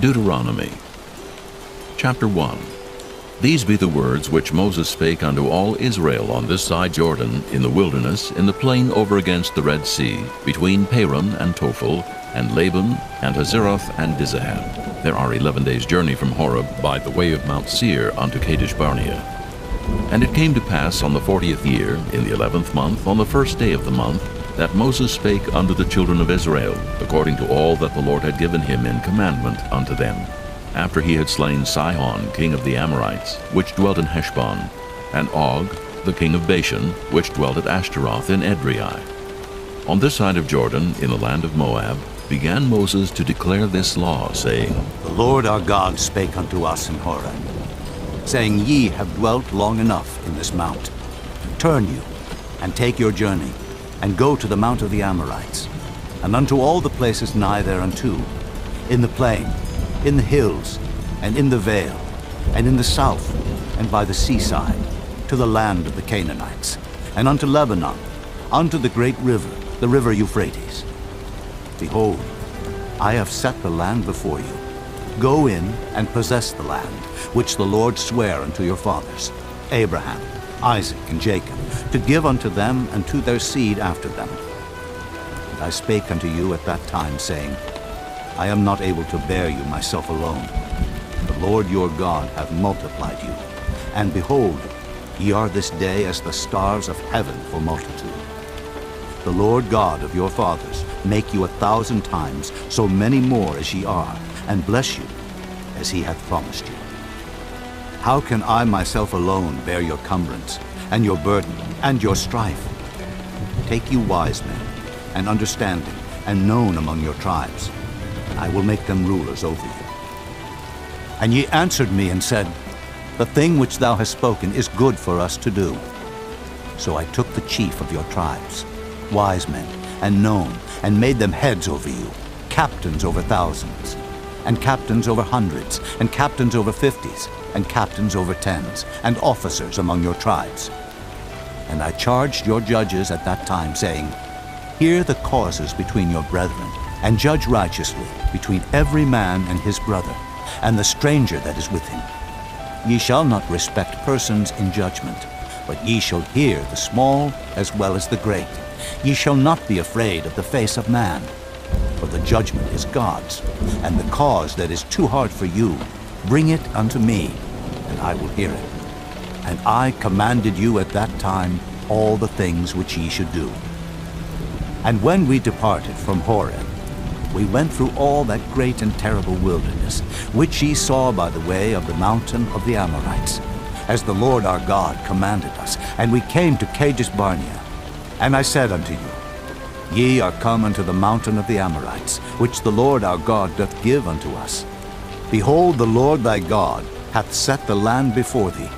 Deuteronomy. Chapter 1. These be the words which Moses spake unto all Israel on this side Jordan, in the wilderness, in the plain over against the Red Sea, between Paran and Tophel, and Laban, and Hazeroth, and Dizahab. There are 11 days' journey from Horeb by the way of Mount Seir unto Kadesh Barnea. And it came to pass on the 40th year, in the 11th month, on the first day of the month, that Moses spake unto the children of Israel, according to all that the Lord had given him in commandment unto them, after he had slain Sihon king of the Amorites, which dwelt in Heshbon, and Og the king of Bashan, which dwelt at Ashtaroth in Edrei. On this side of Jordan, in the land of Moab, began Moses to declare this law, saying, The Lord our God spake unto us in Horeb, saying, Ye have dwelt long enough in this mount. Turn you, and take your journey, and go to the mount of the Amorites, and unto all the places nigh thereunto, in the plain, in the hills, and in the vale, and in the south, and by the seaside, to the land of the Canaanites, and unto Lebanon, unto the great river, the river Euphrates. Behold, I have set the land before you. Go in and possess the land, which the Lord sware unto your fathers, Abraham, Isaac, and Jacob, to give unto them and to their seed after them. And I spake unto you at that time, saying, I am not able to bear you myself alone. The Lord your God hath multiplied you, and behold, ye are this day as the stars of heaven for multitude. The Lord God of your fathers make you 1,000 times so many more as ye are, and bless you as he hath promised you. How can I myself alone bear your cumbrance, and your burden, and your strife? Take you wise men, and understanding, and known among your tribes, and I will make them rulers over you. And ye answered me and said, The thing which thou hast spoken is good for us to do. So I took the chief of your tribes, wise men, and known, and made them heads over you, captains over thousands, and captains over hundreds, and captains over 50s, and captains over 10s, and officers among your tribes. And I charged your judges at that time, saying, Hear the causes between your brethren, and judge righteously between every man and his brother, and the stranger that is with him. Ye shall not respect persons in judgment, but ye shall hear the small as well as the great. Ye shall not be afraid of the face of man, for the judgment is God's, and the cause that is too hard for you, bring it unto me, and I will hear it. And I commanded you at that time all the things which ye should do. And when we departed from Horeb, we went through all that great and terrible wilderness, which ye saw by the way of the mountain of the Amorites, as the Lord our God commanded us. And we came to Kadesh Barnea. And I said unto you, Ye are come unto the mountain of the Amorites, which the Lord our God doth give unto us. Behold, the Lord thy God hath set the land before thee.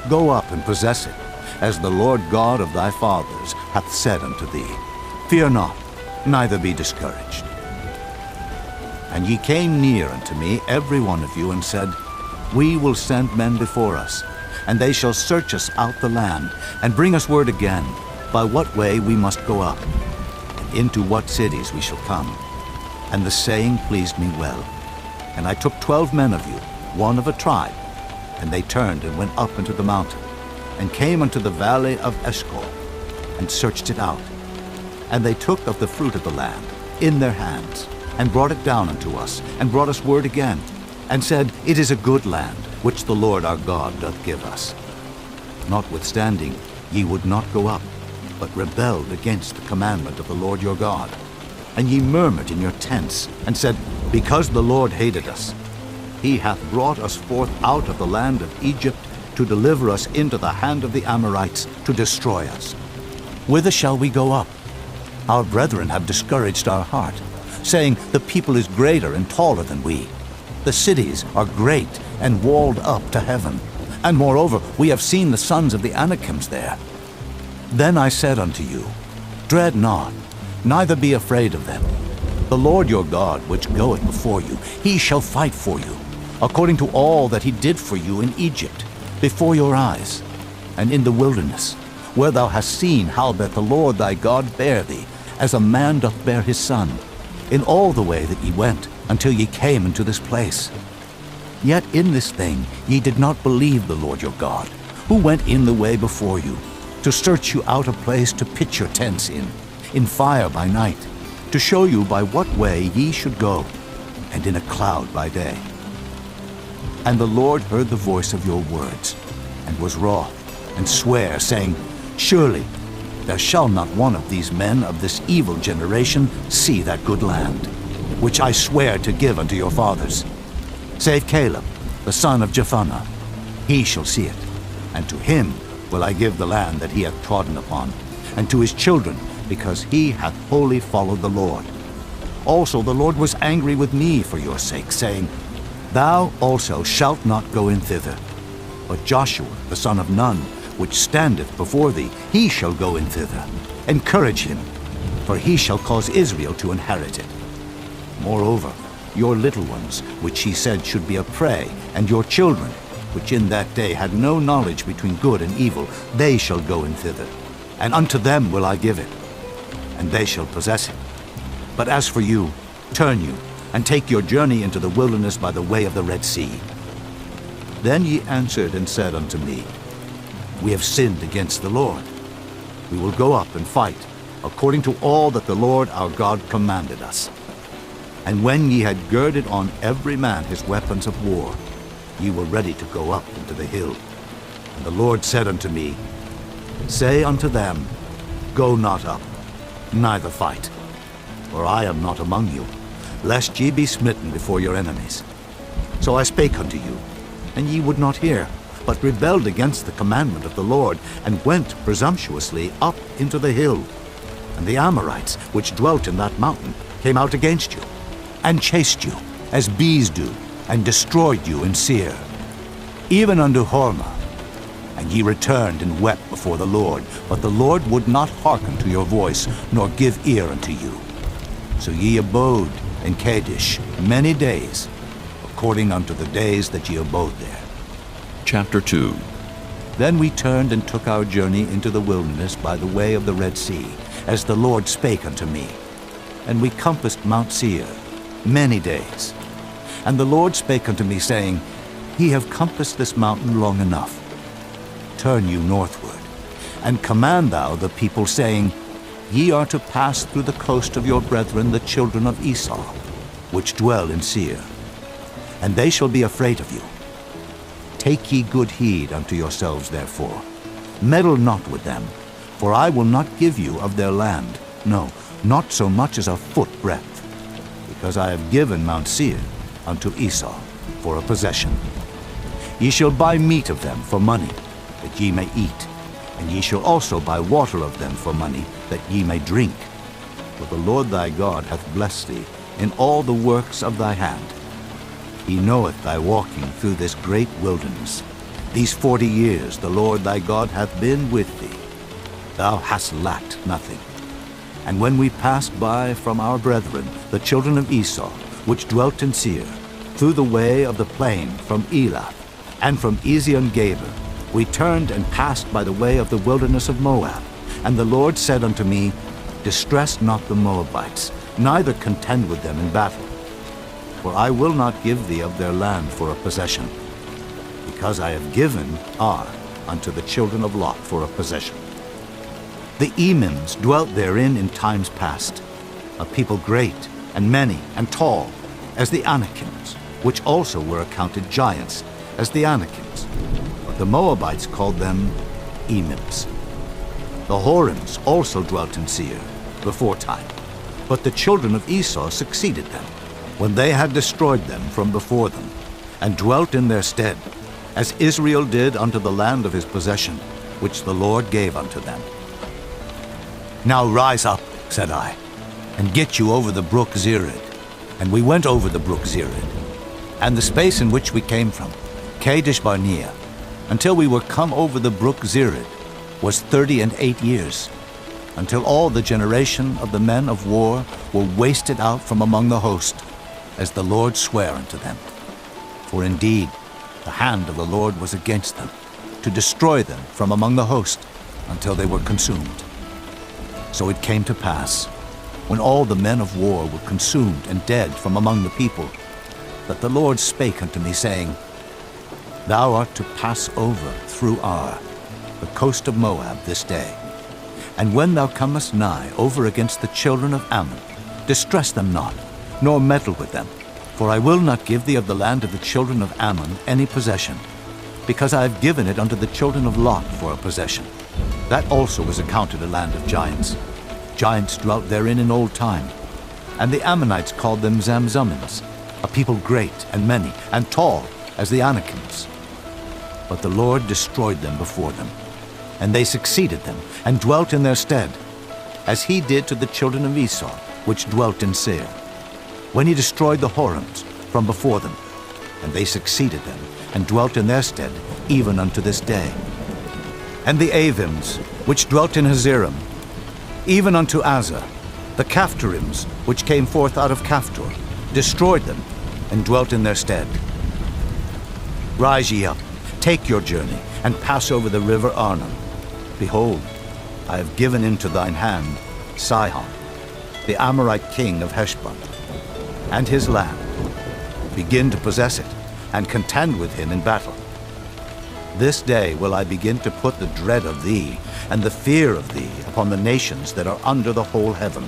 Go up and possess it, as the Lord God of thy fathers hath said unto thee. Fear not, neither be discouraged. And ye came near unto me, every one of you, and said, We will send men before us, and they shall search us out the land, and bring us word again, by what way we must go up, and into what cities we shall come. And the saying pleased me well. And I took 12 men of you, one of a tribe, and they turned and went up into the mountain, and came unto the valley of Eshcol, and searched it out. And they took of the fruit of the land in their hands, and brought it down unto us, and brought us word again, and said, It is a good land, which the Lord our God doth give us. Notwithstanding, ye would not go up, but rebelled against the commandment of the Lord your God. And ye murmured in your tents, and said, Because the Lord hated us, he hath brought us forth out of the land of Egypt, to deliver us into the hand of the Amorites, to destroy us. Whither shall we go up? Our brethren have discouraged our heart, saying, The people is greater and taller than we. The cities are great and walled up to heaven. And moreover, we have seen the sons of the Anakims there. Then I said unto you, Dread not, neither be afraid of them. The Lord your God, which goeth before you, he shall fight for you, according to all that he did for you in Egypt, before your eyes, and in the wilderness, where thou hast seen how that the Lord thy God bare thee, as a man doth bear his son, in all the way that ye went, until ye came into this place. Yet in this thing ye did not believe the Lord your God, who went in the way before you, to search you out a place to pitch your tents in fire by night, to show you by what way ye should go, and in a cloud by day. And the Lord heard the voice of your words, and was wroth, and sware, saying, Surely there shall not one of these men of this evil generation see that good land, which I swear to give unto your fathers, save Caleb, the son of Jephunneh. He shall see it, and to him will I give the land that he hath trodden upon, and to his children, because he hath wholly followed the Lord. Also the Lord was angry with me for your sake, saying, Thou also shalt not go in thither. But Joshua, the son of Nun, which standeth before thee, he shall go in thither. Encourage him, for he shall cause Israel to inherit it. Moreover, your little ones, which he said should be a prey, and your children, which in that day had no knowledge between good and evil, they shall go in thither. And unto them will I give it, and they shall possess it. But as for you, turn you, and take your journey into the wilderness by the way of the Red Sea. Then ye answered and said unto me, We have sinned against the Lord. We will go up and fight, according to all that the Lord our God commanded us. And when ye had girded on every man his weapons of war, ye were ready to go up into the hill. And the Lord said unto me, Say unto them, Go not up, neither fight, for I am not among you, lest ye be smitten before your enemies. So I spake unto you, and ye would not hear, but rebelled against the commandment of the Lord, and went presumptuously up into the hill. And the Amorites, which dwelt in that mountain, came out against you, and chased you, as bees do, and destroyed you in Seir, even unto Hormah. And ye returned and wept before the Lord, but the Lord would not hearken to your voice, nor give ear unto you. So ye abode in Kadesh many days, according unto the days that ye abode there. Chapter 2. Then we turned and took our journey into the wilderness by the way of the Red Sea, as the Lord spake unto me. And we compassed Mount Seir many days. And the Lord spake unto me, saying, Ye have compassed this mountain long enough. Turn you northward, and command thou the people, saying, Ye are to pass through the coast of your brethren the children of Esau, which dwell in Seir, and they shall be afraid of you. Take ye good heed unto yourselves, therefore. Meddle not with them, for I will not give you of their land, no, not so much as a foot breadth, because I have given Mount Seir unto Esau for a possession. Ye shall buy meat of them for money, that ye may eat, and ye shall also buy water of them for money, that ye may drink. For the Lord thy God hath blessed thee in all the works of thy hand. He knoweth thy walking through this great wilderness. These 40 years the Lord thy God hath been with thee. Thou hast lacked nothing. And when we passed by from our brethren, the children of Esau, which dwelt in Seir, through the way of the plain from Elath, and from Ezion-Geber, we turned and passed by the way of the wilderness of Moab. And the Lord said unto me, Distress not the Moabites, neither contend with them in battle. For I will not give thee of their land for a possession, because I have given Ar unto the children of Lot for a possession. The Emims dwelt therein in times past, a people great and many and tall, as the Anakims, which also were accounted giants, as the Anakims. But the Moabites called them Emims. The Horims also dwelt in Seir beforetime, but the children of Esau succeeded them, when they had destroyed them from before them, and dwelt in their stead, as Israel did unto the land of his possession, which the Lord gave unto them. Now rise up, said I, and get you over the brook Zered. And we went over the brook Zered, and the space in which we came from, Kadesh Barnea, until we were come over the brook Zered, was 38 years, until all the generation of the men of war were wasted out from among the host, as the Lord sware unto them. For indeed, the hand of the Lord was against them, to destroy them from among the host, until they were consumed. So it came to pass, when all the men of war were consumed and dead from among the people, that the Lord spake unto me, saying, Thou art to pass over through Ar, the coast of Moab, this day. And when thou comest nigh over against the children of Ammon, distress them not, nor meddle with them, for I will not give thee of the land of the children of Ammon any possession, because I have given it unto the children of Lot for a possession. That also was accounted a land of giants. Giants dwelt therein in old time. And the Ammonites called them Zamzummins, a people great and many, and tall as the Anakims. But the Lord destroyed them before them, and they succeeded them, and dwelt in their stead, as he did to the children of Esau, which dwelt in Seir, when he destroyed the Horims from before them, and they succeeded them, and dwelt in their stead, even unto this day. And the Avims, which dwelt in Hazerim, even unto Azza, the Caphtorims, which came forth out of Caphtor, destroyed them, and dwelt in their stead. Rise ye up, take your journey, and pass over the river Arnon. Behold, I have given into thine hand Sihon, the Amorite king of Heshbon, and his land. Begin to possess it, and contend with him in battle. This day will I begin to put the dread of thee, and the fear of thee, upon the nations that are under the whole heaven,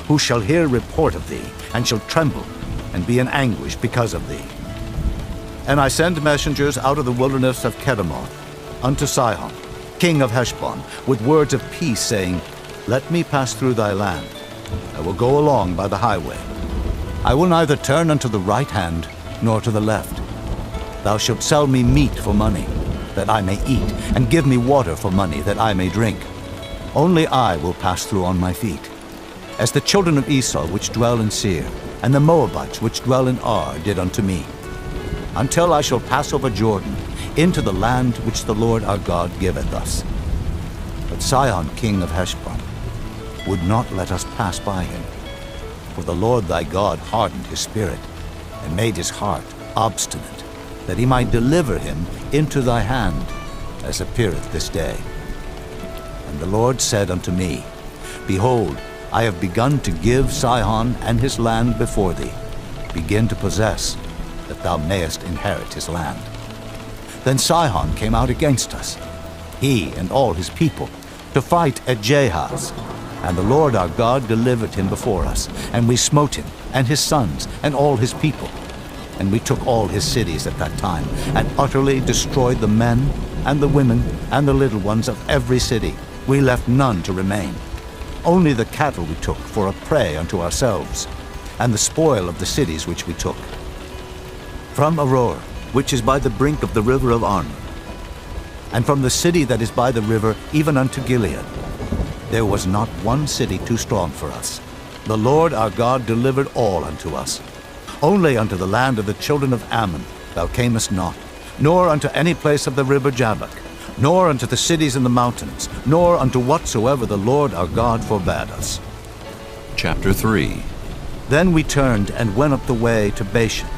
who shall hear report of thee, and shall tremble, and be in anguish because of thee. And I send messengers out of the wilderness of Kedemoth unto Sihon, king of Heshbon, with words of peace, saying, Let me pass through thy land. I will go along by the highway. I will neither turn unto the right hand, nor to the left. Thou shalt sell me meat for money, that I may eat, and give me water for money, that I may drink. Only I will pass through on my feet, as the children of Esau which dwell in Seir, and the Moabites which dwell in Ar did unto me, until I shall pass over Jordan, into the land which the Lord our God giveth us. But Sihon king of Heshbon would not let us pass by him, for the Lord thy God hardened his spirit, and made his heart obstinate, that he might deliver him into thy hand, as appeareth this day. And the Lord said unto me, Behold, I have begun to give Sihon and his land before thee. Begin to possess, that thou mayest inherit his land. Then Sihon came out against us, he and all his people, to fight at Jahaz. And the Lord our God delivered him before us, and we smote him, and his sons, and all his people. And we took all his cities at that time, and utterly destroyed the men, and the women, and the little ones of every city. We left none to remain. Only the cattle we took for a prey unto ourselves, and the spoil of the cities which we took. From Aroer, which is by the brink of the river of Arnon, and from the city that is by the river even unto Gilead, there was not one city too strong for us. The Lord our God delivered all unto us. Only unto the land of the children of Ammon thou camest not, nor unto any place of the river Jabbok, nor unto the cities in the mountains, nor unto whatsoever the Lord our God forbade us. Chapter 3. Then we turned and went up the way to Bashan.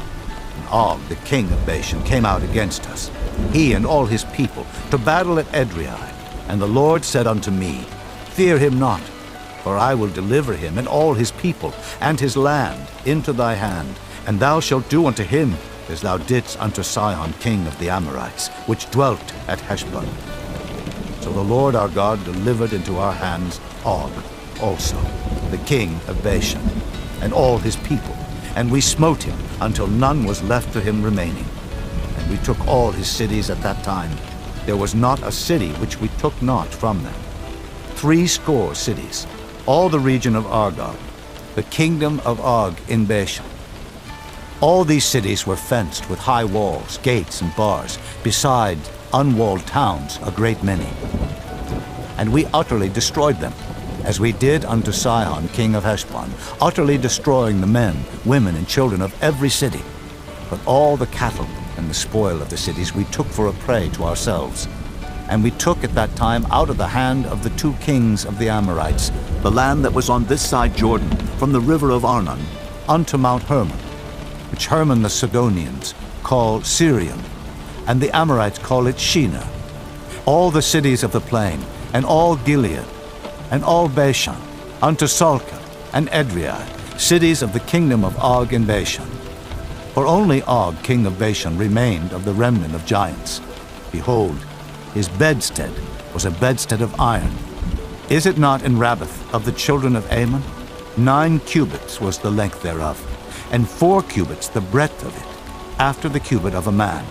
And Og, the king of Bashan, came out against us, he and all his people, to battle at Edrei. And the Lord said unto me, Fear him not, for I will deliver him and all his people and his land into thy hand, and thou shalt do unto him as thou didst unto Sihon king of the Amorites, which dwelt at Heshbon. So the Lord our God delivered into our hands Og also, the king of Bashan, and all his people, and we smote him until none was left to him remaining. And we took all his cities at that time. There was not a city which we took not from them. 80 cities, all the region of Argob, the kingdom of Og in Bashan. All these cities were fenced with high walls, gates, and bars, beside unwalled towns a great many. And we utterly destroyed them, as we did unto Sihon king of Heshbon, utterly destroying the men, women, and children of every city. But all the cattle and the spoil of the cities we took for a prey to ourselves. And we took at that time out of the hand of the 2 kings of the Amorites the land that was on this side Jordan, from the river of Arnon unto Mount Hermon, which Hermon the Sidonians call Syrian, and the Amorites call it Shinar, all the cities of the plain, and all Gilead, and all Bashan, unto Salcah, and Edrei, cities of the kingdom of Og in Bashan. For only Og, king of Bashan, remained of the remnant of giants. Behold, his bedstead was a bedstead of iron. Is it not in Rabbath of the children of Ammon? 9 cubits was the length thereof, and 4 cubits the breadth of it, after the cubit of a man.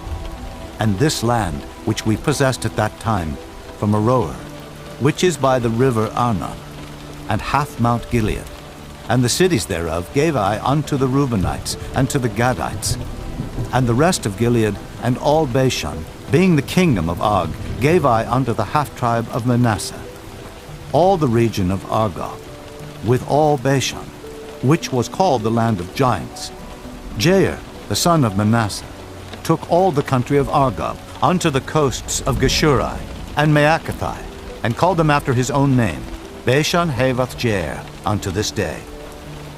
And this land which we possessed at that time from Aroer, which is by the river Arnon, and half Mount Gilead, and the cities thereof gave I unto the Reubenites and to the Gadites. And the rest of Gilead and all Bashan, being the kingdom of Og, gave I unto the half-tribe of Manasseh. All the region of Argob, with all Bashan, which was called the land of giants. Jair, the son of Manasseh, took all the country of Argob unto the coasts of Geshurai and Maacathai, and called them after his own name, Bashan Havoth Jair, unto this day.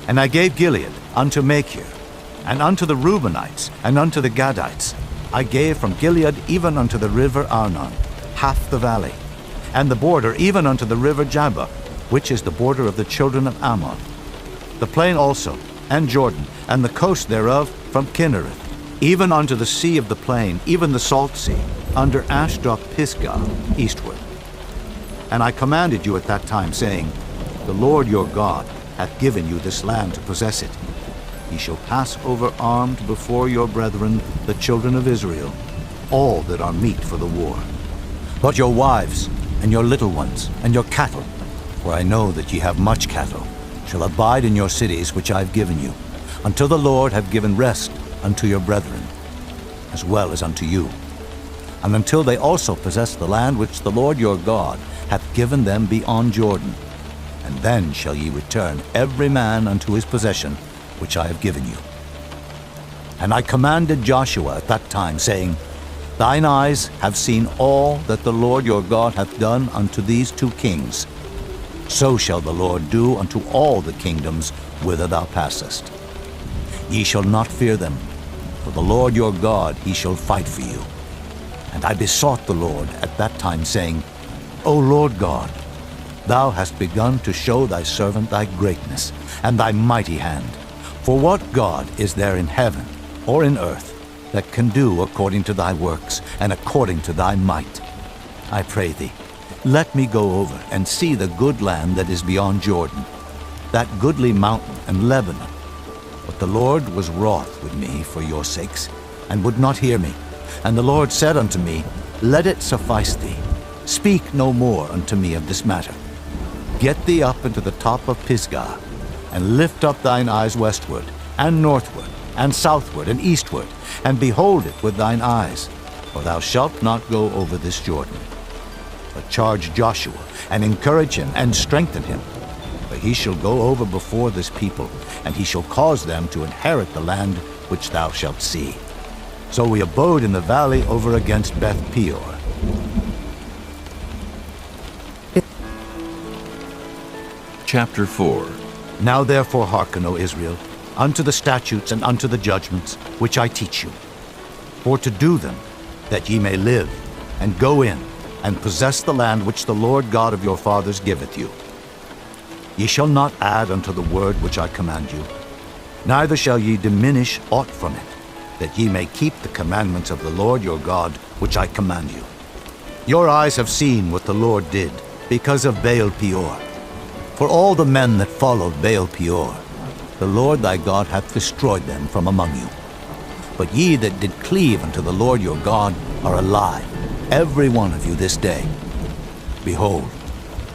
And I gave Gilead unto Machir, and unto the Reubenites, and unto the Gadites. I gave from Gilead even unto the river Arnon, half the valley, and the border even unto the river Jabbok, which is the border of the children of Ammon. The plain also, and Jordan, and the coast thereof from Kinnereth, even unto the sea of the plain, even the salt sea, under Ashdod Pisgah, eastward. And I commanded you at that time, saying, The Lord your God hath given you this land to possess it. Ye shall pass over armed before your brethren, the children of Israel, all that are meet for the war. But your wives, and your little ones, and your cattle, for I know that ye have much cattle, shall abide in your cities which I have given you, until the Lord have given rest unto your brethren, as well as unto you, and until they also possess the land which the Lord your God hath given them beyond Jordan. And then shall ye return every man unto his possession, which I have given you. And I commanded Joshua at that time, saying, Thine eyes have seen all that the Lord your God hath done unto these 2 kings. So shall the Lord do unto all the kingdoms whither thou passest. Ye shall not fear them, for the Lord your God, he shall fight for you. And I besought the Lord at that time, saying, O Lord God, thou hast begun to show thy servant thy greatness, and thy mighty hand. For what God is there in heaven or in earth that can do according to thy works and according to thy might? I pray thee, let me go over and see the good land that is beyond Jordan, that goodly mountain and Lebanon. But the Lord was wroth with me for your sakes, and would not hear me. And the Lord said unto me, Let it suffice thee. Speak no more unto me of this matter. Get thee up into the top of Pisgah, and lift up thine eyes westward, and northward, and southward, and eastward, and behold it with thine eyes, for thou shalt not go over this Jordan. But charge Joshua, and encourage him, and strengthen him, for he shall go over before this people, and he shall cause them to inherit the land which thou shalt see. So we abode in the valley over against Beth Peor. Chapter 4. Now therefore hearken, O Israel, unto the statutes and unto the judgments which I teach you, for to do them, that ye may live, and go in, and possess the land which the Lord God of your fathers giveth you. Ye shall not add unto the word which I command you, neither shall ye diminish aught from it, that ye may keep the commandments of the Lord your God which I command you. Your eyes have seen what the Lord did, because of Baal Peor. For all the men that followed Baal Peor, the Lord thy God hath destroyed them from among you. But ye that did cleave unto the Lord your God are alive, every one of you this day. Behold,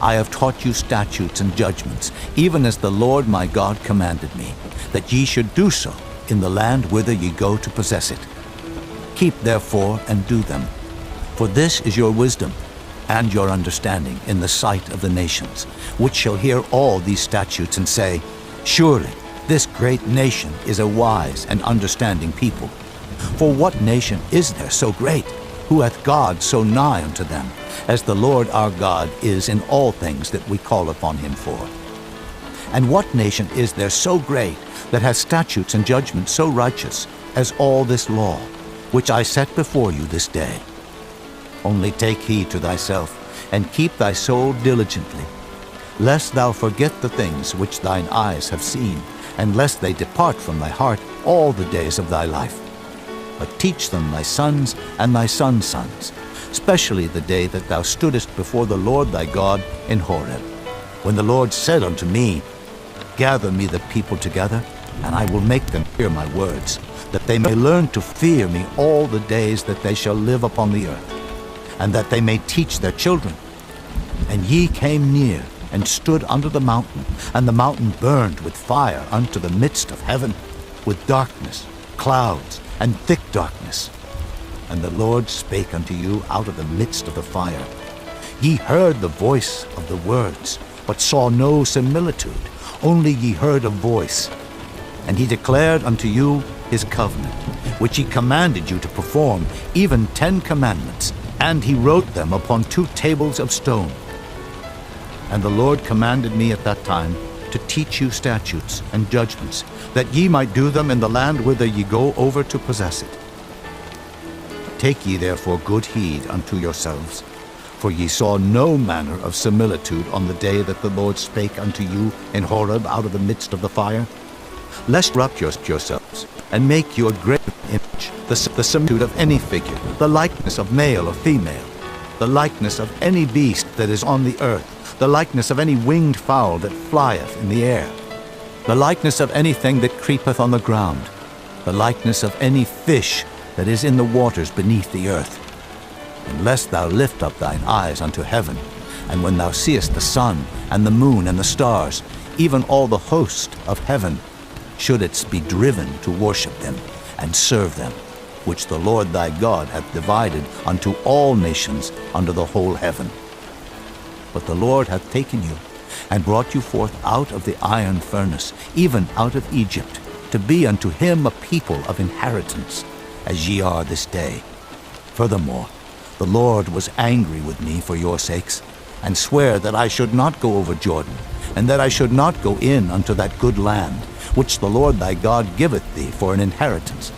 I have taught you statutes and judgments, even as the Lord my God commanded me, that ye should do so in the land whither ye go to possess it. Keep therefore and do them, for this is your wisdom and your understanding in the sight of the nations, which shall hear all these statutes and say, Surely this great nation is a wise and understanding people. For what nation is there so great, who hath God so nigh unto them, as the Lord our God is in all things that we call upon him for? And what nation is there so great, that has statutes and judgments so righteous, as all this law, which I set before you this day? Only take heed to thyself, and keep thy soul diligently, lest thou forget the things which thine eyes have seen, and lest they depart from thy heart all the days of thy life. But teach them thy sons and thy sons' sons, especially the day that thou stoodest before the Lord thy God in Horeb, when the Lord said unto me, Gather me the people together, and I will make them hear my words, that they may learn to fear me all the days that they shall live upon the earth, and that they may teach their children. And ye came near, and stood under the mountain, and the mountain burned with fire unto the midst of heaven, with darkness, clouds, and thick darkness. And the Lord spake unto you out of the midst of the fire. Ye heard the voice of the words, but saw no similitude, only ye heard a voice. And he declared unto you his covenant, which he commanded you to perform, even 10 commandments, and he wrote them upon 2 tables of stone. And the Lord commanded me at that time to teach you statutes and judgments, that ye might do them in the land whither ye go over to possess it. Take ye therefore good heed unto yourselves, for ye saw no manner of similitude on the day that the Lord spake unto you in Horeb out of the midst of the fire, lest corrupt yourselves, and make you a graven image, the similitude of any figure, the likeness of male or female, the likeness of any beast that is on the earth, the likeness of any winged fowl that flieth in the air, the likeness of anything that creepeth on the ground, the likeness of any fish that is in the waters beneath the earth. And lest thou lift up thine eyes unto heaven, and when thou seest the sun, and the moon, and the stars, even all the host of heaven, shouldest be driven to worship them, and serve them, which the Lord thy God hath divided unto all nations under the whole heaven. But the Lord hath taken you, and brought you forth out of the iron furnace, even out of Egypt, to be unto him a people of inheritance, as ye are this day. Furthermore, the Lord was angry with me for your sakes, and sware that I should not go over Jordan, and that I should not go in unto that good land, which the Lord thy God giveth thee for an inheritance.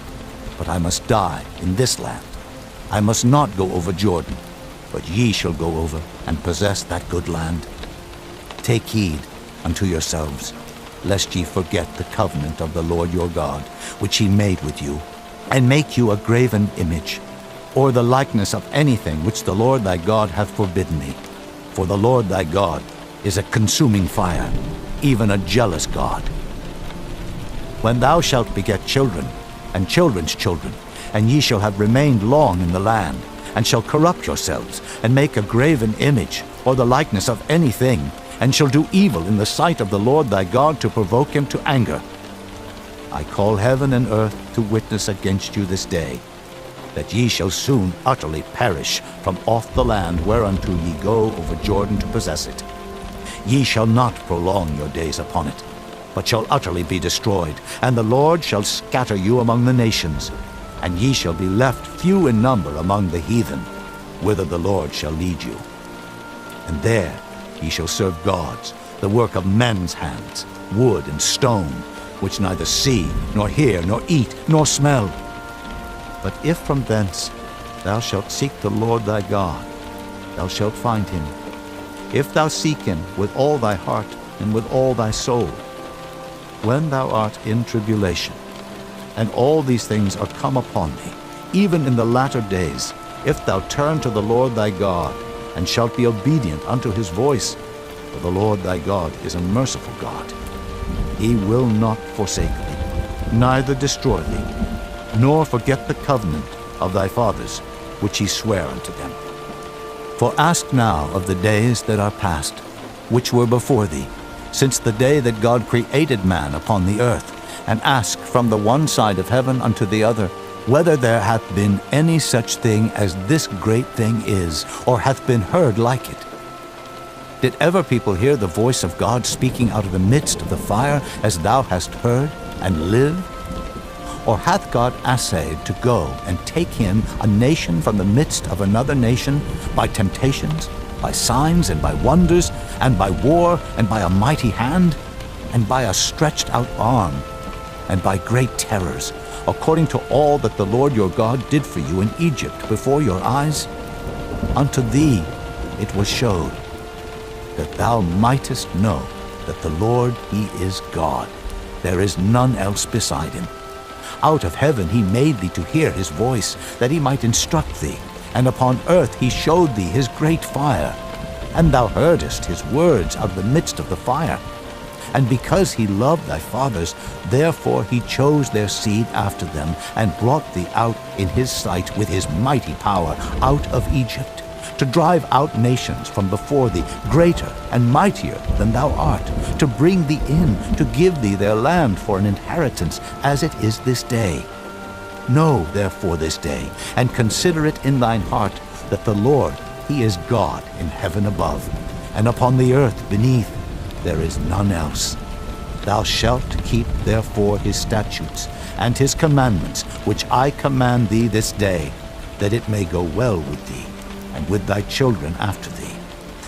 But I must die in this land. I must not go over Jordan, but ye shall go over and possess that good land. Take heed unto yourselves, lest ye forget the covenant of the Lord your God, which he made with you, and make you a graven image, or the likeness of anything which the Lord thy God hath forbidden thee. For the Lord thy God is a consuming fire, even a jealous God. When thou shalt beget children, and children's children, and ye shall have remained long in the land, and shall corrupt yourselves, and make a graven image, or the likeness of anything, and shall do evil in the sight of the Lord thy God to provoke him to anger, I call heaven and earth to witness against you this day, that ye shall soon utterly perish from off the land whereunto ye go over Jordan to possess it. Ye shall not prolong your days upon it, but shall utterly be destroyed, and the Lord shall scatter you among the nations, and ye shall be left few in number among the heathen, whither the Lord shall lead you. And there ye shall serve gods, the work of men's hands, wood and stone, which neither see, nor hear, nor eat, nor smell. But if from thence thou shalt seek the Lord thy God, thou shalt find him, if thou seek him with all thy heart and with all thy soul. When thou art in tribulation, and all these things are come upon thee, even in the latter days, if thou turn to the Lord thy God, and shalt be obedient unto his voice, for the Lord thy God is a merciful God. He will not forsake thee, neither destroy thee, nor forget the covenant of thy fathers, which he sware unto them. For ask now of the days that are past, which were before thee, since the day that God created man upon the earth, and ask from the one side of heaven unto the other, whether there hath been any such thing as this great thing is, or hath been heard like it. Did ever people hear the voice of God speaking out of the midst of the fire, as thou hast heard, and live? Or hath God assayed to go and take him a nation from the midst of another nation, by temptations, by signs, and by wonders, and by war, and by a mighty hand, and by a stretched out arm, and by great terrors, according to all that the Lord your God did for you in Egypt before your eyes? Unto thee it was showed. that thou mightest know that the Lord, he is God. There is none else beside him. Out of heaven he made thee to hear his voice, that he might instruct thee. And upon earth he showed thee his great fire. And thou heardest his words out of the midst of the fire. And because he loved thy fathers, therefore he chose their seed after them, and brought thee out in his sight with his mighty power out of Egypt, to drive out nations from before thee, greater and mightier than thou art, to bring thee in, to give thee their land for an inheritance, as it is this day. Know therefore this day, and consider it in thine heart, that the Lord, he is God in heaven above, and upon the earth beneath. There is none else. Thou shalt keep therefore his statutes and his commandments, which I command thee this day, that it may go well with thee, and with thy children after thee,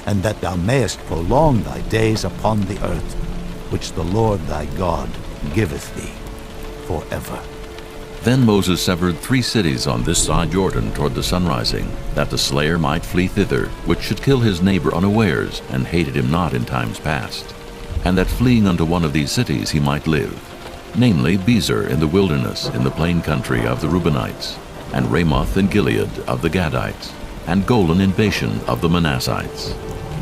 and that thou mayest prolong thy days upon the earth, which the Lord thy God giveth thee forever. Then Moses severed 3 cities on this side Jordan toward the sunrising, that the slayer might flee thither, which should kill his neighbor unawares, and hated him not in times past, and that fleeing unto one of these cities he might live, namely Bezer in the wilderness in the plain country of the Reubenites, and Ramoth in Gilead of the Gadites, and Golan in Bashan of the Manassites.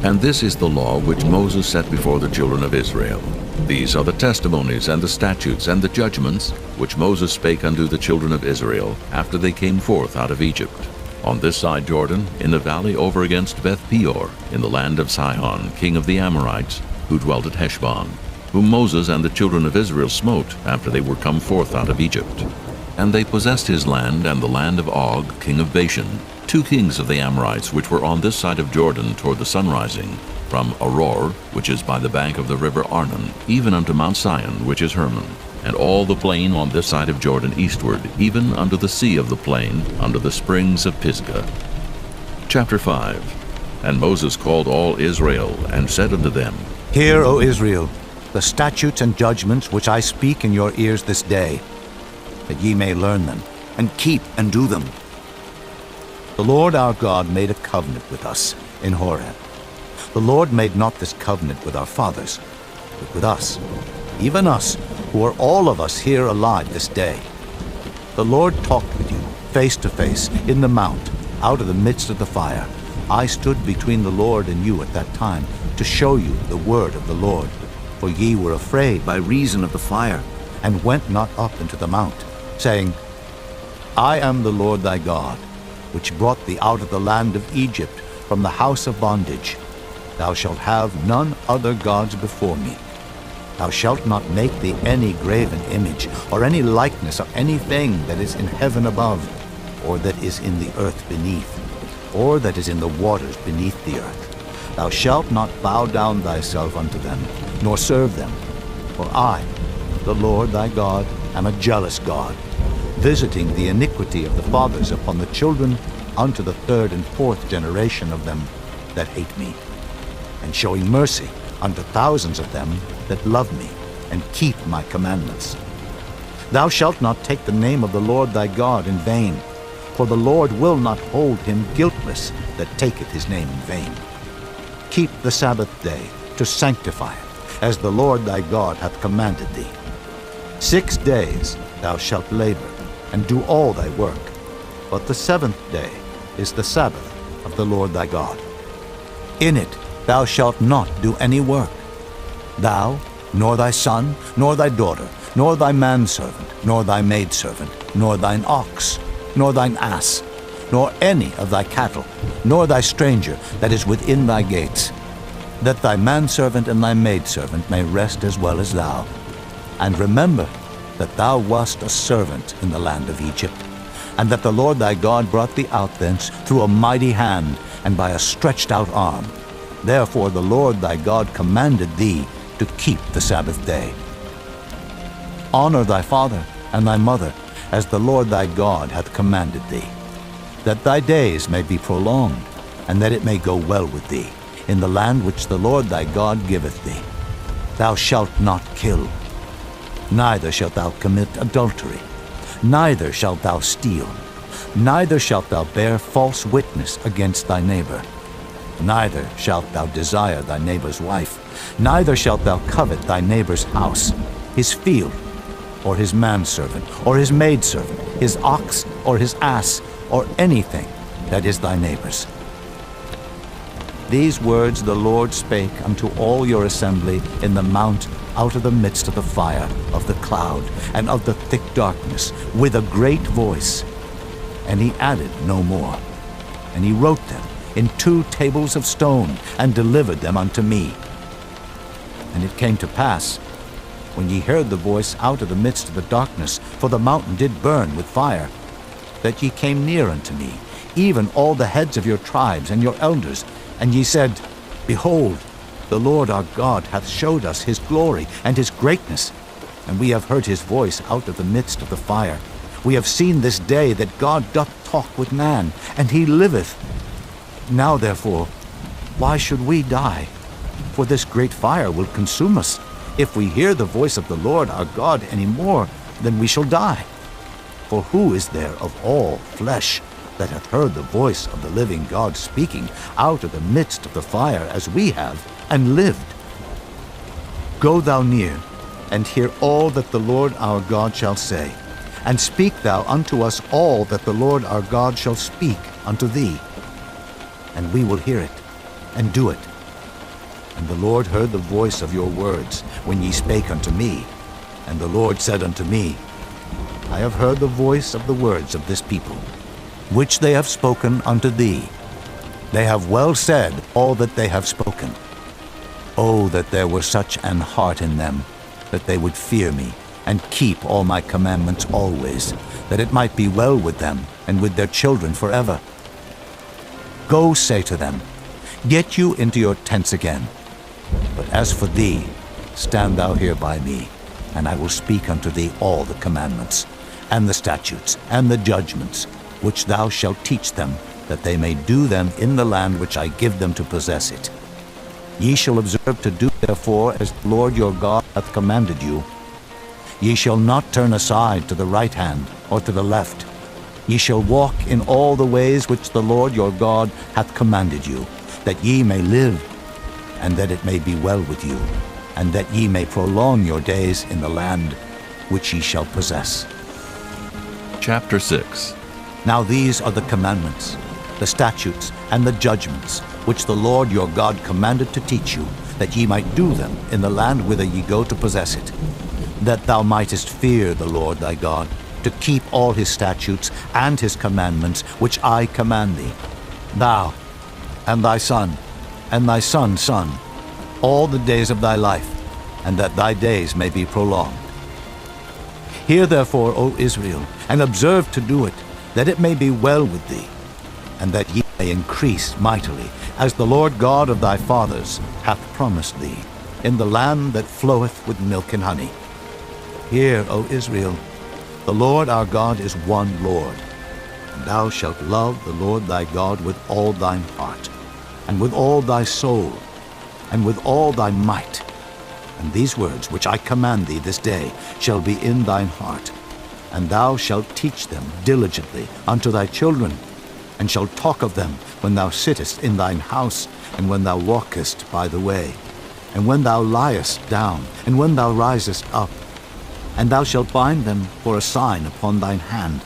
And this is the law which Moses set before the children of Israel. These are the testimonies and the statutes and the judgments which Moses spake unto the children of Israel after they came forth out of Egypt, on this side Jordan, in the valley over against Beth Peor, in the land of Sihon, king of the Amorites, who dwelt at Heshbon, whom Moses and the children of Israel smote after they were come forth out of Egypt. And they possessed his land and the land of Og, king of Bashan, 2 kings of the Amorites which were on this side of Jordan toward the sunrising, from Aror, which is by the bank of the river Arnon, even unto Mount Sion, which is Hermon, and all the plain on this side of Jordan eastward, even unto the sea of the plain, under the springs of Pisgah. Chapter 5. And Moses called all Israel, and said unto them, Hear, O Israel, the statutes and judgments which I speak in your ears this day, that ye may learn them, and keep and do them. The Lord our God made a covenant with us in Horeb. The Lord made not this covenant with our fathers, but with us, even us, who are all of us here alive this day. The Lord talked with you face to face in the mount, out of the midst of the fire. I stood between the Lord and you at that time, to show you the word of the Lord. For ye were afraid by reason of the fire, and went not up into the mount, saying, I am the Lord thy God, which brought thee out of the land of Egypt, from the house of bondage. Thou shalt have none other gods before me. Thou shalt not make thee any graven image, or any likeness of anything that is in heaven above, or that is in the earth beneath, or that is in the waters beneath the earth. Thou shalt not bow down thyself unto them, nor serve them. For I, the Lord thy God, am a jealous God, visiting the iniquity of the fathers upon the children unto the 3rd and 4th generation of them that hate me, and showing mercy unto thousands of them that love me, and keep my commandments. Thou shalt not take the name of the Lord thy God in vain, for the Lord will not hold him guiltless that taketh his name in vain. Keep the Sabbath day to sanctify it, as the Lord thy God hath commanded thee. 6 days thou shalt labor, and do all thy work, but the 7th day is the Sabbath of the Lord thy God. In it thou shalt not do any work, thou, nor thy son, nor thy daughter, nor thy manservant, nor thy maidservant, nor thine ox, nor thine ass, nor any of thy cattle, nor thy stranger that is within thy gates, that thy manservant and thy maidservant may rest as well as thou. And remember that thou wast a servant in the land of Egypt, and that the Lord thy God brought thee out thence through a mighty hand and by a stretched out arm. Therefore the Lord thy God commanded thee to keep the Sabbath day. Honor thy father and thy mother, as the Lord thy God hath commanded thee, that thy days may be prolonged, and that it may go well with thee, in the land which the Lord thy God giveth thee. Thou shalt not kill, neither shalt thou commit adultery, neither shalt thou steal, neither shalt thou bear false witness against thy neighbor. Neither shalt thou desire thy neighbor's wife, neither shalt thou covet thy neighbor's house, his field, or his manservant, or his maidservant, his ox, or his ass, or anything that is thy neighbor's. These words the Lord spake unto all your assembly in the mount out of the midst of the fire, of the cloud, and of the thick darkness, with a great voice. And he added no more. And he wrote them in 2 tables of stone, and delivered them unto me. And it came to pass, when ye heard the voice out of the midst of the darkness, for the mountain did burn with fire, that ye came near unto me, even all the heads of your tribes and your elders, and ye said, Behold, the Lord our God hath showed us his glory and his greatness, and we have heard his voice out of the midst of the fire. We have seen this day that God doth talk with man, and he liveth. Now therefore, why should we die? For this great fire will consume us. If we hear the voice of the Lord our God any more, then we shall die. For who is there of all flesh that hath heard the voice of the living God speaking out of the midst of the fire as we have, and lived? Go thou near, and hear all that the Lord our God shall say, and speak thou unto us all that the Lord our God shall speak unto thee. And we will hear it, and do it. And the Lord heard the voice of your words when ye spake unto me. And the Lord said unto me, I have heard the voice of the words of this people, which they have spoken unto thee. They have well said all that they have spoken. Oh, that there were such an heart in them, that they would fear me, and keep all my commandments always, that it might be well with them, and with their children forever. Go say to them, Get you into your tents again. But as for thee, stand thou here by me, and I will speak unto thee all the commandments, and the statutes, and the judgments, which thou shalt teach them, that they may do them in the land which I give them to possess it. Ye shall observe to do therefore as the Lord your God hath commanded you. Ye shall not turn aside to the right hand or to the left. Ye shall walk in all the ways which the Lord your God hath commanded you, that ye may live, and that it may be well with you, and that ye may prolong your days in the land which ye shall possess. Chapter 6. Now these are the commandments, the statutes, and the judgments, which the Lord your God commanded to teach you, that ye might do them in the land whither ye go to possess it, that thou mightest fear the Lord thy God, to keep all his statutes and his commandments, which I command thee, thou, and thy son, and thy son's son, all the days of thy life, and that thy days may be prolonged. Hear therefore, O Israel, and observe to do it, that it may be well with thee, and that ye may increase mightily, as the Lord God of thy fathers hath promised thee, in the land that floweth with milk and honey. Hear, O Israel, the Lord our God is one Lord, and thou shalt love the Lord thy God with all thine heart, and with all thy soul, and with all thy might. And these words which I command thee this day shall be in thine heart, and thou shalt teach them diligently unto thy children, and shalt talk of them when thou sittest in thine house, and when thou walkest by the way, and when thou liest down, and when thou risest up. And thou shalt bind them for a sign upon thine hand,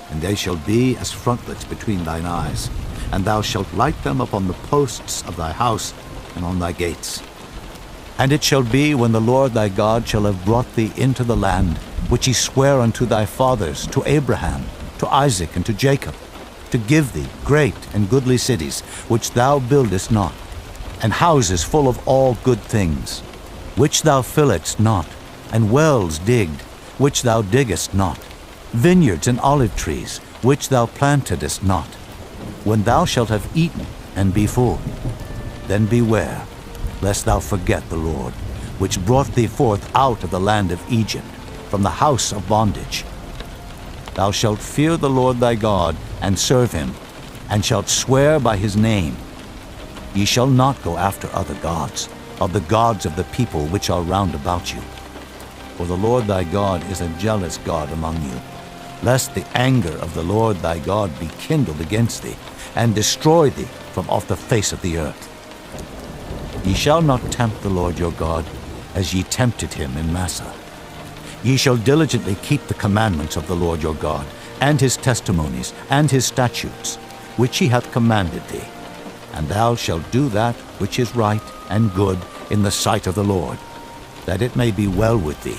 and they shall be as frontlets between thine eyes, and thou shalt light them upon the posts of thy house and on thy gates. And it shall be, when the Lord thy God shall have brought thee into the land, which he sware unto thy fathers, to Abraham, to Isaac, and to Jacob, to give thee great and goodly cities, which thou buildest not, and houses full of all good things, which thou filledst not, and wells digged, which thou diggest not, vineyards and olive trees, which thou plantedest not. When thou shalt have eaten and be full, then beware, lest thou forget the Lord, which brought thee forth out of the land of Egypt, from the house of bondage. Thou shalt fear the Lord thy God, and serve him, and shalt swear by his name. Ye shall not go after other gods, of the gods of the people which are round about you. For the Lord thy God is a jealous God among you, lest the anger of the Lord thy God be kindled against thee, and destroy thee from off the face of the earth. Ye shall not tempt the Lord your God, as ye tempted him in Massah. Ye shall diligently keep the commandments of the Lord your God, and his testimonies, and his statutes, which he hath commanded thee. And thou shalt do that which is right and good in the sight of the Lord, that it may be well with thee,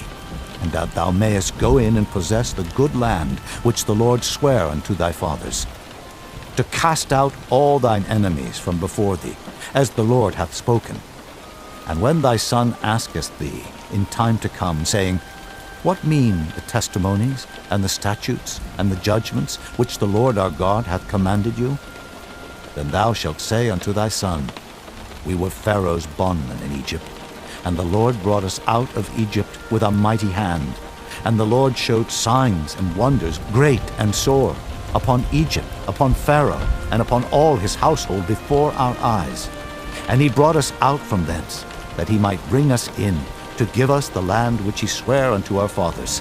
and that thou mayest go in and possess the good land which the Lord sware unto thy fathers, to cast out all thine enemies from before thee, as the Lord hath spoken. And when thy son asketh thee in time to come, saying, What mean the testimonies, and the statutes, and the judgments, which the Lord our God hath commanded you? Then thou shalt say unto thy son, We were Pharaoh's bondmen in Egypt, and the Lord brought us out of Egypt with a mighty hand. And the Lord showed signs and wonders great and sore upon Egypt, upon Pharaoh, and upon all his household before our eyes. And he brought us out from thence, that he might bring us in, to give us the land which he sware unto our fathers.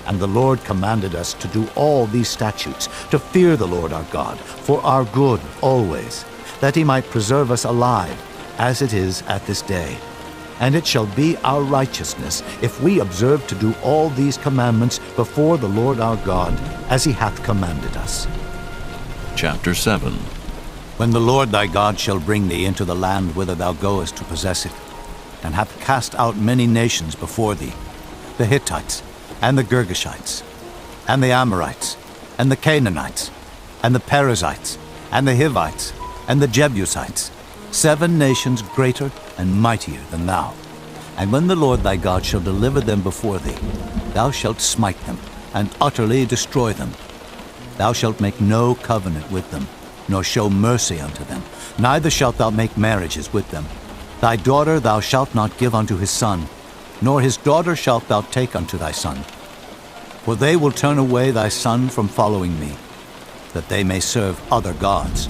And the Lord commanded us to do all these statutes, to fear the Lord our God, for our good always, that he might preserve us alive, as it is at this day. And it shall be our righteousness, if we observe to do all these commandments before the Lord our God, as he hath commanded us. Chapter 7. When the Lord thy God shall bring thee into the land whither thou goest to possess it, and hath cast out many nations before thee, the Hittites, and the Girgashites, and the Amorites, and the Canaanites, and the Perizzites, and the Hivites, and the Jebusites, 7 nations greater and mightier than thou. And when the Lord thy God shall deliver them before thee, thou shalt smite them, and utterly destroy them. Thou shalt make no covenant with them, nor show mercy unto them, neither shalt thou make marriages with them. Thy daughter thou shalt not give unto his son, nor his daughter shalt thou take unto thy son. For they will turn away thy son from following me, that they may serve other gods.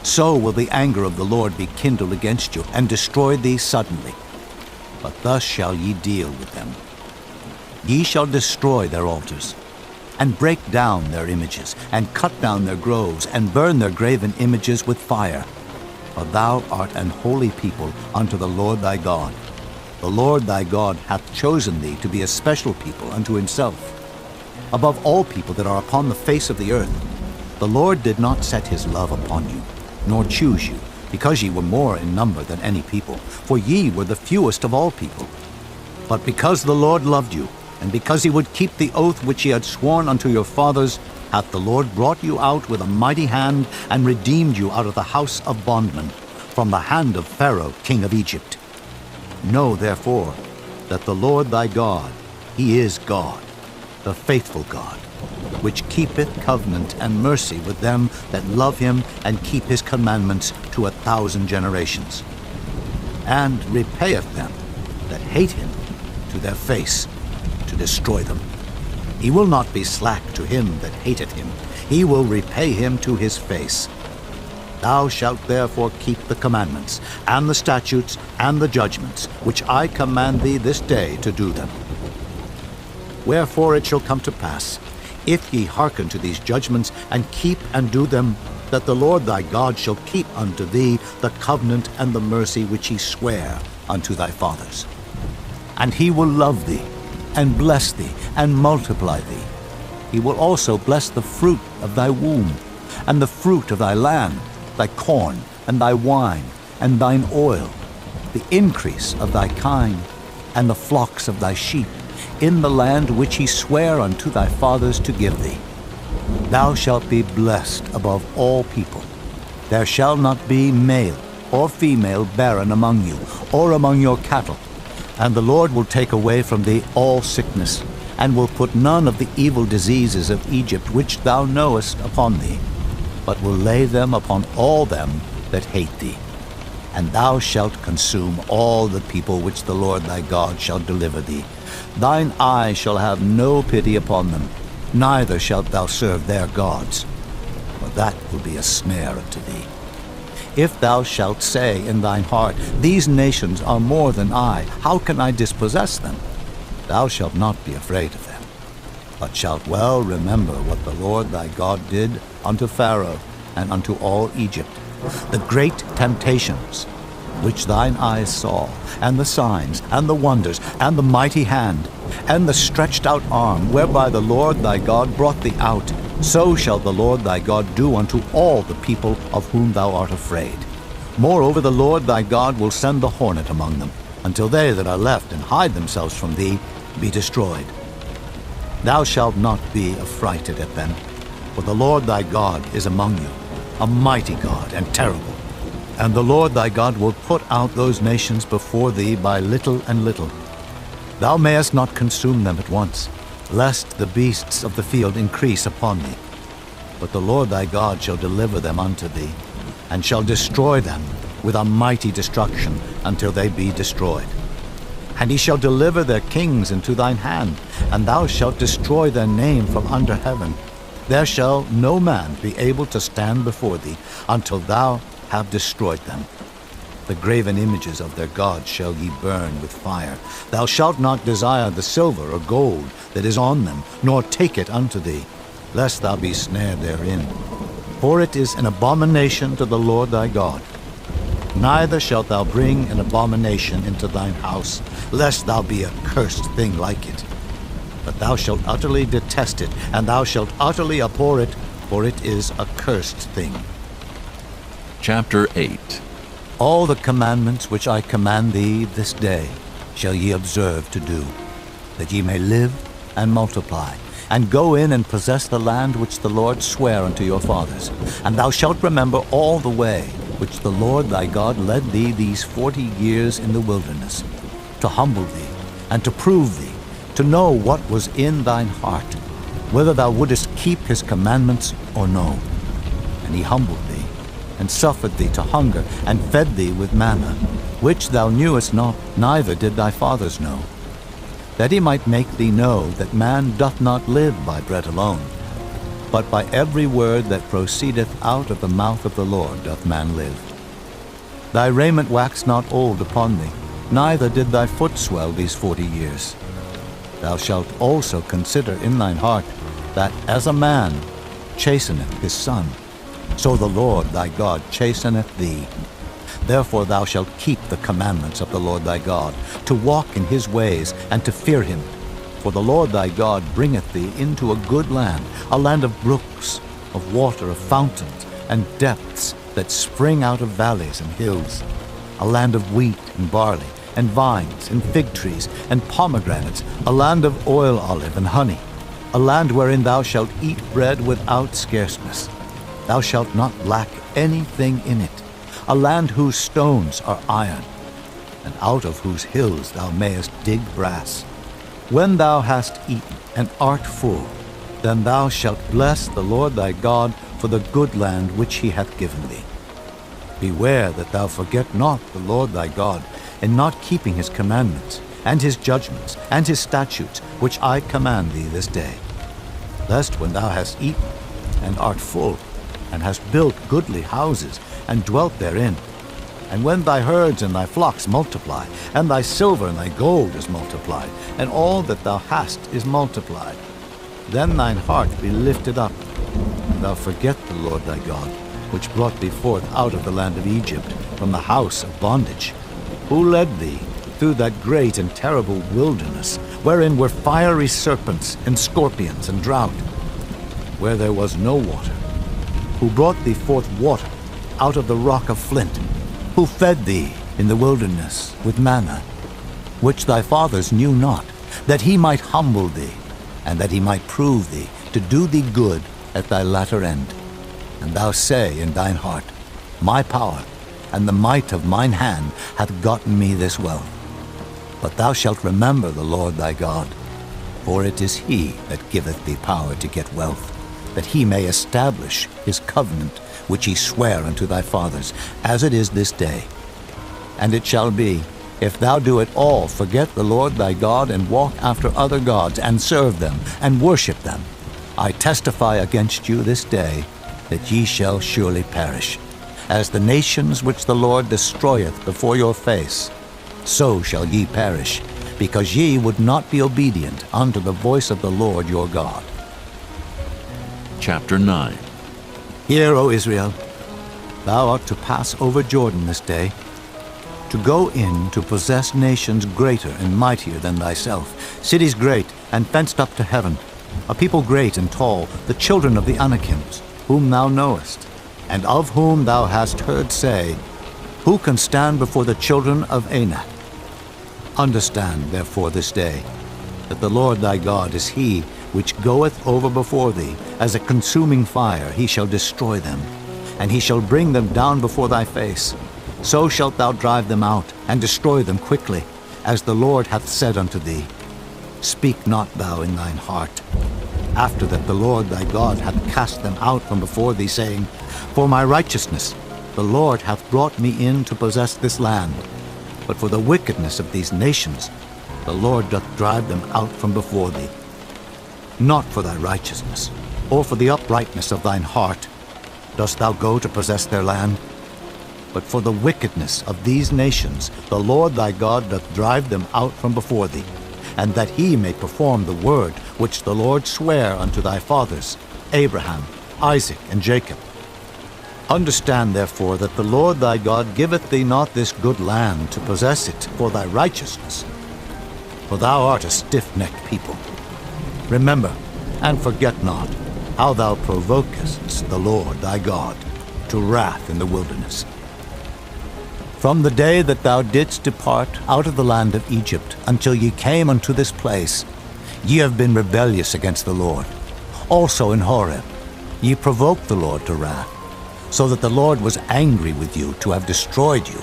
So will the anger of the Lord be kindled against you, and destroy thee suddenly. But thus shall ye deal with them. Ye shall destroy their altars, and break down their images, and cut down their groves, and burn their graven images with fire. For thou art an holy people unto the Lord thy God. The Lord thy God hath chosen thee to be a special people unto himself, above all people that are upon the face of the earth. The Lord did not set his love upon you, nor choose you, because ye were more in number than any people, for ye were the fewest of all people. But because the Lord loved you, and because he would keep the oath which he had sworn unto your fathers, hath the Lord brought you out with a mighty hand, and redeemed you out of the house of bondmen, from the hand of Pharaoh king of Egypt. Know therefore that the Lord thy God, he is God, the faithful God, which keepeth covenant and mercy with them that love him and keep his commandments to 1,000 generations, and repayeth them that hate him to their face, to destroy them. He will not be slack to him that hateth him. He will repay him to his face. Thou shalt therefore keep the commandments, and the statutes, and the judgments, which I command thee this day to do them. Wherefore it shall come to pass, if ye hearken to these judgments, and keep and do them, that the Lord thy God shall keep unto thee the covenant and the mercy which he sware unto thy fathers. And he will love thee, and bless thee, and multiply thee. He will also bless the fruit of thy womb, and the fruit of thy land, thy corn, and thy wine, and thine oil, the increase of thy kine, and the flocks of thy sheep, in the land which he sware unto thy fathers to give thee. Thou shalt be blessed above all people. There shall not be male or female barren among you, or among your cattle. And the Lord will take away from thee all sickness, and will put none of the evil diseases of Egypt which thou knowest upon thee, but will lay them upon all them that hate thee. And thou shalt consume all the people which the Lord thy God shall deliver thee. Thine eye shall have no pity upon them, neither shalt thou serve their gods, for that will be a snare unto thee. If thou shalt say in thine heart, These nations are more than I, how can I dispossess them? Thou shalt not be afraid of them, but shalt well remember what the Lord thy God did unto Pharaoh, and unto all Egypt, the great temptations which thine eyes saw, and the signs, and the wonders, and the mighty hand, and the stretched out arm, whereby the Lord thy God brought thee out, so shall the Lord thy God do unto all the people of whom thou art afraid. Moreover, the Lord thy God will send the hornet among them, until they that are left and hide themselves from thee be destroyed. Thou shalt not be affrighted at them, for the Lord thy God is among you, a mighty God and terrible. And the Lord thy God will put out those nations before thee by little and little. Thou mayest not consume them at once, lest the beasts of the field increase upon thee. But the Lord thy God shall deliver them unto thee, and shall destroy them with a mighty destruction until they be destroyed. And he shall deliver their kings into thine hand, and thou shalt destroy their name from under heaven. There shall no man be able to stand before thee until thou have destroyed them. The graven images of their gods shall ye burn with fire. Thou shalt not desire the silver or gold that is on them, nor take it unto thee, lest thou be snared therein. For it is an abomination to the Lord thy God. Neither shalt thou bring an abomination into thine house, lest thou be a cursed thing like it. But thou shalt utterly detest it, and thou shalt utterly abhor it, for it is a cursed thing. Chapter 8. All the commandments which I command thee this day shall ye observe to do, that ye may live and multiply, and go in and possess the land which the Lord sware unto your fathers. And thou shalt remember all the way which the Lord thy God led thee these 40 years in the wilderness, to humble thee, and to prove thee, to know what was in thine heart, whether thou wouldest keep his commandments or no. And he humbled thee, and suffered thee to hunger, and fed thee with manna, which thou knewest not, neither did thy fathers know, that he might make thee know that man doth not live by bread alone, but by every word that proceedeth out of the mouth of the Lord doth man live. Thy raiment waxed not old upon thee, neither did thy foot swell these 40 years. Thou shalt also consider in thine heart that as a man chasteneth his son, so the Lord thy God chasteneth thee. Therefore thou shalt keep the commandments of the Lord thy God, to walk in his ways, and to fear him. For the Lord thy God bringeth thee into a good land, a land of brooks, of water, of fountains, and depths that spring out of valleys and hills, a land of wheat and barley, and vines, and fig trees, and pomegranates, a land of oil olive and honey, a land wherein thou shalt eat bread without scarceness. Thou shalt not lack anything in it, a land whose stones are iron, and out of whose hills thou mayest dig brass. When thou hast eaten and art full, then thou shalt bless the Lord thy God for the good land which he hath given thee. Beware that thou forget not the Lord thy God, in not keeping his commandments, and his judgments, and his statutes, which I command thee this day. Lest when thou hast eaten and art full, and hast built goodly houses, and dwelt therein, and when thy herds and thy flocks multiply, and thy silver and thy gold is multiplied, and all that thou hast is multiplied, then thine heart be lifted up, and thou forget the Lord thy God, which brought thee forth out of the land of Egypt, from the house of bondage, who led thee through that great and terrible wilderness, wherein were fiery serpents and scorpions and drought, where there was no water, who brought thee forth water out of the rock of flint, who fed thee in the wilderness with manna, which thy fathers knew not, that he might humble thee, and that he might prove thee, to do thee good at thy latter end. And thou say in thine heart, My power and the might of mine hand hath gotten me this wealth. But thou shalt remember the Lord thy God, for it is he that giveth thee power to get wealth, that he may establish his covenant which he sware unto thy fathers, as it is this day. And it shall be, if thou do at all forget the Lord thy God, and walk after other gods, and serve them, and worship them, I testify against you this day, that ye shall surely perish. As the nations which the Lord destroyeth before your face, so shall ye perish, because ye would not be obedient unto the voice of the Lord your God. Chapter 9. Hear, O Israel, thou art to pass over Jordan this day, to go in to possess nations greater and mightier than thyself, cities great and fenced up to heaven, a people great and tall, the children of the Anakims, whom thou knowest, and of whom thou hast heard say, Who can stand before the children of Anak? Understand, therefore, this day, that the Lord thy God is he which goeth over before thee, as a consuming fire he shall destroy them, and he shall bring them down before thy face. So shalt thou drive them out, and destroy them quickly, as the Lord hath said unto thee. Speak not thou in thine heart, after that the Lord thy God hath cast them out from before thee, saying, For my righteousness the Lord hath brought me in to possess this land. But for the wickedness of these nations the Lord doth drive them out from before thee. Not for thy righteousness, or for the uprightness of thine heart, dost thou go to possess their land, but for the wickedness of these nations the Lord thy God doth drive them out from before thee, and that he may perform the word which the Lord sware unto thy fathers, Abraham, Isaac, and Jacob. Understand therefore that the Lord thy God giveth thee not this good land to possess it for thy righteousness, for thou art a stiff-necked people. Remember, and forget not, how thou provokest the Lord thy God to wrath in the wilderness. From the day that thou didst depart out of the land of Egypt until ye came unto this place, ye have been rebellious against the Lord. Also in Horeb ye provoked the Lord to wrath, so that the Lord was angry with you to have destroyed you.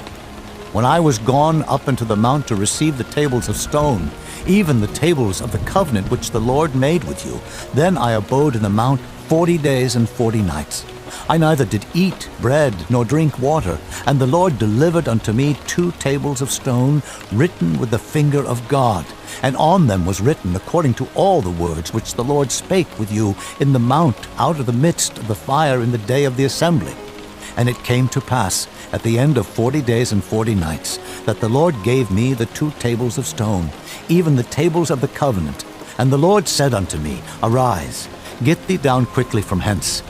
When I was gone up into the mount to receive the tables of stone, even the tables of the covenant which the Lord made with you, then I abode in the mount 40 days and 40 nights. I neither did eat bread nor drink water, and the Lord delivered unto me 2 tables of stone, written with the finger of God, and on them was written according to all the words which the Lord spake with you in the mount out of the midst of the fire in the day of the assembly. And it came to pass, at the end of 40 days and 40 nights, that the Lord gave me the 2 tables of stone, even the tables of the covenant. And the Lord said unto me, Arise, get thee down quickly from hence,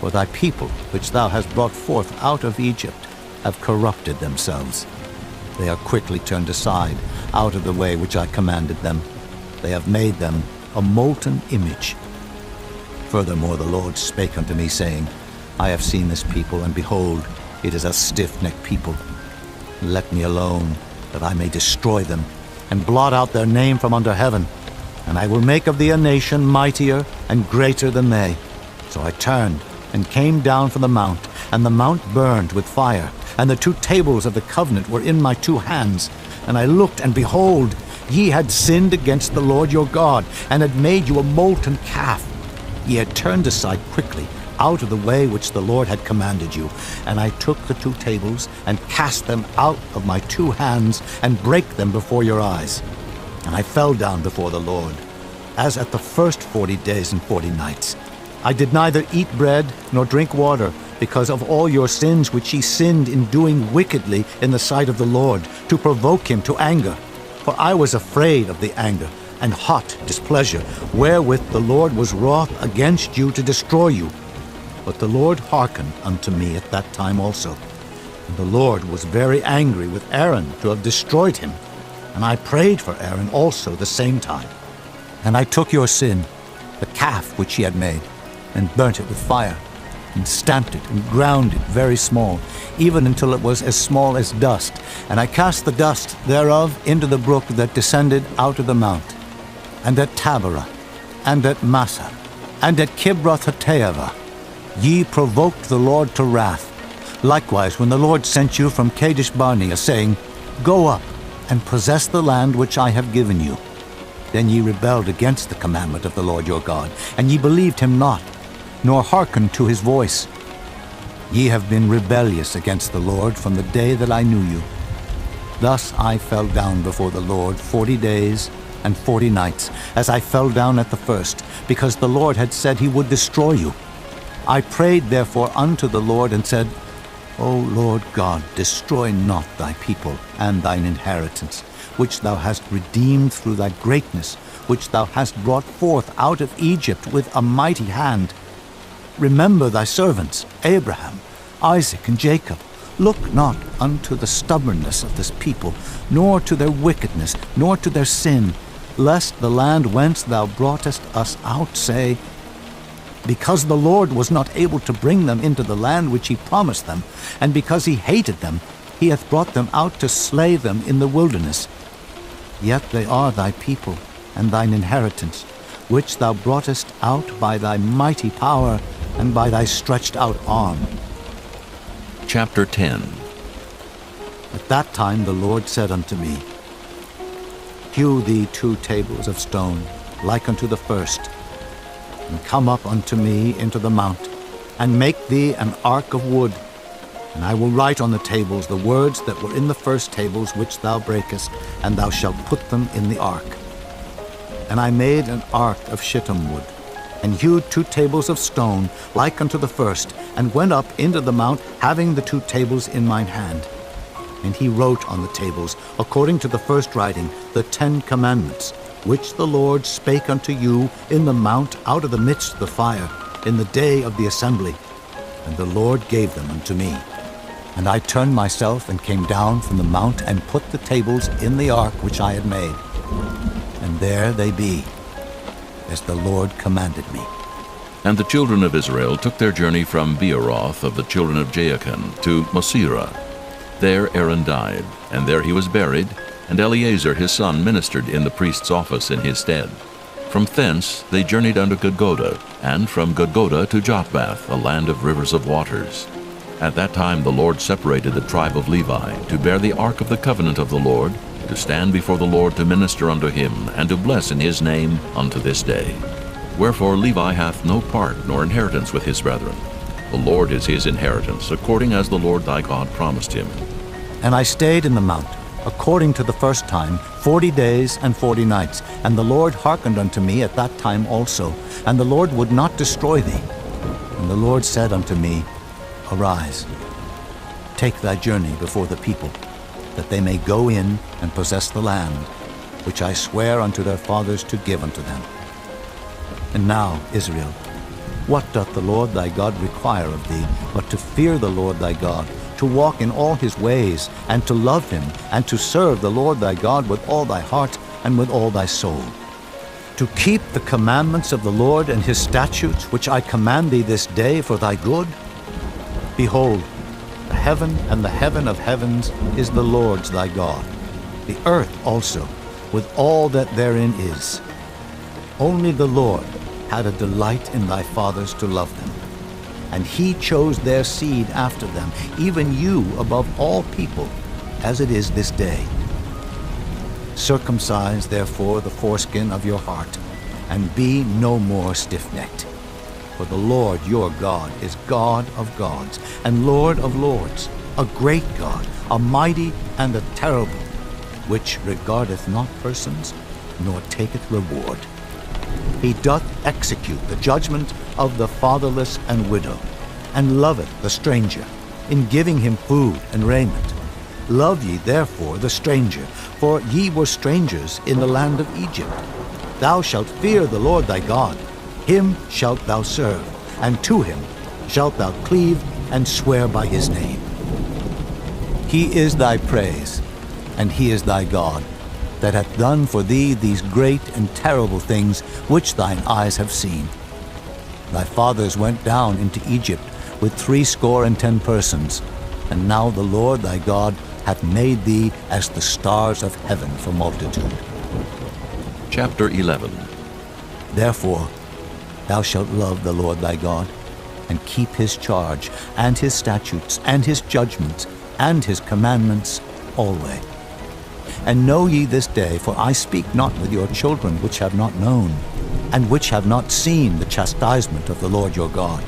for thy people, which thou hast brought forth out of Egypt, have corrupted themselves. They are quickly turned aside out of the way which I commanded them. They have made them a molten image. Furthermore the Lord spake unto me, saying, I have seen this people, and behold, it is a stiff-necked people. Let me alone, that I may destroy them, and blot out their name from under heaven. And I will make of thee a nation mightier and greater than they. So I turned, and came down from the mount, and the mount burned with fire, and the 2 tables of the covenant were in my 2 hands. And I looked, and behold, ye had sinned against the Lord your God, and had made you a molten calf. Ye had turned aside quickly out of the way which the Lord had commanded you. And I took the 2 tables, and cast them out of my 2 hands, and brake them before your eyes. And I fell down before the Lord, as at the first 40 days and 40 nights. I did neither eat bread nor drink water, because of all your sins which ye sinned in doing wickedly in the sight of the Lord, to provoke him to anger. For I was afraid of the anger and hot displeasure, wherewith the Lord was wroth against you to destroy you. But the Lord hearkened unto me at that time also. And the Lord was very angry with Aaron to have destroyed him. And I prayed for Aaron also the same time. And I took your sin, the calf which he had made, and burnt it with fire, and stamped it, and ground it very small, even until it was as small as dust. And I cast the dust thereof into the brook that descended out of the mount. And at Taberah, and at Massah, and at Kibroth-hattaavah, ye provoked the Lord to wrath. Likewise, when the Lord sent you from Kadesh-barnea, saying, Go up, and possess the land which I have given you. Then ye rebelled against the commandment of the Lord your God, and ye believed him not, nor hearkened to his voice. Ye have been rebellious against the Lord from the day that I knew you. Thus I fell down before the Lord 40 days and 40 nights, as I fell down at the first, because the Lord had said he would destroy you. I prayed therefore unto the Lord, and said, O Lord God, destroy not thy people and thine inheritance, which thou hast redeemed through thy greatness, which thou hast brought forth out of Egypt with a mighty hand. remember thy servants, Abraham, Isaac, and Jacob. Look not unto the stubbornness of this people, nor to their wickedness, nor to their sin, lest the land whence thou broughtest us out say, because the Lord was not able to bring them into the land which he promised them, and because he hated them, he hath brought them out to slay them in the wilderness. Yet they are thy people, and thine inheritance, which thou broughtest out by thy mighty power, and by thy stretched out arm. Chapter 10. At that time the Lord said unto me, Hew thee 2 tables of stone, like unto the first, and come up unto me into the mount, and make thee an ark of wood. And I will write on the tables the words that were in the first tables which thou breakest, and thou shalt put them in the ark. And I made an ark of shittim wood, and hewed 2 tables of stone, like unto the first, and went up into the mount, having the 2 tables in mine hand. And he wrote on the tables, according to the first writing, the 10 commandments, which the Lord spake unto you in the mount out of the midst of the fire, in the day of the assembly. And the Lord gave them unto me. And I turned myself and came down from the mount, and put the tables in the ark which I had made. And there they be, as the Lord commanded me. And the children of Israel took their journey from Beeroth of the children of Jaachan to Mosera. There Aaron died, and there he was buried, and Eleazar his son ministered in the priest's office in his stead. From thence they journeyed unto Gudgoda, and from Gudgoda to Jotbath, a land of rivers of waters. At that time the Lord separated the tribe of Levi, to bear the ark of the covenant of the Lord, to stand before the Lord to minister unto him, and to bless in his name unto this day. Wherefore Levi hath no part nor inheritance with his brethren. The Lord is his inheritance, according as the Lord thy God promised him. And I stayed in the mount, according to the first time, 40 days and 40 nights. And the Lord hearkened unto me at that time also, and the Lord would not destroy thee. And the Lord said unto me, Arise, take thy journey before the people, that they may go in and possess the land, which I swear unto their fathers to give unto them. And now, Israel, what doth the Lord thy God require of thee, but to fear the Lord thy God, to walk in all his ways, and to love him, and to serve the Lord thy God with all thy heart and with all thy soul, to keep the commandments of the Lord and his statutes, which I command thee this day for thy good? Behold, the heaven and the heaven of heavens is the Lord's thy God, the earth also, with all that therein is. Only the Lord had a delight in thy fathers to love them, and he chose their seed after them, even you above all people, as it is this day. Circumcise therefore the foreskin of your heart, and be no more stiff-necked. For the Lord your God is God of gods, and Lord of lords, a great God, a mighty and a terrible, which regardeth not persons, nor taketh reward. He doth execute the judgment of the fatherless and widow, and loveth the stranger, in giving him food and raiment. Love ye therefore the stranger, for ye were strangers in the land of Egypt. Thou shalt fear the Lord thy God, him shalt thou serve, and to him shalt thou cleave and swear by his name. He is thy praise, and he is thy God, that hath done for thee these great and terrible things which thine eyes have seen. Thy fathers went down into Egypt with 70 persons, and now the Lord thy God hath made thee as the stars of heaven for multitude. Chapter 11. Therefore thou shalt love the Lord thy God, and keep his charge, and his statutes, and his judgments, and his commandments always. And know ye this day, for I speak not with your children which have not known, and which have not seen the chastisement of the Lord your God,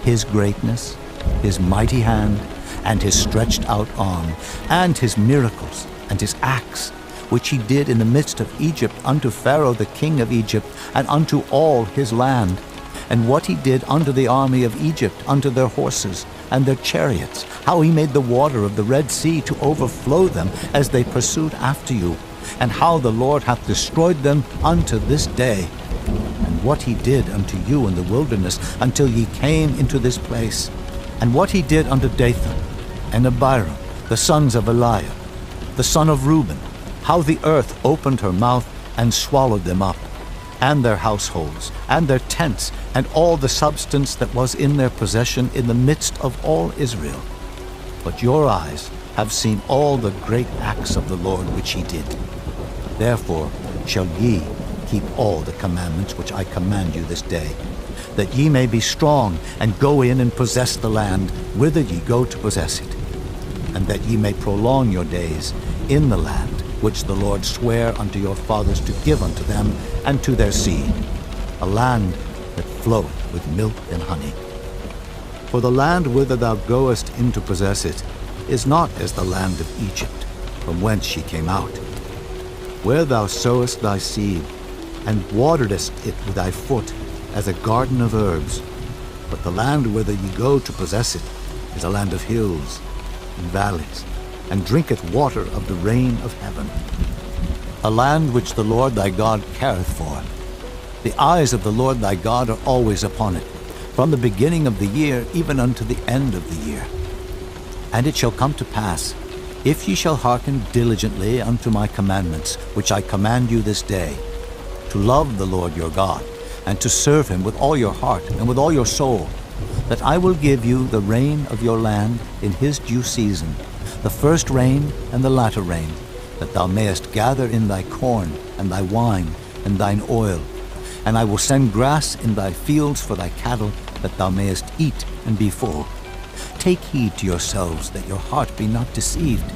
his greatness, his mighty hand, and his stretched out arm, and his miracles, and his acts, which he did in the midst of Egypt unto Pharaoh the king of Egypt, and unto all his land, and what he did unto the army of Egypt, unto their horses, and their chariots, how he made the water of the Red Sea to overflow them as they pursued after you, and how the Lord hath destroyed them unto this day. And what he did unto you in the wilderness until ye came into this place, and what he did unto Dathan and Abiram, the sons of Eliab, the son of Reuben, how the earth opened her mouth and swallowed them up, and their households, and their tents, and all the substance that was in their possession in the midst of all Israel. But your eyes have seen all the great acts of the Lord which he did. Therefore shall ye keep all the commandments which I command you this day, that ye may be strong and go in and possess the land whither ye go to possess it, and that ye may prolong your days in the land which the Lord sware unto your fathers to give unto them and to their seed, a land that floweth with milk and honey. For the land whither thou goest in to possess it is not as the land of Egypt, from whence ye came out, where thou sowest thy seed, and waterest it with thy foot, as a garden of herbs. But the land whither ye go to possess it is a land of hills and valleys, and drinketh water of the rain of heaven, a land which the Lord thy God careth for. The eyes of the Lord thy God are always upon it, from the beginning of the year even unto the end of the year. And it shall come to pass, if ye shall hearken diligently unto my commandments, which I command you this day, to love the Lord your God, and to serve him with all your heart and with all your soul, that I will give you the rain of your land in his due season, the first rain and the latter rain, that thou mayest gather in thy corn and thy wine and thine oil. And I will send grass in thy fields for thy cattle, that thou mayest eat and be full. Take heed to yourselves that your heart be not deceived,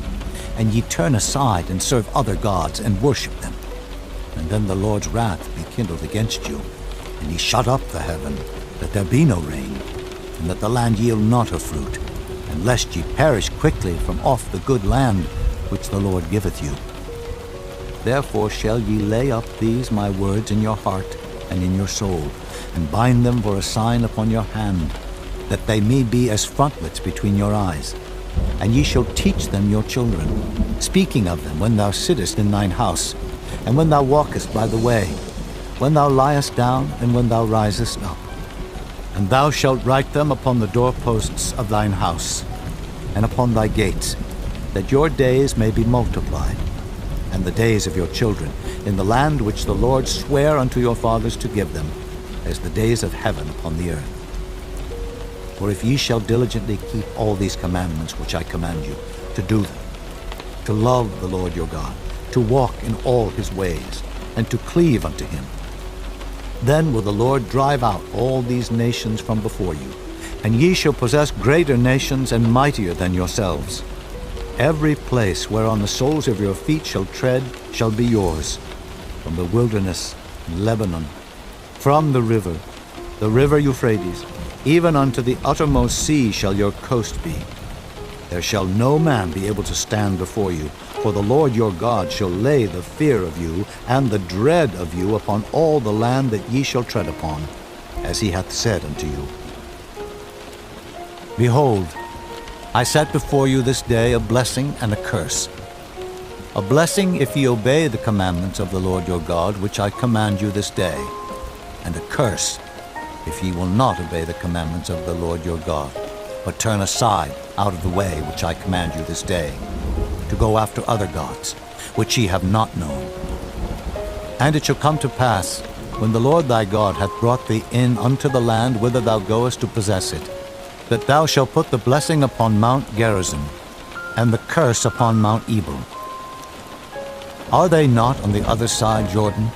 and ye turn aside and serve other gods and worship them. And then the Lord's wrath be kindled against you, and he shut up the heaven, that there be no rain, and that the land yield not her fruit, and lest ye perish quickly from off the good land which the Lord giveth you. Therefore shall ye lay up these my words in your heart and in your soul, and bind them for a sign upon your hand, that they may be as frontlets between your eyes. And ye shall teach them your children, speaking of them when thou sittest in thine house, and when thou walkest by the way, when thou liest down, and when thou risest up. And thou shalt write them upon the doorposts of thine house, and upon thy gates, that your days may be multiplied, and the days of your children, in the land which the Lord sware unto your fathers to give them, as the days of heaven upon the earth. For if ye shall diligently keep all these commandments which I command you, to do them, to love the Lord your God, to walk in all his ways, and to cleave unto him, then will the Lord drive out all these nations from before you, and ye shall possess greater nations and mightier than yourselves. Every place whereon the soles of your feet shall tread shall be yours, from the wilderness, Lebanon, from the river Euphrates, even unto the uttermost sea shall your coast be. There shall no man be able to stand before you, for the Lord your God shall lay the fear of you and the dread of you upon all the land that ye shall tread upon, as he hath said unto you. Behold, I set before you this day a blessing and a curse. A blessing if ye obey the commandments of the Lord your God, which I command you this day, and a curse if ye will not obey the commandments of the Lord your God, but turn aside out of the way which I command you this day, to go after other gods, which ye have not known. And it shall come to pass, when the Lord thy God hath brought thee in unto the land whither thou goest to possess it, that thou shalt put the blessing upon Mount Gerizim, and the curse upon Mount Ebal. Are they not on the other side Jordan,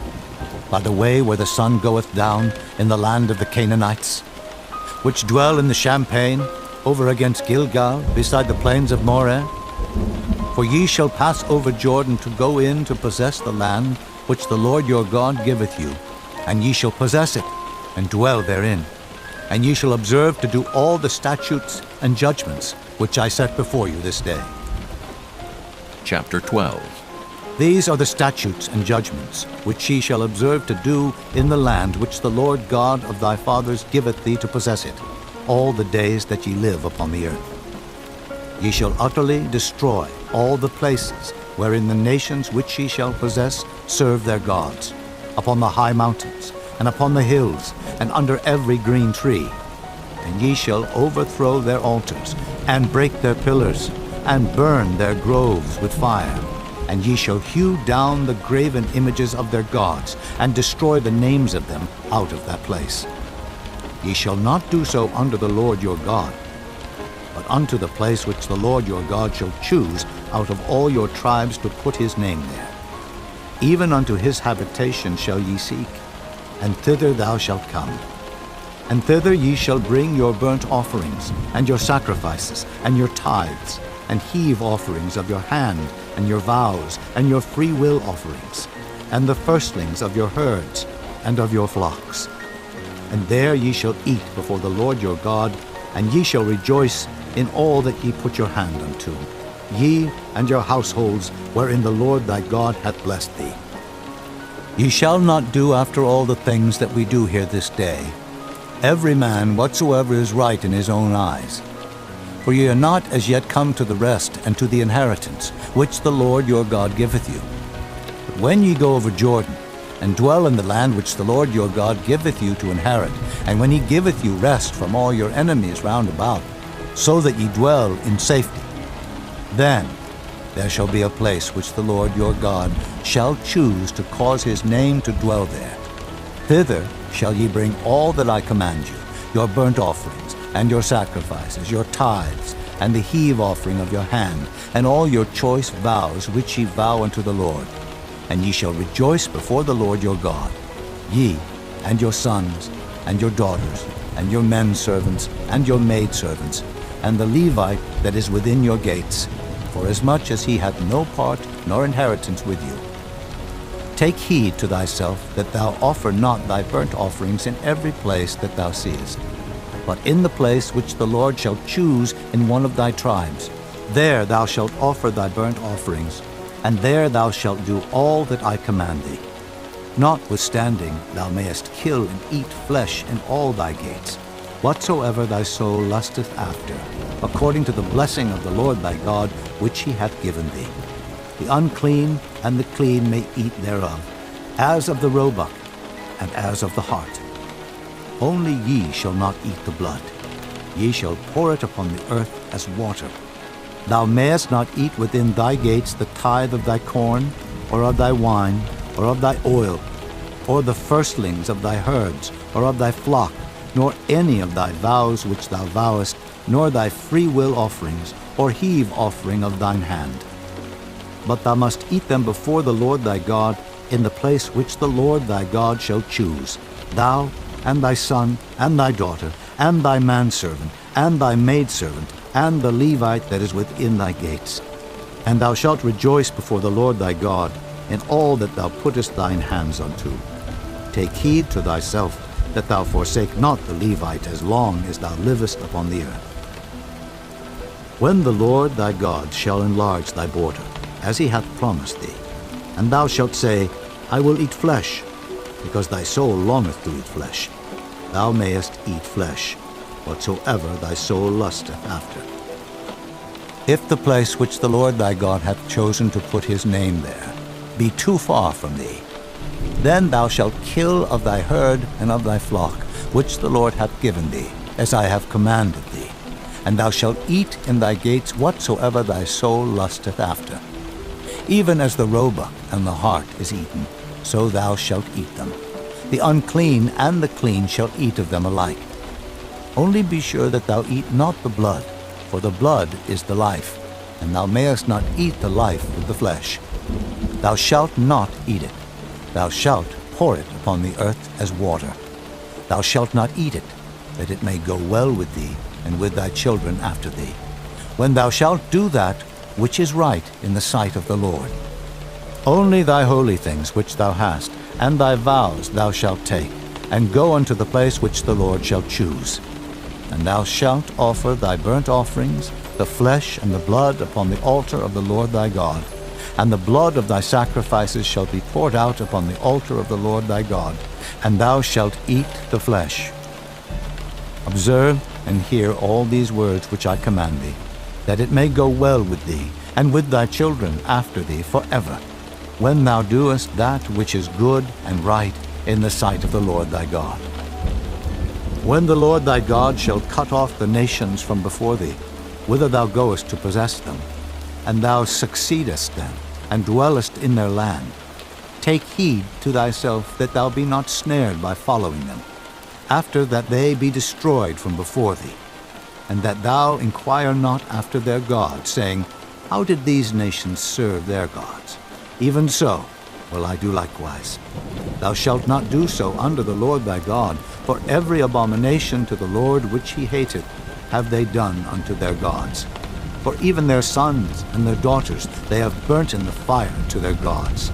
by the way where the sun goeth down, in the land of the Canaanites, which dwell in the champaign, over against Gilgal, beside the plains of Moreh? For ye shall pass over Jordan to go in to possess the land which the Lord your God giveth you, and ye shall possess it, and dwell therein. And ye shall observe to do all the statutes and judgments which I set before you this day. Chapter 12. These are the statutes and judgments which ye shall observe to do in the land which the Lord God of thy fathers giveth thee to possess it, all the days that ye live upon the earth. Ye shall utterly destroy all the places wherein the nations which ye shall possess serve their gods, upon the high mountains, and upon the hills, and under every green tree. And ye shall overthrow their altars, and break their pillars, and burn their groves with fire. And ye shall hew down the graven images of their gods, and destroy the names of them out of that place. Ye shall not do so unto the Lord your God, but unto the place which the Lord your God shall choose out of all your tribes to put his name there. Even unto his habitation shall ye seek, and thither thou shalt come. And thither ye shall bring your burnt offerings, and your sacrifices, and your tithes, and heave offerings of your hand, and your vows, and your free will offerings, and the firstlings of your herds, and of your flocks. And there ye shall eat before the Lord your God, and ye shall rejoice in all that ye put your hand unto, ye and your households wherein the Lord thy God hath blessed thee. Ye shall not do after all the things that we do here this day, every man whatsoever is right in his own eyes. For ye are not as yet come to the rest and to the inheritance, which the Lord your God giveth you. But when ye go over Jordan, and dwell in the land which the Lord your God giveth you to inherit, and when he giveth you rest from all your enemies round about, so that ye dwell in safety, then there shall be a place which the Lord your God shall choose to cause his name to dwell there. Thither shall ye bring all that I command you, your burnt offerings, and your sacrifices, your tithes, and the heave offering of your hand, and all your choice vows which ye vow unto the Lord. And ye shall rejoice before the Lord your God, ye, and your sons, and your daughters, and your men servants, and your maidservants, and the Levite that is within your gates, forasmuch as he hath no part nor inheritance with you. Take heed to thyself that thou offer not thy burnt offerings in every place that thou seest, but in the place which the Lord shall choose in one of thy tribes. There thou shalt offer thy burnt offerings, and there thou shalt do all that I command thee. Notwithstanding, thou mayest kill and eat flesh in all thy gates, whatsoever thy soul lusteth after, according to the blessing of the Lord thy God, which he hath given thee. The unclean and the clean may eat thereof, as of the roebuck, and as of the hart. Only ye shall not eat the blood. Ye shall pour it upon the earth as water. Thou mayest not eat within thy gates the tithe of thy corn, or of thy wine, or of thy oil, or the firstlings of thy herds, or of thy flock, nor any of thy vows which thou vowest, nor thy free will offerings, or heave offering of thine hand. But thou must eat them before the Lord thy God in the place which the Lord thy God shall choose, thou, and thy son, and thy daughter, and thy manservant, and thy maidservant, and the Levite that is within thy gates. And thou shalt rejoice before the Lord thy God in all that thou puttest thine hands unto. Take heed to thyself that thou forsake not the Levite as long as thou livest upon the earth. When the Lord thy God shall enlarge thy border, as he hath promised thee, and thou shalt say, I will eat flesh, because thy soul longeth to eat flesh, thou mayest eat flesh, whatsoever thy soul lusteth after. If the place which the Lord thy God hath chosen to put his name there be too far from thee, then thou shalt kill of thy herd and of thy flock, which the Lord hath given thee, as I have commanded thee, and thou shalt eat in thy gates whatsoever thy soul lusteth after. Even as the roebuck and the hart is eaten, so thou shalt eat them. The unclean and the clean shall eat of them alike. Only be sure that thou eat not the blood, for the blood is the life, and thou mayest not eat the life with the flesh. Thou shalt not eat it. Thou shalt pour it upon the earth as water. Thou shalt not eat it, that it may go well with thee and with thy children after thee, when thou shalt do that which is right in the sight of the Lord. Only thy holy things which thou hast, and thy vows thou shalt take, and go unto the place which the Lord shall choose. And thou shalt offer thy burnt offerings, the flesh and the blood upon the altar of the Lord thy God, and the blood of thy sacrifices shall be poured out upon the altar of the Lord thy God, and thou shalt eat the flesh. Observe and hear all these words which I command thee, that it may go well with thee, and with thy children after thee forever, when thou doest that which is good and right in the sight of the Lord thy God. When the Lord thy God shall cut off the nations from before thee, whither thou goest to possess them, and thou succeedest them, and dwellest in their land, take heed to thyself that thou be not snared by following them, after that they be destroyed from before thee, and that thou inquire not after their gods, saying, How did these nations serve their gods? Even so will I do likewise. Thou shalt not do so unto the Lord thy God, for every abomination to the Lord which he hateth have they done unto their gods. For even their sons and their daughters they have burnt in the fire to their gods.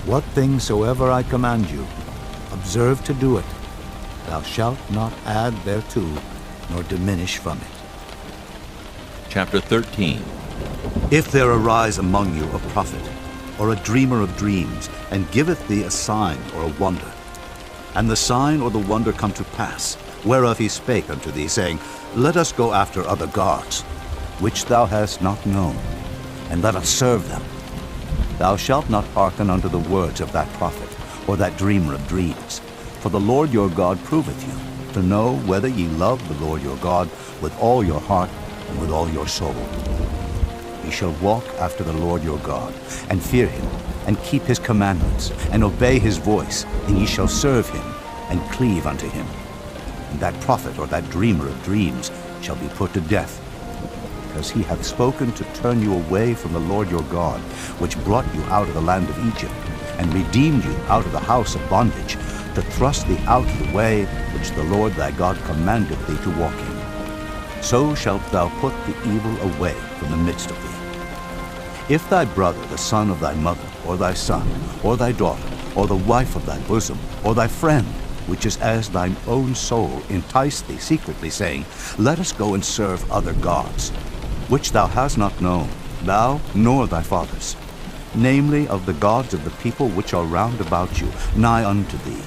What thing soever I command you, observe to do it. Thou shalt not add thereto, nor diminish from it. Chapter 13. If there arise among you a prophet, or a dreamer of dreams, and giveth thee a sign or a wonder, and the sign or the wonder come to pass, whereof he spake unto thee, saying, Let us go after other gods, which thou hast not known, and let us serve them. Thou shalt not hearken unto the words of that prophet, or that dreamer of dreams. For the Lord your God proveth you, to know whether ye love the Lord your God with all your heart and with all your soul. Ye shall walk after the Lord your God, and fear him, and keep his commandments, and obey his voice, and ye shall serve him, and cleave unto him. And that prophet or that dreamer of dreams shall be put to death, because he hath spoken to turn you away from the Lord your God, which brought you out of the land of Egypt, and redeemed you out of the house of bondage, to thrust thee out of the way which the Lord thy God commanded thee to walk in. So shalt thou put the evil away from the midst of thee. If thy brother, the son of thy mother, or thy son, or thy daughter, or the wife of thy bosom, or thy friend, which is as thine own soul, entice thee secretly, saying, Let us go and serve other gods, which thou hast not known, thou nor thy fathers, namely of the gods of the people which are round about you, nigh unto thee,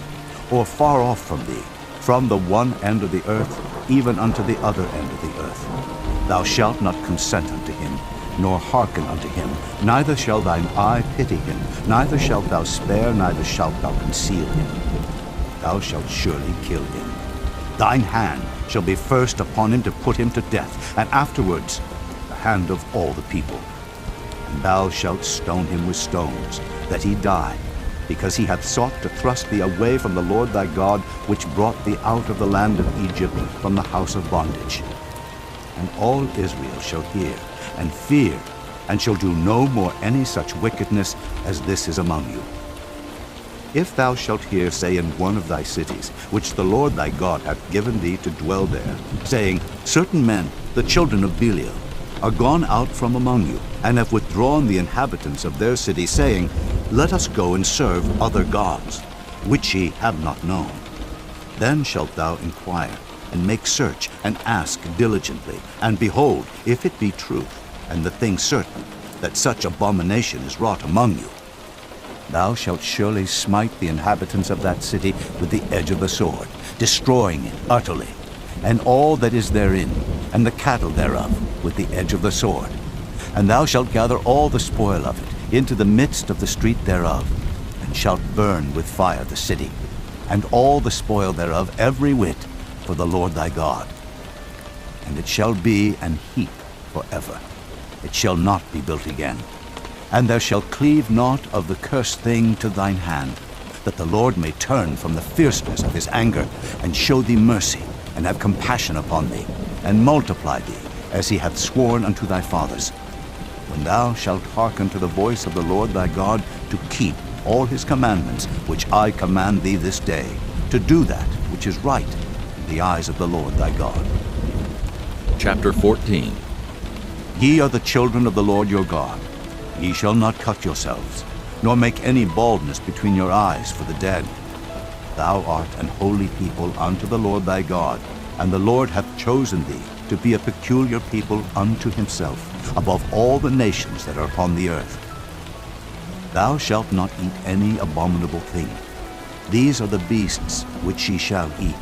or far off from thee, from the one end of the earth, even unto the other end of the earth. Thou shalt not consent unto him, nor hearken unto him, neither shall thine eye pity him, neither shalt thou spare, neither shalt thou conceal him. Thou shalt surely kill him. Thine hand shall be first upon him to put him to death, and afterwards the hand of all the people. And thou shalt stone him with stones, that he die, because he hath sought to thrust thee away from the Lord thy God, which brought thee out of the land of Egypt, from the house of bondage. And all Israel shall hear, and fear, and shall do no more any such wickedness as this is among you. If thou shalt hear say in one of thy cities, which the Lord thy God hath given thee to dwell there, saying, Certain men, the children of Belial, are gone out from among you, and have withdrawn the inhabitants of their city, saying, Let us go and serve other gods, which ye have not known. Then shalt thou inquire, and make search, and ask diligently, and behold, if it be truth, and the thing certain, that such abomination is wrought among you, thou shalt surely smite the inhabitants of that city with the edge of the sword, destroying it utterly, and all that is therein, and the cattle thereof, with the edge of the sword. And thou shalt gather all the spoil of it into the midst of the street thereof, and shalt burn with fire the city, and all the spoil thereof every whit, for the Lord thy God. And it shall be an heap forever. It shall not be built again. And there shall cleave naught of the cursed thing to thine hand, that the Lord may turn from the fierceness of his anger, and show thee mercy, and have compassion upon thee, and multiply thee, as he hath sworn unto thy fathers, when thou shalt hearken to the voice of the Lord thy God, to keep all his commandments which I command thee this day, to do that which is right in the eyes of the Lord thy God. Chapter 14. Ye are the children of the Lord your God. Ye shall not cut yourselves, nor make any baldness between your eyes for the dead. Thou art an holy people unto the Lord thy God, and the Lord hath chosen thee to be a peculiar people unto himself, above all the nations that are upon the earth. Thou shalt not eat any abominable thing. These are the beasts which ye shall eat: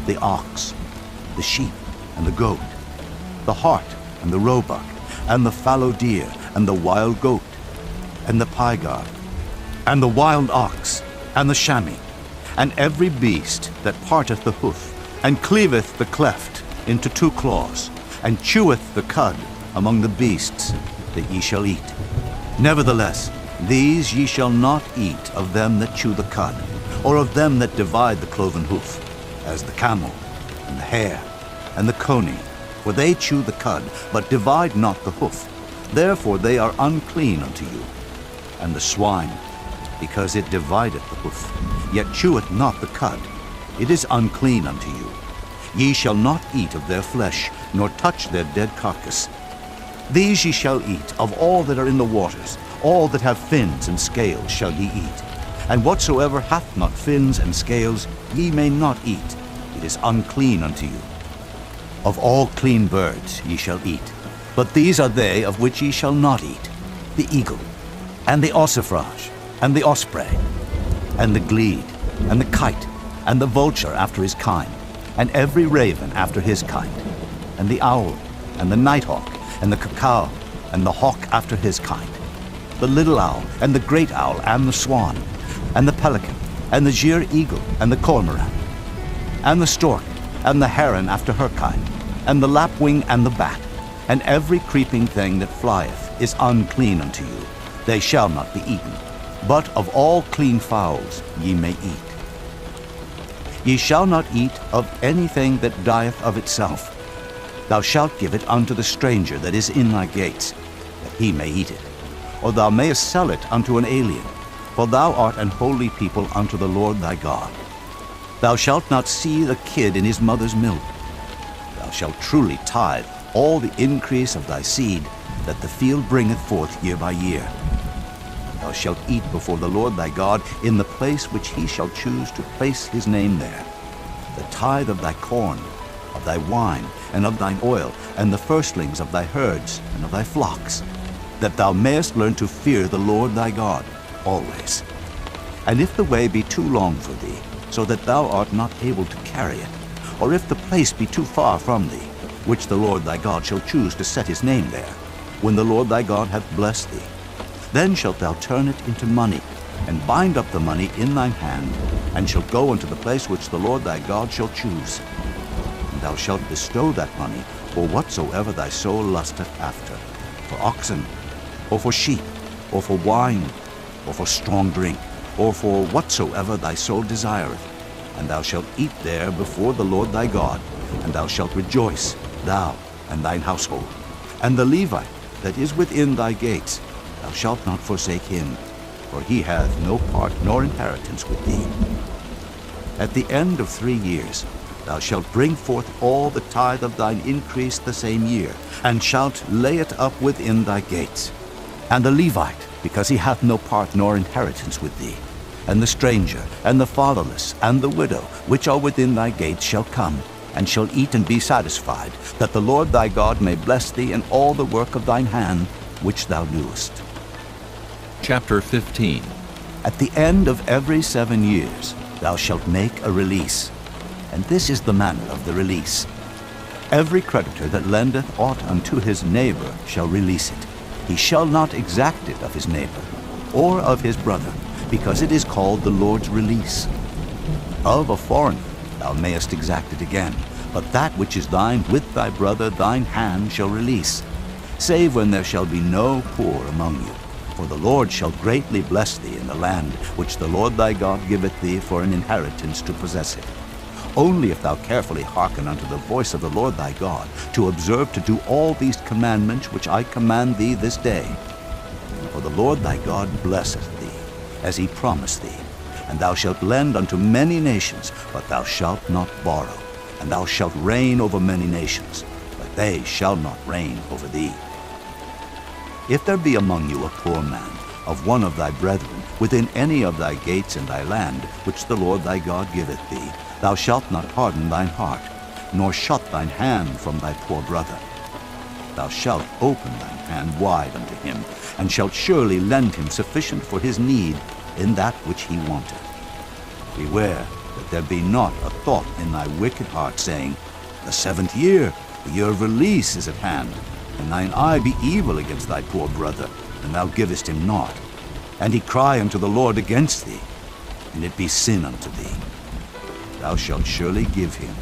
the ox, the sheep, and the goat, the hart, and the roebuck, and the fallow deer, and the wild goat, and the pygarg, and the wild ox, and the chamois, and every beast that parteth the hoof, and cleaveth the cleft into 2 claws, and cheweth the cud among the beasts that ye shall eat. Nevertheless, these ye shall not eat of them that chew the cud, or of them that divide the cloven hoof, as the camel, and the hare, and the coney, for they chew the cud, but divide not the hoof. Therefore they are unclean unto you. And the swine, because it divideth the hoof, yet cheweth not the cud, it is unclean unto you. Ye shall not eat of their flesh, nor touch their dead carcass. These ye shall eat of all that are in the waters, all that have fins and scales shall ye eat. And whatsoever hath not fins and scales ye may not eat, it is unclean unto you. Of all clean birds ye shall eat, but these are they of which ye shall not eat: the eagle, and the ossifrage, and the osprey, and the glede, and the kite, and the vulture after his kind, and every raven after his kind, and the owl, and the nighthawk, and the cuckoo, and the hawk after his kind, the little owl, and the great owl, and the swan, and the pelican, and the gier eagle, and the cormorant, and the stork, and the heron after her kind, and the lapwing, and the bat, and every creeping thing that flieth is unclean unto you. They shall not be eaten. But of all clean fowls ye may eat. Ye shall not eat of anything that dieth of itself. Thou shalt give it unto the stranger that is in thy gates, that he may eat it. Or thou mayest sell it unto an alien, for thou art an holy people unto the Lord thy God. Thou shalt not see the kid in his mother's milk. Thou shalt truly tithe all the increase of thy seed that the field bringeth forth year by year. Thou shalt eat before the Lord thy God in the place which he shall choose to place his name there. The tithe of thy corn, of thy wine, and of thine oil, and the firstlings of thy herds and of thy flocks, that thou mayest learn to fear the Lord thy God always. And if the way be too long for thee, so that thou art not able to carry it, or if the place be too far from thee, which the Lord thy God shall choose to set his name there, when the Lord thy God hath blessed thee, then shalt thou turn it into money, and bind up the money in thine hand, and shalt go unto the place which the Lord thy God shall choose. And thou shalt bestow that money for whatsoever thy soul lusteth after, for oxen, or for sheep, or for wine, or for strong drink, or for whatsoever thy soul desireth. And thou shalt eat there before the Lord thy God, and thou shalt rejoice, thou and thine household. And the Levite that is within thy gates, thou shalt not forsake him, for he hath no part nor inheritance with thee. At the end of 3 years thou shalt bring forth all the tithe of thine increase the same year, and shalt lay it up within thy gates. And the Levite, because he hath no part nor inheritance with thee, and the stranger, and the fatherless, and the widow, which are within thy gates, shall come, and shall eat and be satisfied, that the Lord thy God may bless thee in all the work of thine hand, which thou doest. Chapter 15. At the end of every 7 years thou shalt make a release, and this is the manner of the release. Every creditor that lendeth aught unto his neighbor shall release it. He shall not exact it of his neighbor, or of his brother, because it is called the Lord's release. Of a foreigner thou mayest exact it again, but that which is thine with thy brother thine hand shall release, save when there shall be no poor among you. For the Lord shall greatly bless thee in the land which the Lord thy God giveth thee for an inheritance to possess it. Only if thou carefully hearken unto the voice of the Lord thy God, to observe to do all these commandments which I command thee this day. For the Lord thy God blesseth thee, as he promised thee. And thou shalt lend unto many nations, but thou shalt not borrow. And thou shalt reign over many nations, but they shall not reign over thee. If there be among you a poor man, of one of thy brethren, within any of thy gates in thy land, which the Lord thy God giveth thee, thou shalt not harden thine heart, nor shut thine hand from thy poor brother. Thou shalt open thine hand wide unto him, and shalt surely lend him sufficient for his need in that which he wanteth. Beware that there be not a thought in thy wicked heart, saying, The 7th year, the year of release, is at hand, and thine eye be evil against thy poor brother, and thou givest him naught. And he cry unto the Lord against thee. and it be sin unto thee. Thou shalt surely give him,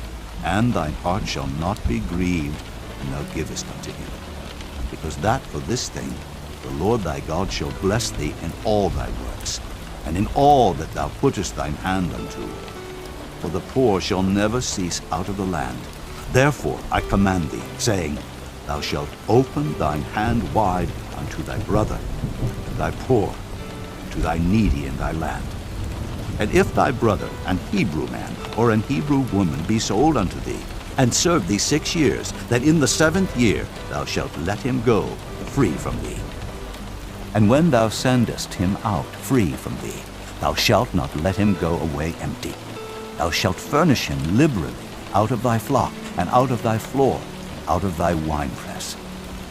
and thine heart shall not be grieved when thou givest unto him. Because that for this thing the Lord thy God shall bless thee in all thy works, and in all that thou puttest thine hand unto. For the poor shall never cease out of the land. Therefore I command thee, saying, Thou shalt open thine hand wide unto thy brother, and thy poor, and to thy needy in thy land. And if thy brother, an Hebrew man, or an Hebrew woman, be sold unto thee, and serve thee 6 years, then in the 7th year thou shalt let him go free from thee. And when thou sendest him out free from thee, thou shalt not let him go away empty. Thou shalt furnish him liberally out of thy flock, and out of thy floor, out of thy winepress.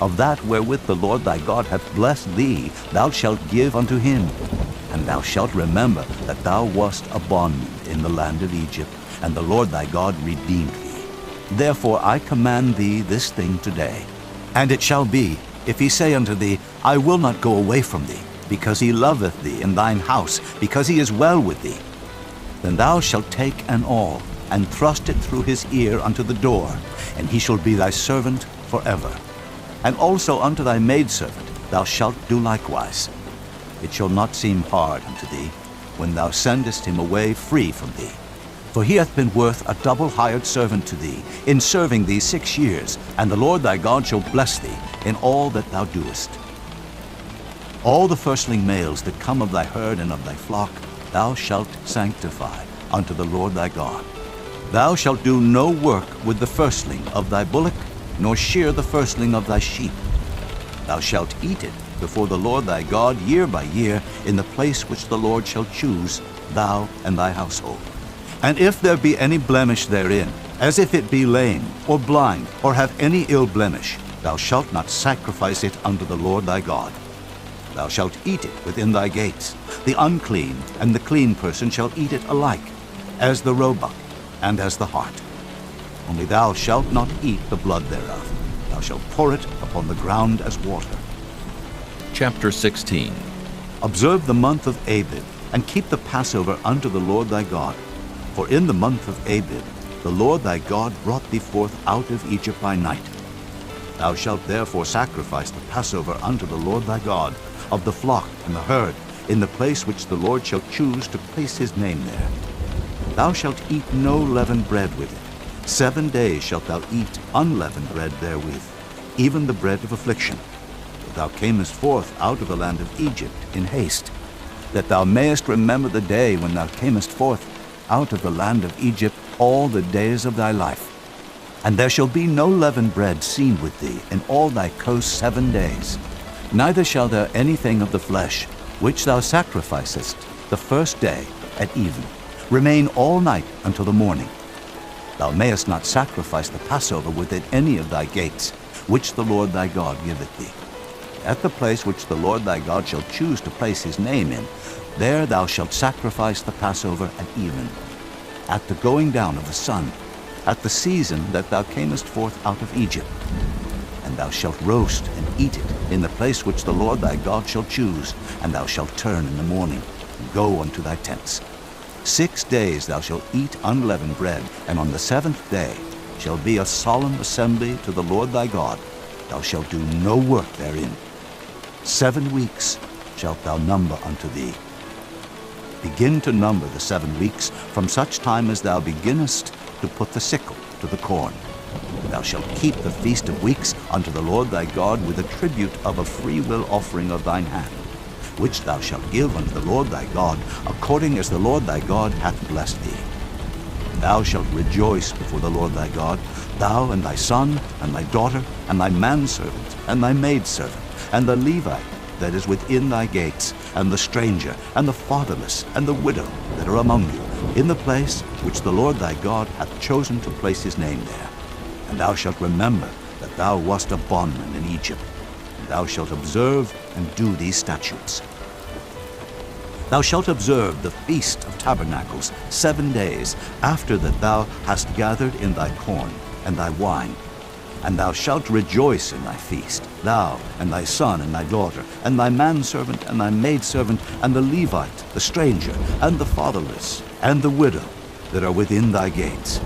Of that wherewith the Lord thy God hath blessed thee, thou shalt give unto him. And thou shalt remember that thou wast a bondman in the land of Egypt, and the Lord thy God redeemed thee. Therefore I command thee this thing today. And it shall be, if he say unto thee, I will not go away from thee, because he loveth thee in thine house, because he is well with thee, then thou shalt take an awl, and thrust it through his ear unto the door, and he shall be thy servant forever. And also unto thy maidservant thou shalt do likewise. It shall not seem hard unto thee, when thou sendest him away free from thee. For he hath been worth a double hired servant to thee, in serving thee 6 years, and the Lord thy God shall bless thee in all that thou doest. All the firstling males that come of thy herd and of thy flock thou shalt sanctify unto the Lord thy God. Thou shalt do no work with the firstling of thy bullock, nor shear the firstling of thy sheep. Thou shalt eat it before the Lord thy God year by year in the place which the Lord shall choose, thou and thy household. And if there be any blemish therein, as if it be lame, or blind, or have any ill blemish, thou shalt not sacrifice it unto the Lord thy God. Thou shalt eat it within thy gates. The unclean and the clean person shall eat it alike, as the roebuck and as the hart. Only thou shalt not eat the blood thereof. Thou shalt pour it upon the ground as water. Chapter 16. Observe the month of Abib, and keep the Passover unto the Lord thy God. For in the month of Abib the Lord thy God brought thee forth out of Egypt by night. Thou shalt therefore sacrifice the Passover unto the Lord thy God, of the flock and the herd, in the place which the Lord shall choose to place his name there. Thou shalt eat no leavened bread with it. 7 days shalt thou eat unleavened bread therewith, even the bread of affliction. For thou camest forth out of the land of Egypt in haste, that thou mayest remember the day when thou camest forth out of the land of Egypt all the days of thy life. And there shall be no leavened bread seen with thee in all thy coasts 7 days. Neither shall there anything of the flesh, which thou sacrificest the first day at even, remain all night until the morning. Thou mayest not sacrifice the Passover within any of thy gates, which the Lord thy God giveth thee. At the place which the Lord thy God shall choose to place his name in, there thou shalt sacrifice the Passover at even, at the going down of the sun, at the season that thou camest forth out of Egypt. And thou shalt roast and eat it in the place which the Lord thy God shall choose, and thou shalt turn in the morning, and go unto thy tents. 6 days thou shalt eat unleavened bread, and on the 7th day shall be a solemn assembly to the Lord thy God. Thou shalt do no work therein. 7 weeks shalt thou number unto thee. Begin to number the 7 weeks from such time as thou beginnest to put the sickle to the corn. Thou shalt keep the feast of weeks unto the Lord thy God with a tribute of a freewill offering of thine hand, which thou shalt give unto the Lord thy God, according as the Lord thy God hath blessed thee. Thou shalt rejoice before the Lord thy God, thou and thy son, and thy daughter, and thy manservant, and thy maidservant, and the Levite that is within thy gates, and the stranger, and the fatherless, and the widow that are among you, in the place which the Lord thy God hath chosen to place his name there. And thou shalt remember that thou wast a bondman in Egypt, and thou shalt observe and do these statutes. Thou shalt observe the Feast of Tabernacles 7 days after that thou hast gathered in thy corn and thy wine. And thou shalt rejoice in thy feast, thou, and thy son, and thy daughter, and thy manservant, and thy maidservant, and the Levite, the stranger, and the fatherless, and the widow, that are within thy gates.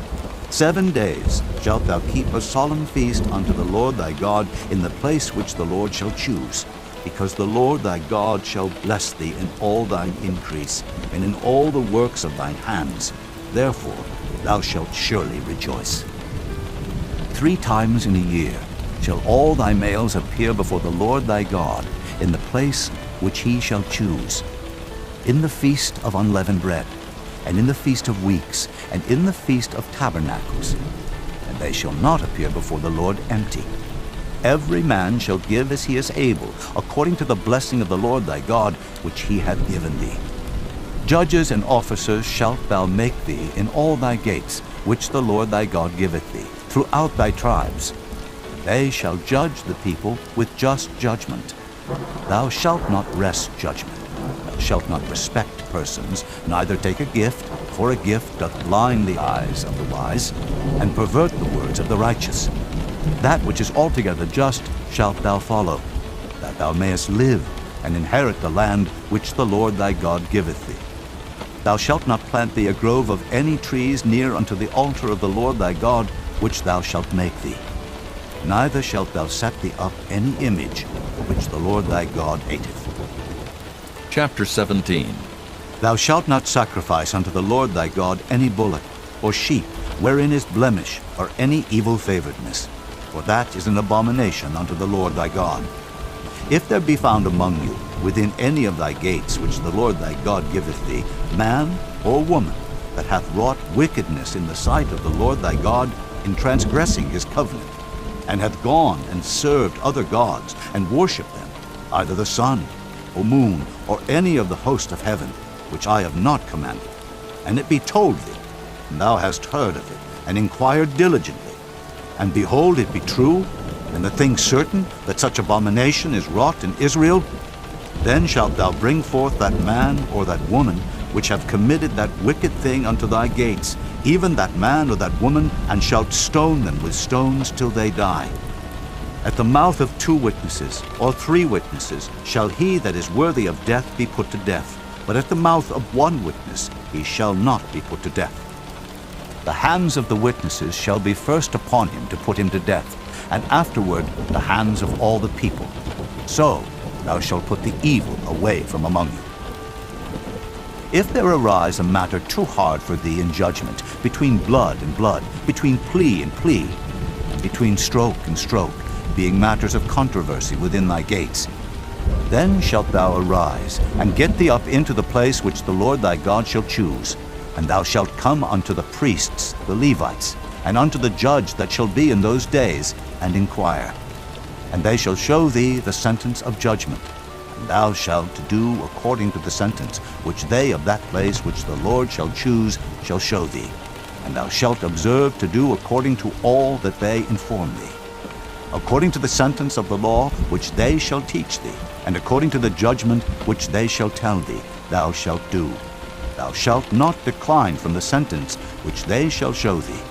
7 days shalt thou keep a solemn feast unto the Lord thy God in the place which the Lord shall choose, because the Lord thy God shall bless thee in all thine increase, and in all the works of thine hands. Therefore thou shalt surely rejoice. 3 times in a year shall all thy males appear before the Lord thy God in the place which he shall choose, in the feast of unleavened bread, and in the feast of weeks, and in the feast of tabernacles. And they shall not appear before the Lord empty. Every man shall give as he is able, according to the blessing of the Lord thy God, which he hath given thee. Judges and officers shalt thou make thee in all thy gates, which the Lord thy God giveth thee, throughout thy tribes. They shall judge the people with just judgment. Thou shalt not wrest judgment. Thou shalt not respect persons, neither take a gift, for a gift doth blind the eyes of the wise, and pervert the words of the righteous. That which is altogether just shalt thou follow, that thou mayest live, and inherit the land which the Lord thy God giveth thee. Thou shalt not plant thee a grove of any trees near unto the altar of the Lord thy God, which thou shalt make thee. Neither shalt thou set thee up any image which the Lord thy God hateth. Chapter 17. Thou shalt not sacrifice unto the Lord thy God any bullock, or sheep, wherein is blemish, or any evil favoredness, for that is an abomination unto the Lord thy God. If there be found among you, within any of thy gates which the Lord thy God giveth thee, man or woman, that hath wrought wickedness in the sight of the Lord thy God, in transgressing his covenant, and hath gone and served other gods, and worshipped them, either the sun, or moon, or any of the host of heaven, which I have not commanded, and it be told thee, and thou hast heard of it, and inquired diligently, and behold, it be true, and the thing certain, that such abomination is wrought in Israel, then shalt thou bring forth that man or that woman which have committed that wicked thing unto thy gates, even that man or that woman, and shalt stone them with stones till they die. At the mouth of 2 witnesses, or 3 witnesses, shall he that is worthy of death be put to death, but at the mouth of 1 witness he shall not be put to death. The hands of the witnesses shall be first upon him to put him to death, and afterward the hands of all the people. So thou shalt put the evil away from among you. If there arise a matter too hard for thee in judgment, between blood and blood, between plea and plea, and between stroke and stroke, being matters of controversy within thy gates, then shalt thou arise, and get thee up into the place which the Lord thy God shall choose, and thou shalt come unto the priests, the Levites, and unto the judge that shall be in those days, and inquire. And they shall show thee the sentence of judgment, and thou shalt do according to the sentence which they of that place which the Lord shall choose shall show thee. And thou shalt observe to do according to all that they inform thee, according to the sentence of the law which they shall teach thee, and according to the judgment which they shall tell thee, thou shalt do. Thou shalt not decline from the sentence which they shall show thee,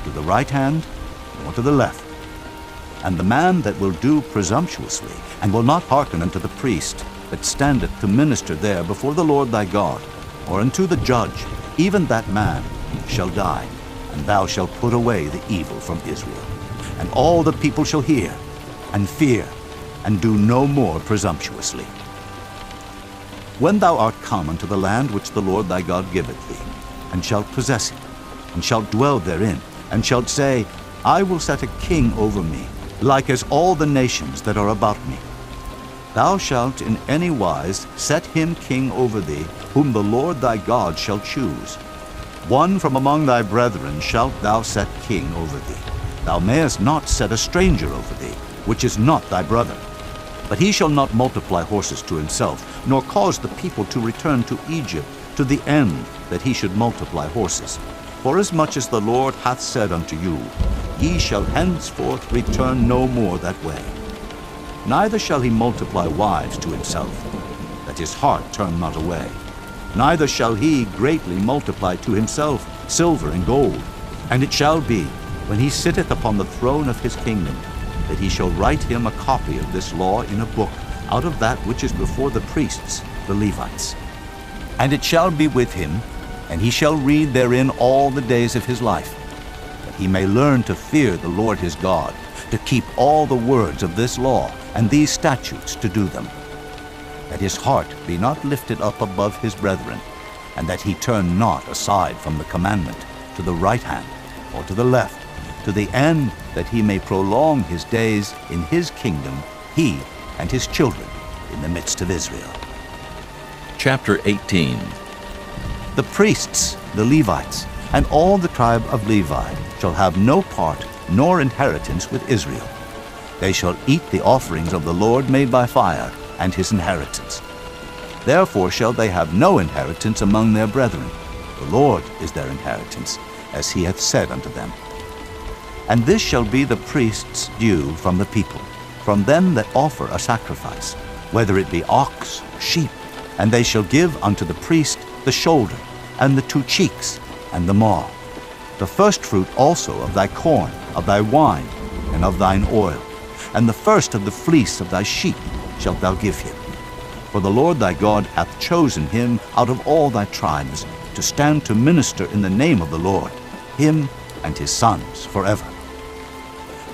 to the right hand nor to the left. And the man that will do presumptuously, and will not hearken unto the priest that standeth to minister there before the Lord thy God, or unto the judge, even that man shall die, and thou shalt put away the evil from Israel. And all the people shall hear, and fear, and do no more presumptuously. When thou art come unto the land which the Lord thy God giveth thee, and shalt possess it, and shalt dwell therein, and shalt say, I will set a king over me, like as all the nations that are about me. Thou shalt in any wise set him king over thee, whom the Lord thy God shall choose. One from among thy brethren shalt thou set king over thee. Thou mayest not set a stranger over thee, which is not thy brother. But he shall not multiply horses to himself, nor cause the people to return to Egypt, to the end that he should multiply horses. Forasmuch as the Lord hath said unto you, ye shall henceforth return no more that way. Neither shall he multiply wives to himself, that his heart turn not away. Neither shall he greatly multiply to himself silver and gold. And it shall be, when he sitteth upon the throne of his kingdom, that he shall write him a copy of this law in a book, out of that which is before the priests, the Levites. And it shall be with him, and he shall read therein all the days of his life, that he may learn to fear the Lord his God, to keep all the words of this law and these statutes to do them, that his heart be not lifted up above his brethren, and that he turn not aside from the commandment to the right hand or to the left, to the end that he may prolong his days in his kingdom, he and his children in the midst of Israel. Chapter 18. The priests, the Levites, and all the tribe of Levi shall have no part nor inheritance with Israel. They shall eat the offerings of the Lord made by fire, and his inheritance. Therefore shall they have no inheritance among their brethren. The Lord is their inheritance, as he hath said unto them. And this shall be the priest's due from the people, from them that offer a sacrifice, whether it be ox or sheep, and they shall give unto the priest the shoulder, and the 2 cheeks, and the maw. The firstfruit also of thy corn, of thy wine, and of thine oil, and the first of the fleece of thy sheep shalt thou give him. For the Lord thy God hath chosen him out of all thy tribes, to stand to minister in the name of the Lord, him and his sons forever.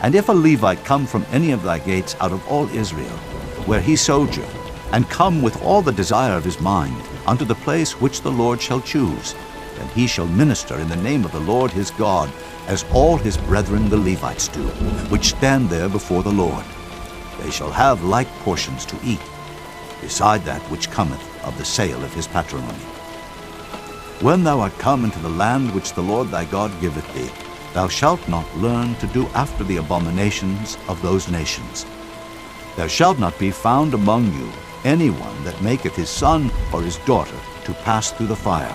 And if a Levite come from any of thy gates out of all Israel, where he sojourn, and come with all the desire of his mind unto the place which the Lord shall choose, then he shall minister in the name of the Lord his God, as all his brethren the Levites do, which stand there before the Lord. They shall have like portions to eat, beside that which cometh of the sale of his patrimony. When thou art come into the land which the Lord thy God giveth thee, thou shalt not learn to do after the abominations of those nations. There shall not be found among you any one that maketh his son or his daughter to pass through the fire,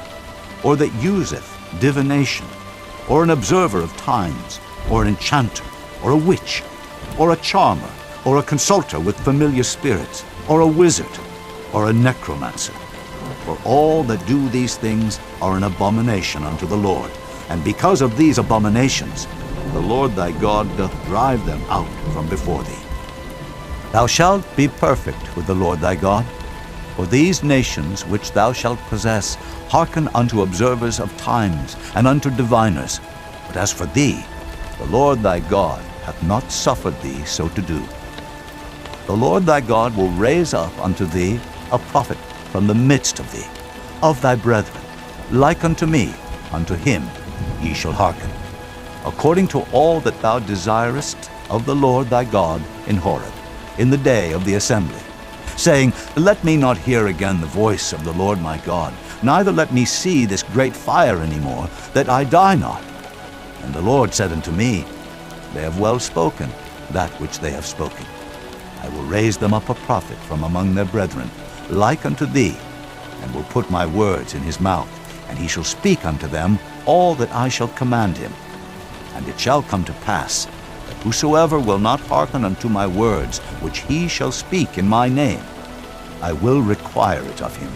or that useth divination, or an observer of times, or an enchanter, or a witch, or a charmer, or a consulter with familiar spirits, or a wizard, or a necromancer. For all that do these things are an abomination unto the Lord, and because of these abominations the Lord thy God doth drive them out from before thee. Thou shalt be perfect with the Lord thy God, for these nations which thou shalt possess hearken unto observers of times, and unto diviners. But as for thee, the Lord thy God hath not suffered thee so to do. The Lord thy God will raise up unto thee a prophet from the midst of thee, of thy brethren, like unto me. Unto him ye shall hearken, according to all that thou desirest of the Lord thy God in Horeb, in the day of the assembly, saying, Let me not hear again the voice of the Lord my God, neither let me see this great fire any more, that I die not. And the Lord said unto me, They have well spoken that which they have spoken. I will raise them up a prophet from among their brethren, like unto thee, and will put my words in his mouth, and he shall speak unto them all that I shall command him. And it shall come to pass, that whosoever will not hearken unto my words, which he shall speak in my name, I will require it of him.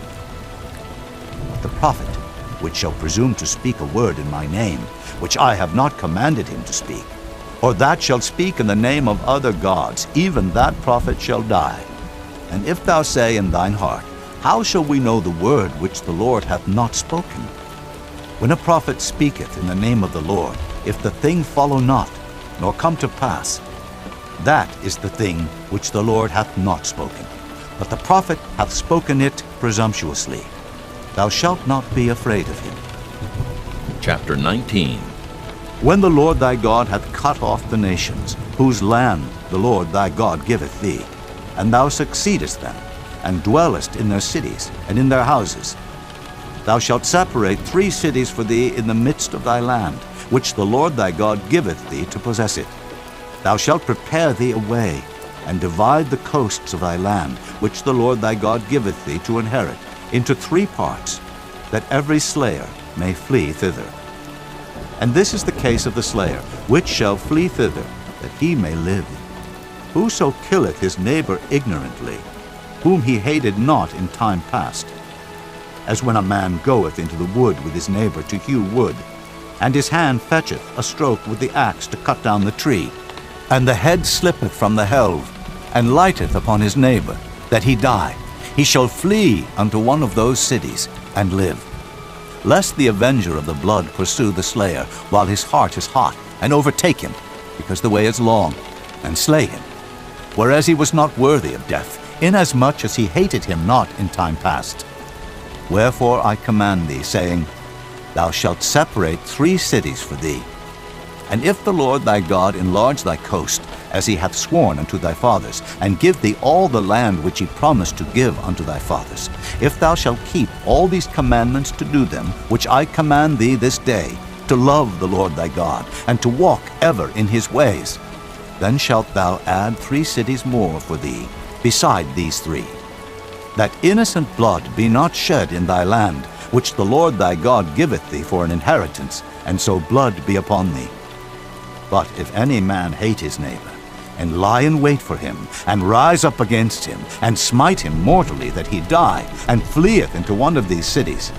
But the prophet, which shall presume to speak a word in my name, which I have not commanded him to speak, or that shall speak in the name of other gods, even that prophet shall die. And if thou say in thine heart, How shall we know the word which the Lord hath not spoken? When a prophet speaketh in the name of the Lord, if the thing follow not, nor come to pass, that is the thing which the Lord hath not spoken. But the prophet hath spoken it presumptuously. Thou shalt not be afraid of him. Chapter 19. When the Lord thy God hath cut off the nations, whose land the Lord thy God giveth thee, and thou succeedest them, and dwellest in their cities and in their houses, thou shalt separate 3 cities for thee in the midst of thy land, which the Lord thy God giveth thee to possess it. Thou shalt prepare thee a way, and divide the coasts of thy land, which the Lord thy God giveth thee to inherit, into 3 parts, that every slayer may flee thither. And this is the case of the slayer, which shall flee thither, that he may live. Whoso killeth his neighbor ignorantly, whom he hated not in time past, as when a man goeth into the wood with his neighbor to hew wood, and his hand fetcheth a stroke with the axe to cut down the tree, and the head slippeth from the helve, and lighteth upon his neighbor, that he die, he shall flee unto one of those cities, and live. Lest the avenger of the blood pursue the slayer, while his heart is hot, and overtake him, because the way is long, and slay him, whereas he was not worthy of death, inasmuch as he hated him not in time past. Wherefore I command thee, saying, Thou shalt separate 3 cities for thee. And if the Lord thy God enlarge thy coast, as he hath sworn unto thy fathers, and give thee all the land which he promised to give unto thy fathers, if thou shalt keep all these commandments to do them, which I command thee this day, to love the Lord thy God, and to walk ever in his ways, then shalt thou add 3 cities more for thee, beside these 3, that innocent blood be not shed in thy land, which the Lord thy God giveth thee for an inheritance, and so blood be upon thee. But if any man hate his neighbor, and lie in wait for him, and rise up against him, and smite him mortally that he die, and fleeth into one of these cities,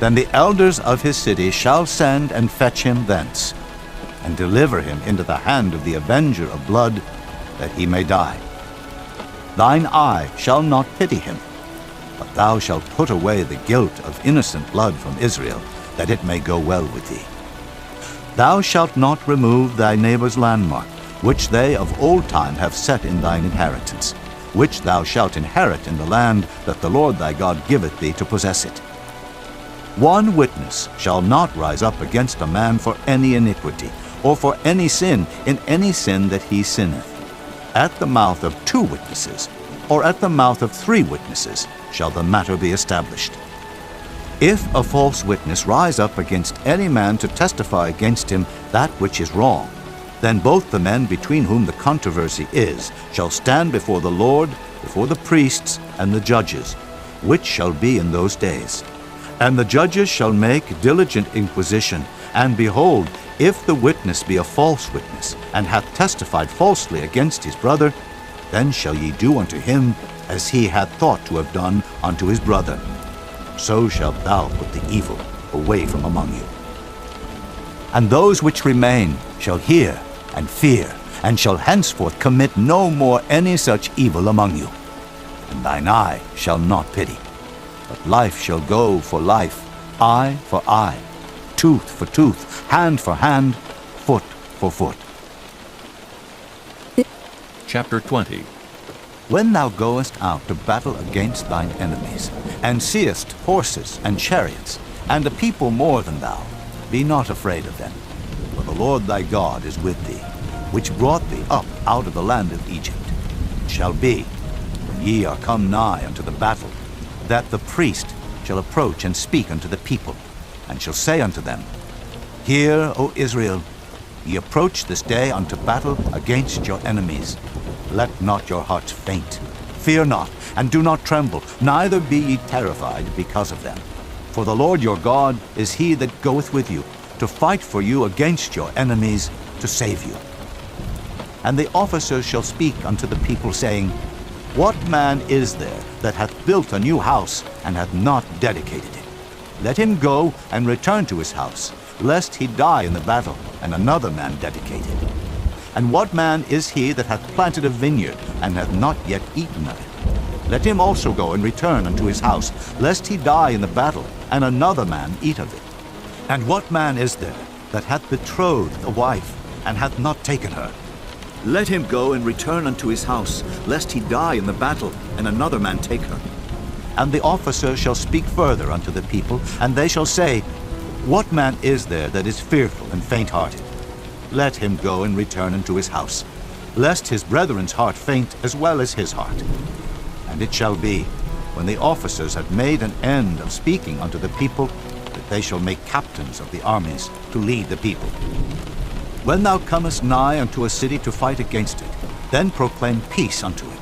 then the elders of his city shall send and fetch him thence, and deliver him into the hand of the avenger of blood, that he may die. Thine eye shall not pity him, but thou shalt put away the guilt of innocent blood from Israel, that it may go well with thee. Thou shalt not remove thy neighbor's landmark, which they of old time have set in thine inheritance, which thou shalt inherit in the land that the Lord thy God giveth thee to possess it. One witness shall not rise up against a man for any iniquity, or for any sin in any sin that he sinneth. At the mouth of 2 witnesses, or at the mouth of 3 witnesses, shall the matter be established. If a false witness rise up against any man to testify against him that which is wrong, then both the men between whom the controversy is shall stand before the Lord, before the priests and the judges, which shall be in those days. And the judges shall make diligent inquisition, and behold, if the witness be a false witness, and hath testified falsely against his brother, then shall ye do unto him as he hath thought to have done unto his brother. So shalt thou put the evil away from among you. And those which remain shall hear and fear, and shall henceforth commit no more any such evil among you. And thine eye shall not pity, but life shall go for life, eye for eye, tooth for tooth, hand for hand, foot for foot. Chapter 20. When thou goest out to battle against thine enemies, and seest horses and chariots, and a people more than thou, be not afraid of them. For the Lord thy God is with thee, which brought thee up out of the land of Egypt. It shall be, when ye are come nigh unto the battle, that the priest shall approach and speak unto the people, and shall say unto them, Hear, O Israel, ye approach this day unto battle against your enemies. Let not your hearts faint. Fear not, and do not tremble, neither be ye terrified because of them. For the Lord your God is he that goeth with you, to fight for you against your enemies, to save you. And the officers shall speak unto the people, saying, What man is there that hath built a new house, and hath not dedicated it? Let him go and return to his house, lest he die in the battle, and another man dedicate it. And what man is he that hath planted a vineyard, and hath not yet eaten of it? Let him also go and return unto his house, lest he die in the battle, and another man eat of it. And what man is there that hath betrothed a wife, and hath not taken her? Let him go and return unto his house, lest he die in the battle, and another man take her. And the officer shall speak further unto the people, and they shall say, What man is there that is fearful and faint-hearted? Let him go and return unto his house, lest his brethren's heart faint as well as his heart. And it shall be, when the officers have made an end of speaking unto the people, that they shall make captains of the armies to lead the people. When thou comest nigh unto a city to fight against it, then proclaim peace unto it.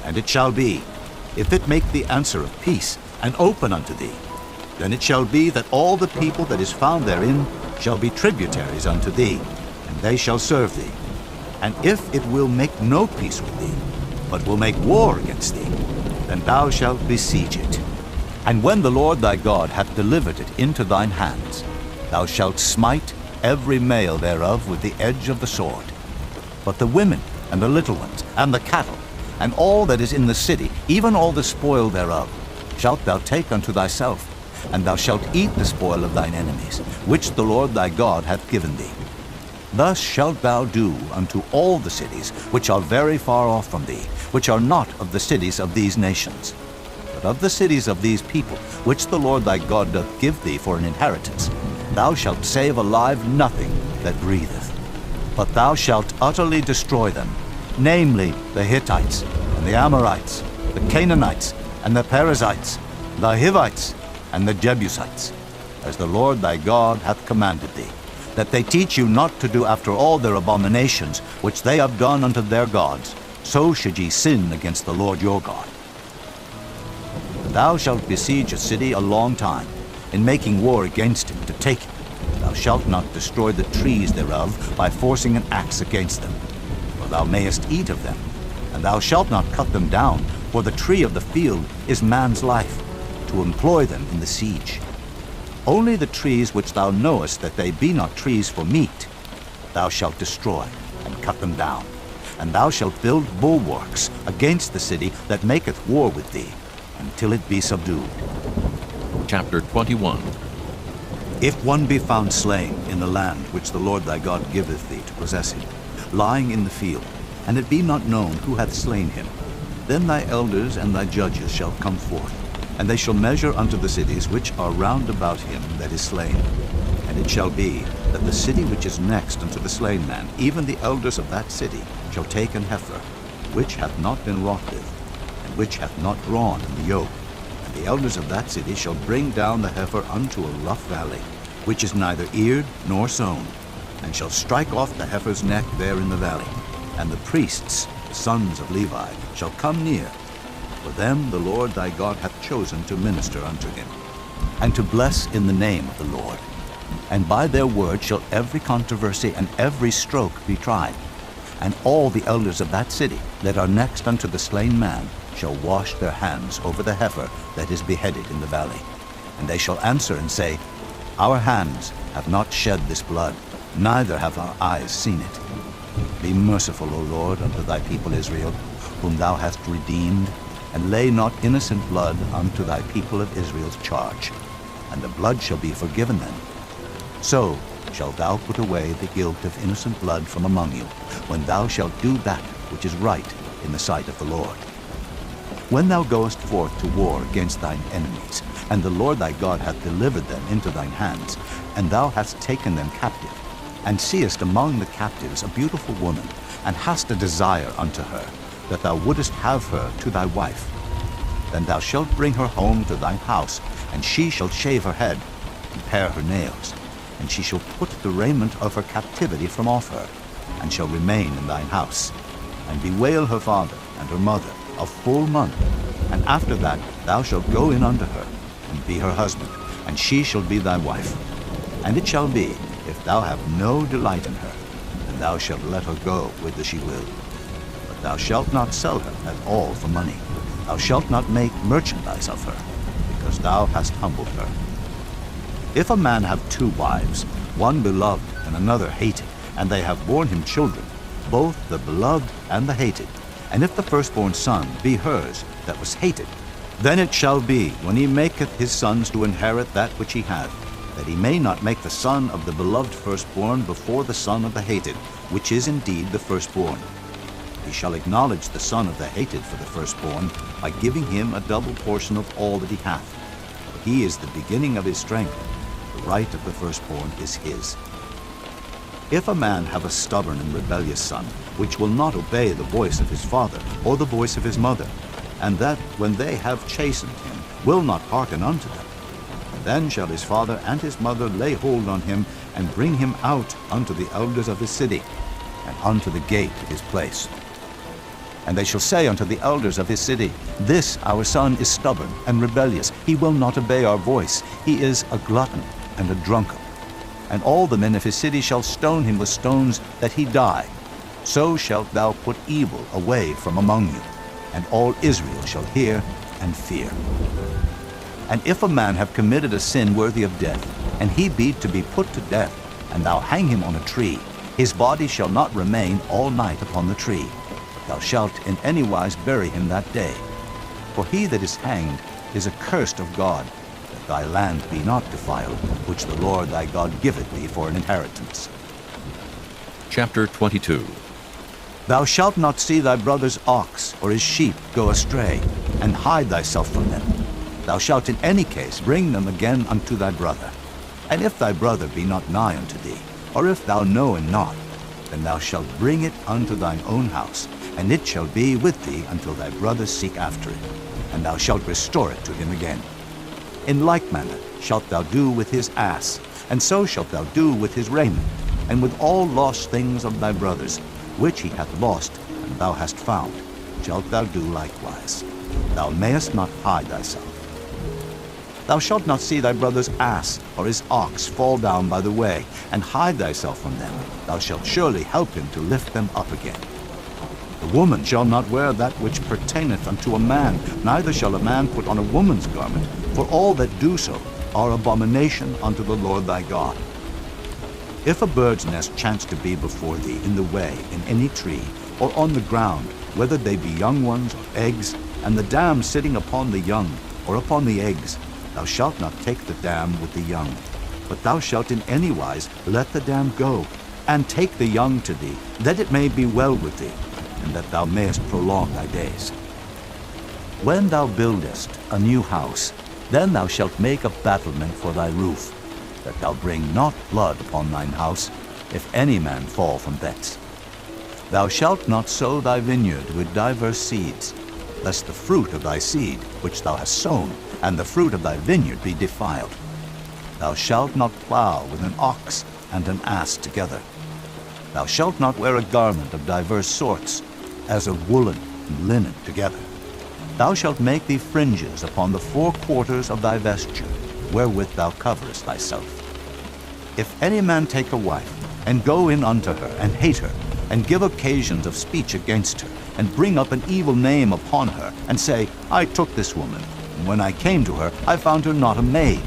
And it shall be, if it make thee answer of peace, and open unto thee, then it shall be that all the people that is found therein shall be tributaries unto thee, and they shall serve thee. And if it will make no peace with thee, but will make war against thee, then thou shalt besiege it. And when the Lord thy God hath delivered it into thine hands, Thou shalt smite every male thereof with the edge of the sword. But the women, and the little ones, and the cattle, and all that is in the city, even all the spoil thereof, shalt thou take unto thyself, and thou shalt eat the spoil of thine enemies, which the Lord thy God hath given thee. Thus shalt thou do unto all the cities which are very far off from thee, which are not of the cities of these nations. But of the cities of these people, which the Lord thy God doth give thee for an inheritance, thou shalt save alive nothing that breatheth. But thou shalt utterly destroy them, namely the Hittites, and the Amorites, the Canaanites, and the Perizzites, the Hivites, and the Jebusites, as the Lord thy God hath commanded thee, that they teach you not to do after all their abominations which they have done unto their gods, so should ye sin against the Lord your God. Thou shalt besiege a city a long time, in making war against it to take it. Thou shalt not destroy the trees thereof by forcing an axe against them, for thou mayest eat of them, and thou shalt not cut them down, for the tree of the field is man's life, to employ them in the siege. Only the trees which thou knowest that they be not trees for meat, thou shalt destroy and cut them down, and thou shalt build bulwarks against the city that maketh war with thee, until it be subdued. Chapter 21. If one be found slain in the land which the Lord thy God giveth thee to possess it, lying in the field, and it be not known who hath slain him, then thy elders and thy judges shall come forth, and they shall measure unto the cities which are round about him that is slain. And it shall be that the city which is next unto the slain man, even the elders of that city, shall take an heifer, which hath not been wrought with, and which hath not drawn in the yoke. And the elders of that city shall bring down the heifer unto a rough valley, which is neither eared nor sown, and shall strike off the heifer's neck there in the valley. And the priests, the sons of Levi, shall come near, for them the Lord thy God hath chosen to minister unto him, and to bless in the name of the Lord. And by their word shall every controversy and every stroke be tried. And all the elders of that city that are next unto the slain man shall wash their hands over the heifer that is beheaded in the valley. And they shall answer and say, Our hands have not shed this blood, neither have our eyes seen it. Be merciful, O Lord, unto thy people Israel, whom thou hast redeemed, and lay not innocent blood unto thy people of Israel's charge, and the blood shall be forgiven them. So shalt thou put away the guilt of innocent blood from among you, when thou shalt do that which is right in the sight of the Lord. When thou goest forth to war against thine enemies, and the Lord thy God hath delivered them into thine hands, and thou hast taken them captive, and seest among the captives a beautiful woman, and hast a desire unto her, that thou wouldest have her to thy wife, then thou shalt bring her home to thine house, and she shall shave her head, and pare her nails, and she shall put the raiment of her captivity from off her, and shall remain in thine house, and bewail her father and her mother a full month, and after that thou shalt go in unto her, and be her husband, and she shall be thy wife. And it shall be, if thou have no delight in her, then thou shalt let her go whither she will. But thou shalt not sell her at all for money. Thou shalt not make merchandise of her, because thou hast humbled her. If a man have two wives, one beloved and another hated, and they have borne him children, both the beloved and the hated, and if the firstborn son be hers that was hated, then it shall be, when he maketh his sons to inherit that which he hath, that he may not make the son of the beloved firstborn before the son of the hated, which is indeed the firstborn. He shall acknowledge the son of the hated for the firstborn, by giving him a double portion of all that he hath. For he is the beginning of his strength, the right of the firstborn is his. If a man have a stubborn and rebellious son, which will not obey the voice of his father, or the voice of his mother, and that, when they have chastened him, will not hearken unto them, then shall his father and his mother lay hold on him, and bring him out unto the elders of his city, and unto the gate of his place. And they shall say unto the elders of his city, This our son is stubborn and rebellious, he will not obey our voice, he is a glutton and a drunkard. And all the men of his city shall stone him with stones, that he die. So shalt thou put evil away from among you, and all Israel shall hear and fear. And if a man have committed a sin worthy of death, and he be to be put to death, and thou hang him on a tree, his body shall not remain all night upon the tree. Thou shalt in any wise bury him that day. For he that is hanged is accursed of God, that thy land be not defiled, which the Lord thy God giveth thee for an inheritance. Chapter 22. Thou shalt not see thy brother's ox or his sheep go astray, and hide thyself from them. Thou shalt in any case bring them again unto thy brother. And if thy brother be not nigh unto thee, or if thou know him not, then thou shalt bring it unto thine own house, and it shall be with thee until thy brother seek after it, and thou shalt restore it to him again. In like manner shalt thou do with his ass, and so shalt thou do with his raiment, and with all lost things of thy brothers, which he hath lost, and thou hast found, shalt thou do likewise. Thou mayest not hide thyself. Thou shalt not see thy brother's ass or his ox fall down by the way, and hide thyself from them. Thou shalt surely help him to lift them up again. The woman shall not wear that which pertaineth unto a man, neither shall a man put on a woman's garment, for all that do so are abomination unto the Lord thy God. If a bird's nest chance to be before thee in the way, in any tree, or on the ground, whether they be young ones or eggs, and the dam sitting upon the young, or upon the eggs, thou shalt not take the dam with the young, but thou shalt in any wise let the dam go, and take the young to thee, that it may be well with thee, and that thou mayest prolong thy days. When thou buildest a new house, then thou shalt make a battlement for thy roof, that thou bring not blood upon thine house, if any man fall from thence. Thou shalt not sow thy vineyard with divers seeds, lest the fruit of thy seed which thou hast sown, and the fruit of thy vineyard be defiled. Thou shalt not plow with an ox and an ass together. Thou shalt not wear a garment of divers sorts, as of woolen and linen together. Thou shalt make thee fringes upon the four quarters of thy vesture, wherewith thou coverest thyself. If any man take a wife, and go in unto her, and hate her, and give occasions of speech against her, and bring up an evil name upon her, and say, I took this woman, and when I came to her, I found her not a maid,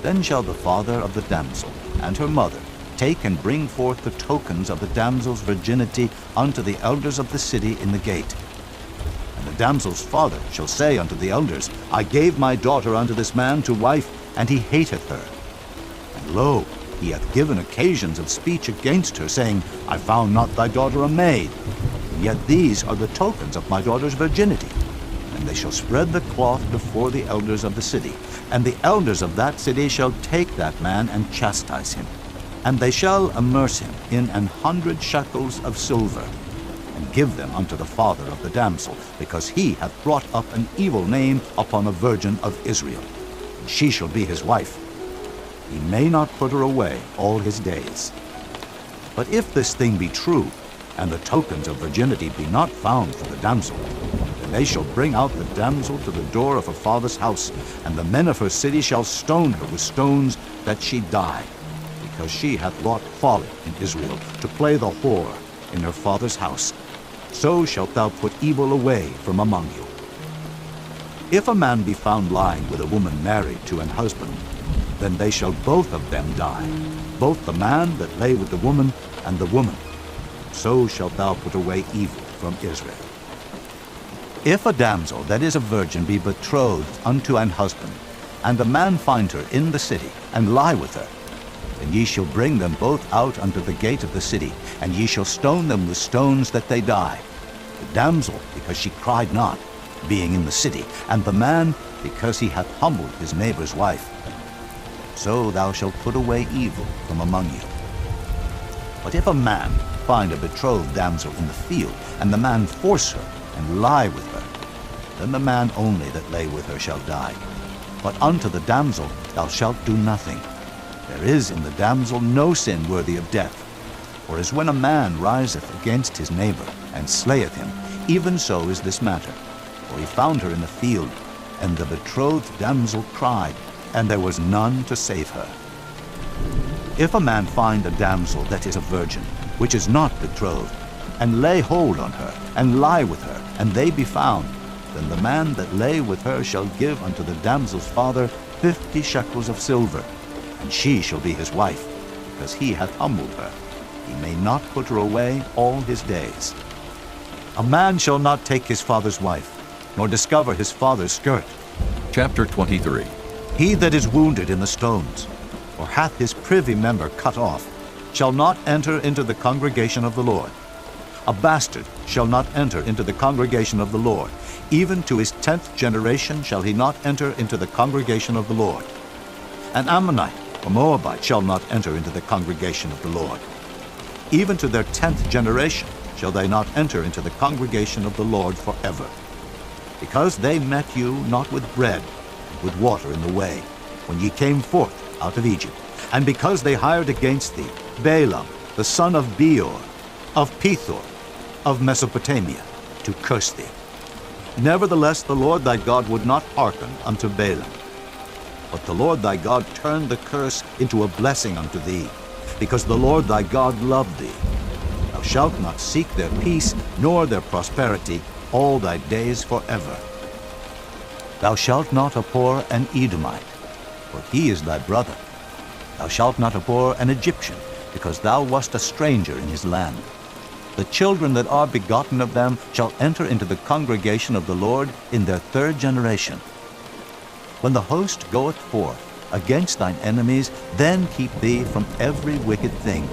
then shall the father of the damsel and her mother take and bring forth the tokens of the damsel's virginity unto the elders of the city in the gate. And the damsel's father shall say unto the elders, I gave my daughter unto this man to wife, and he hateth her. And lo, he hath given occasions of speech against her, saying, I found not thy daughter a maid. And yet these are the tokens of my daughter's virginity. And they shall spread the cloth before the elders of the city. And the elders of that city shall take that man and chastise him. And they shall amerce him in 100 shekels of silver, and give them unto the father of the damsel, because he hath brought up an evil name upon a virgin of Israel. And she shall be his wife. He may not put her away all his days. But if this thing be true, and the tokens of virginity be not found for the damsel, then they shall bring out the damsel to the door of her father's house, and the men of her city shall stone her with stones, that she die, because she hath wrought folly in Israel, to play the whore in her father's house. So shalt thou put evil away from among you. If a man be found lying with a woman married to an husband, then they shall both of them die, both the man that lay with the woman, and the woman. So shalt thou put away evil from Israel. If a damsel that is a virgin be betrothed unto an husband, and a man find her in the city, and lie with her, then ye shall bring them both out unto the gate of the city, and ye shall stone them with stones that they die. The damsel, because she cried not, being in the city, and the man, because he hath humbled his neighbor's wife. So thou shalt put away evil from among you. But if a man find a betrothed damsel in the field, and the man force her, and lie with her, then the man only that lay with her shall die. But unto the damsel thou shalt do nothing. There is in the damsel no sin worthy of death. For as when a man riseth against his neighbor, and slayeth him, even so is this matter. For he found her in the field, and the betrothed damsel cried, and there was none to save her. If a man find a damsel that is a virgin, which is not betrothed, and lay hold on her, and lie with her, and they be found, then the man that lay with her shall give unto the damsel's father 50 shekels of silver, and she shall be his wife, because he hath humbled her. He may not put her away all his days. A man shall not take his father's wife, nor discover his father's skirt. Chapter 23. He that is wounded in the stones, or hath his privy member cut off, shall not enter into the congregation of the Lord. A bastard shall not enter into the congregation of the Lord. Even to his 10th generation shall he not enter into the congregation of the Lord. An Ammonite or Moabite shall not enter into the congregation of the Lord. Even to their 10th generation shall they not enter into the congregation of the Lord forever. Because they met you not with bread, but with water in the way, when ye came forth out of Egypt, and because they hired against thee Balaam, the son of Beor, of Pethor, of Mesopotamia, to curse thee. Nevertheless the Lord thy God would not hearken unto Balaam. But the Lord thy God turned the curse into a blessing unto thee, because the Lord thy God loved thee. Thou shalt not seek their peace, nor their prosperity, all thy days forever. Thou shalt not abhor an Edomite, for he is thy brother. Thou shalt not abhor an Egyptian, because thou wast a stranger in his land. The children that are begotten of them shall enter into the congregation of the Lord in their 3rd generation. When the host goeth forth against thine enemies, then keep thee from every wicked thing.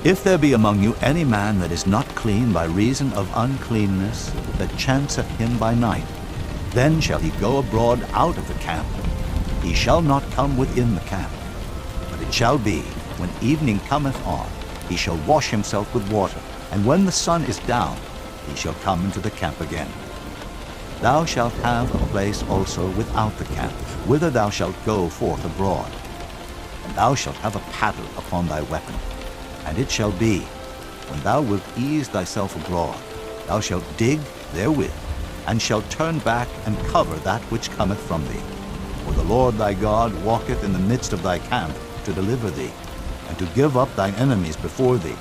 If there be among you any man that is not clean by reason of uncleanness, that chanceth him by night, then shall he go abroad out of the camp. He shall not come within the camp. But it shall be, when evening cometh on, he shall wash himself with water, and when the sun is down, he shall come into the camp again. Thou shalt have a place also without the camp, whither thou shalt go forth abroad. And thou shalt have a paddle upon thy weapon. And it shall be, when thou wilt ease thyself abroad, thou shalt dig therewith, and shalt turn back and cover that which cometh from thee. For the Lord thy God walketh in the midst of thy camp to deliver thee, and to give up thine enemies before thee.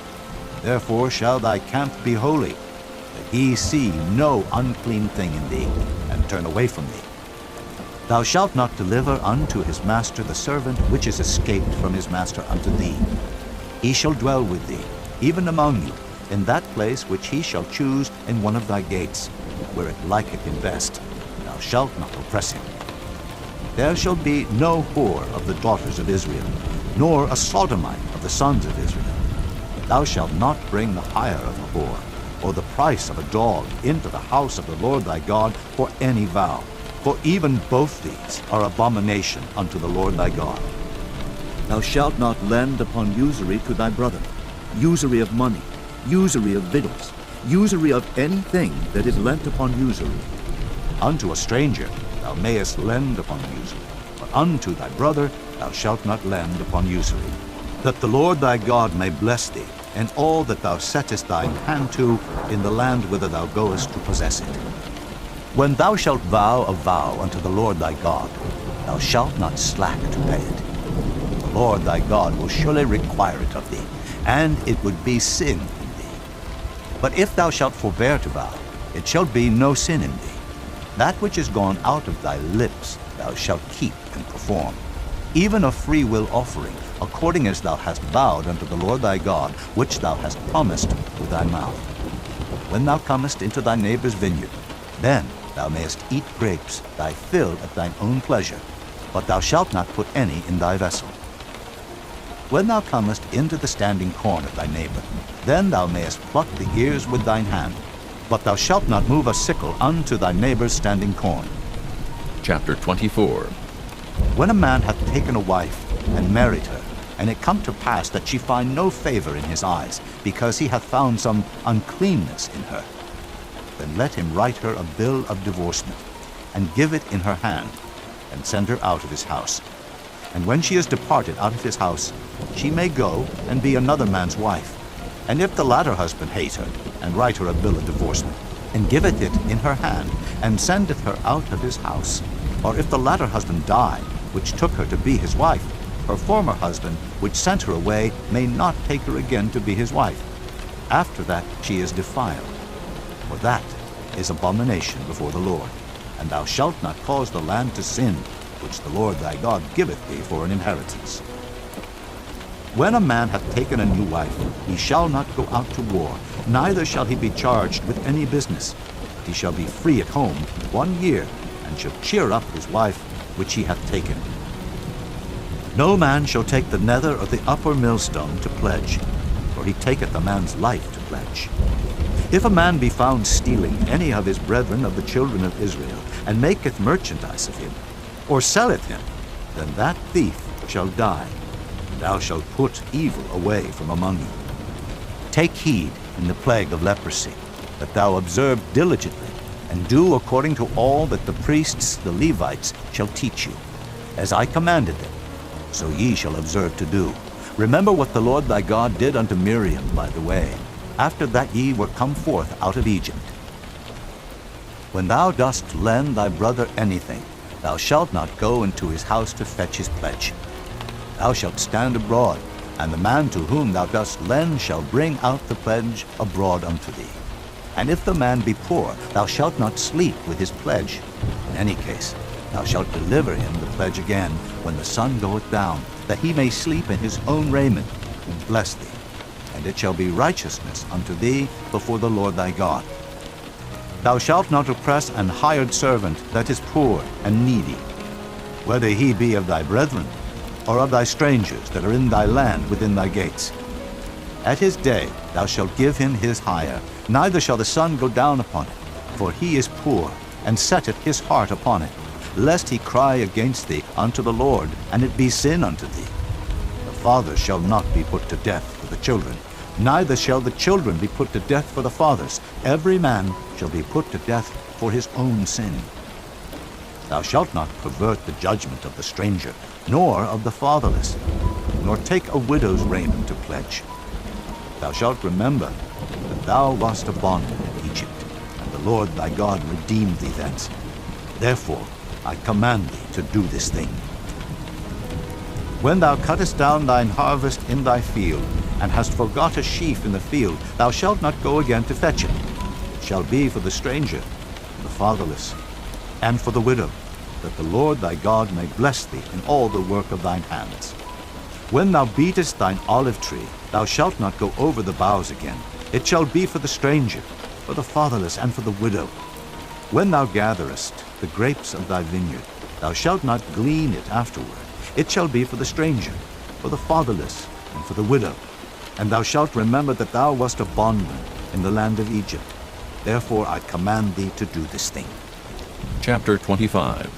Therefore shall thy camp be holy, that he see no unclean thing in thee, and turn away from thee. Thou shalt not deliver unto his master the servant which is escaped from his master unto thee. He shall dwell with thee, even among you, in that place which he shall choose in one of thy gates, where it liketh him best. Thou shalt not oppress him. There shall be no whore of the daughters of Israel, nor a sodomite of the sons of Israel. Thou shalt not bring the hire of a whore, or the price of a dog, into the house of the Lord thy God for any vow. For even both these are abomination unto the Lord thy God. Thou shalt not lend upon usury to thy brother, usury of money, usury of victuals, usury of anything that is lent upon usury. Unto a stranger thou mayest lend upon usury, but unto thy brother thou shalt not lend upon usury. That the Lord thy God may bless thee, and all that thou settest thine hand to in the land whither thou goest to possess it. When thou shalt vow a vow unto the Lord thy God, thou shalt not slack to pay it. The Lord thy God will surely require it of thee, and it would be sin in thee. But if thou shalt forbear to vow, it shall be no sin in thee. That which is gone out of thy lips thou shalt keep and perform, even a free will offering, according as thou hast vowed unto the Lord thy God, which thou hast promised with thy mouth. When thou comest into thy neighbor's vineyard, then thou mayest eat grapes, thy fill at thine own pleasure, but thou shalt not put any in thy vessel. When thou comest into the standing corn of thy neighbor, then thou mayest pluck the ears with thine hand, but thou shalt not move a sickle unto thy neighbor's standing corn. Chapter 24. When a man hath taken a wife and married her, and it come to pass that she find no favor in his eyes, because he hath found some uncleanness in her, then let him write her a bill of divorcement, and give it in her hand, and send her out of his house. And when she is departed out of his house, she may go and be another man's wife. And if the latter husband hate her, and write her a bill of divorcement, and giveth it in her hand, and sendeth her out of his house, or if the latter husband die, which took her to be his wife, her former husband, which sent her away, may not take her again to be his wife. After that she is defiled. For that is abomination before the Lord. And thou shalt not cause the land to sin, which the Lord thy God giveth thee for an inheritance. When a man hath taken a new wife, he shall not go out to war, neither shall he be charged with any business. But he shall be free at home 1 year, and shall cheer up his wife which he hath taken. No man shall take the nether or the upper millstone to pledge, for he taketh a man's life to pledge. If a man be found stealing any of his brethren of the children of Israel, and maketh merchandise of him, or selleth him, then that thief shall die. Thou shalt put evil away from among you. Take heed in the plague of leprosy, that thou observe diligently, and do according to all that the priests, the Levites, shall teach you. As I commanded them, so ye shall observe to do. Remember what the Lord thy God did unto Miriam by the way, after that ye were come forth out of Egypt. When thou dost lend thy brother anything, thou shalt not go into his house to fetch his pledge. Thou shalt stand abroad, and the man to whom thou dost lend shall bring out the pledge abroad unto thee. And if the man be poor, thou shalt not sleep with his pledge. In any case, thou shalt deliver him the pledge again when the sun goeth down, that he may sleep in his own raiment, and bless thee. And it shall be righteousness unto thee before the Lord thy God. Thou shalt not oppress an hired servant that is poor and needy, whether he be of thy brethren, or of thy strangers that are in thy land within thy gates. At his day thou shalt give him his hire, neither shall the sun go down upon it, for he is poor, and setteth his heart upon it, lest he cry against thee unto the Lord, and it be sin unto thee. The fathers shall not be put to death for the children, neither shall the children be put to death for the fathers. Every man shall be put to death for his own sin. Thou shalt not pervert the judgment of the stranger, nor of the fatherless, nor take a widow's raiment to pledge. Thou shalt remember that thou wast a bondman in Egypt, and the Lord thy God redeemed thee thence. Therefore I command thee to do this thing. When thou cuttest down thine harvest in thy field, and hast forgot a sheaf in the field, thou shalt not go again to fetch it. It shall be for the stranger, for the fatherless, and for the widow, that the Lord thy God may bless thee in all the work of thine hands. When thou beatest thine olive tree, thou shalt not go over the boughs again. It shall be for the stranger, for the fatherless, and for the widow. When thou gatherest the grapes of thy vineyard, thou shalt not glean it afterward. It shall be for the stranger, for the fatherless, and for the widow. And thou shalt remember that thou wast a bondman in the land of Egypt. Therefore I command thee to do this thing. Chapter 25.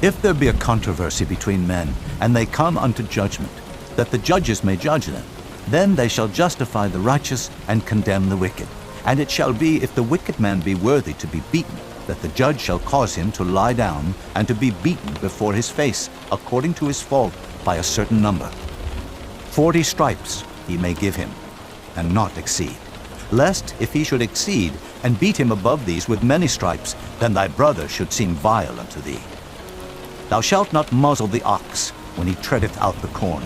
If there be a controversy between men, and they come unto judgment, that the judges may judge them, then they shall justify the righteous and condemn the wicked. And it shall be, if the wicked man be worthy to be beaten, that the judge shall cause him to lie down, and to be beaten before his face, according to his fault, by a certain number. 40 stripes he may give him, and not exceed. Lest, if he should exceed, and beat him above these with many stripes, then thy brother should seem vile unto thee. Thou shalt not muzzle the ox when he treadeth out the corn.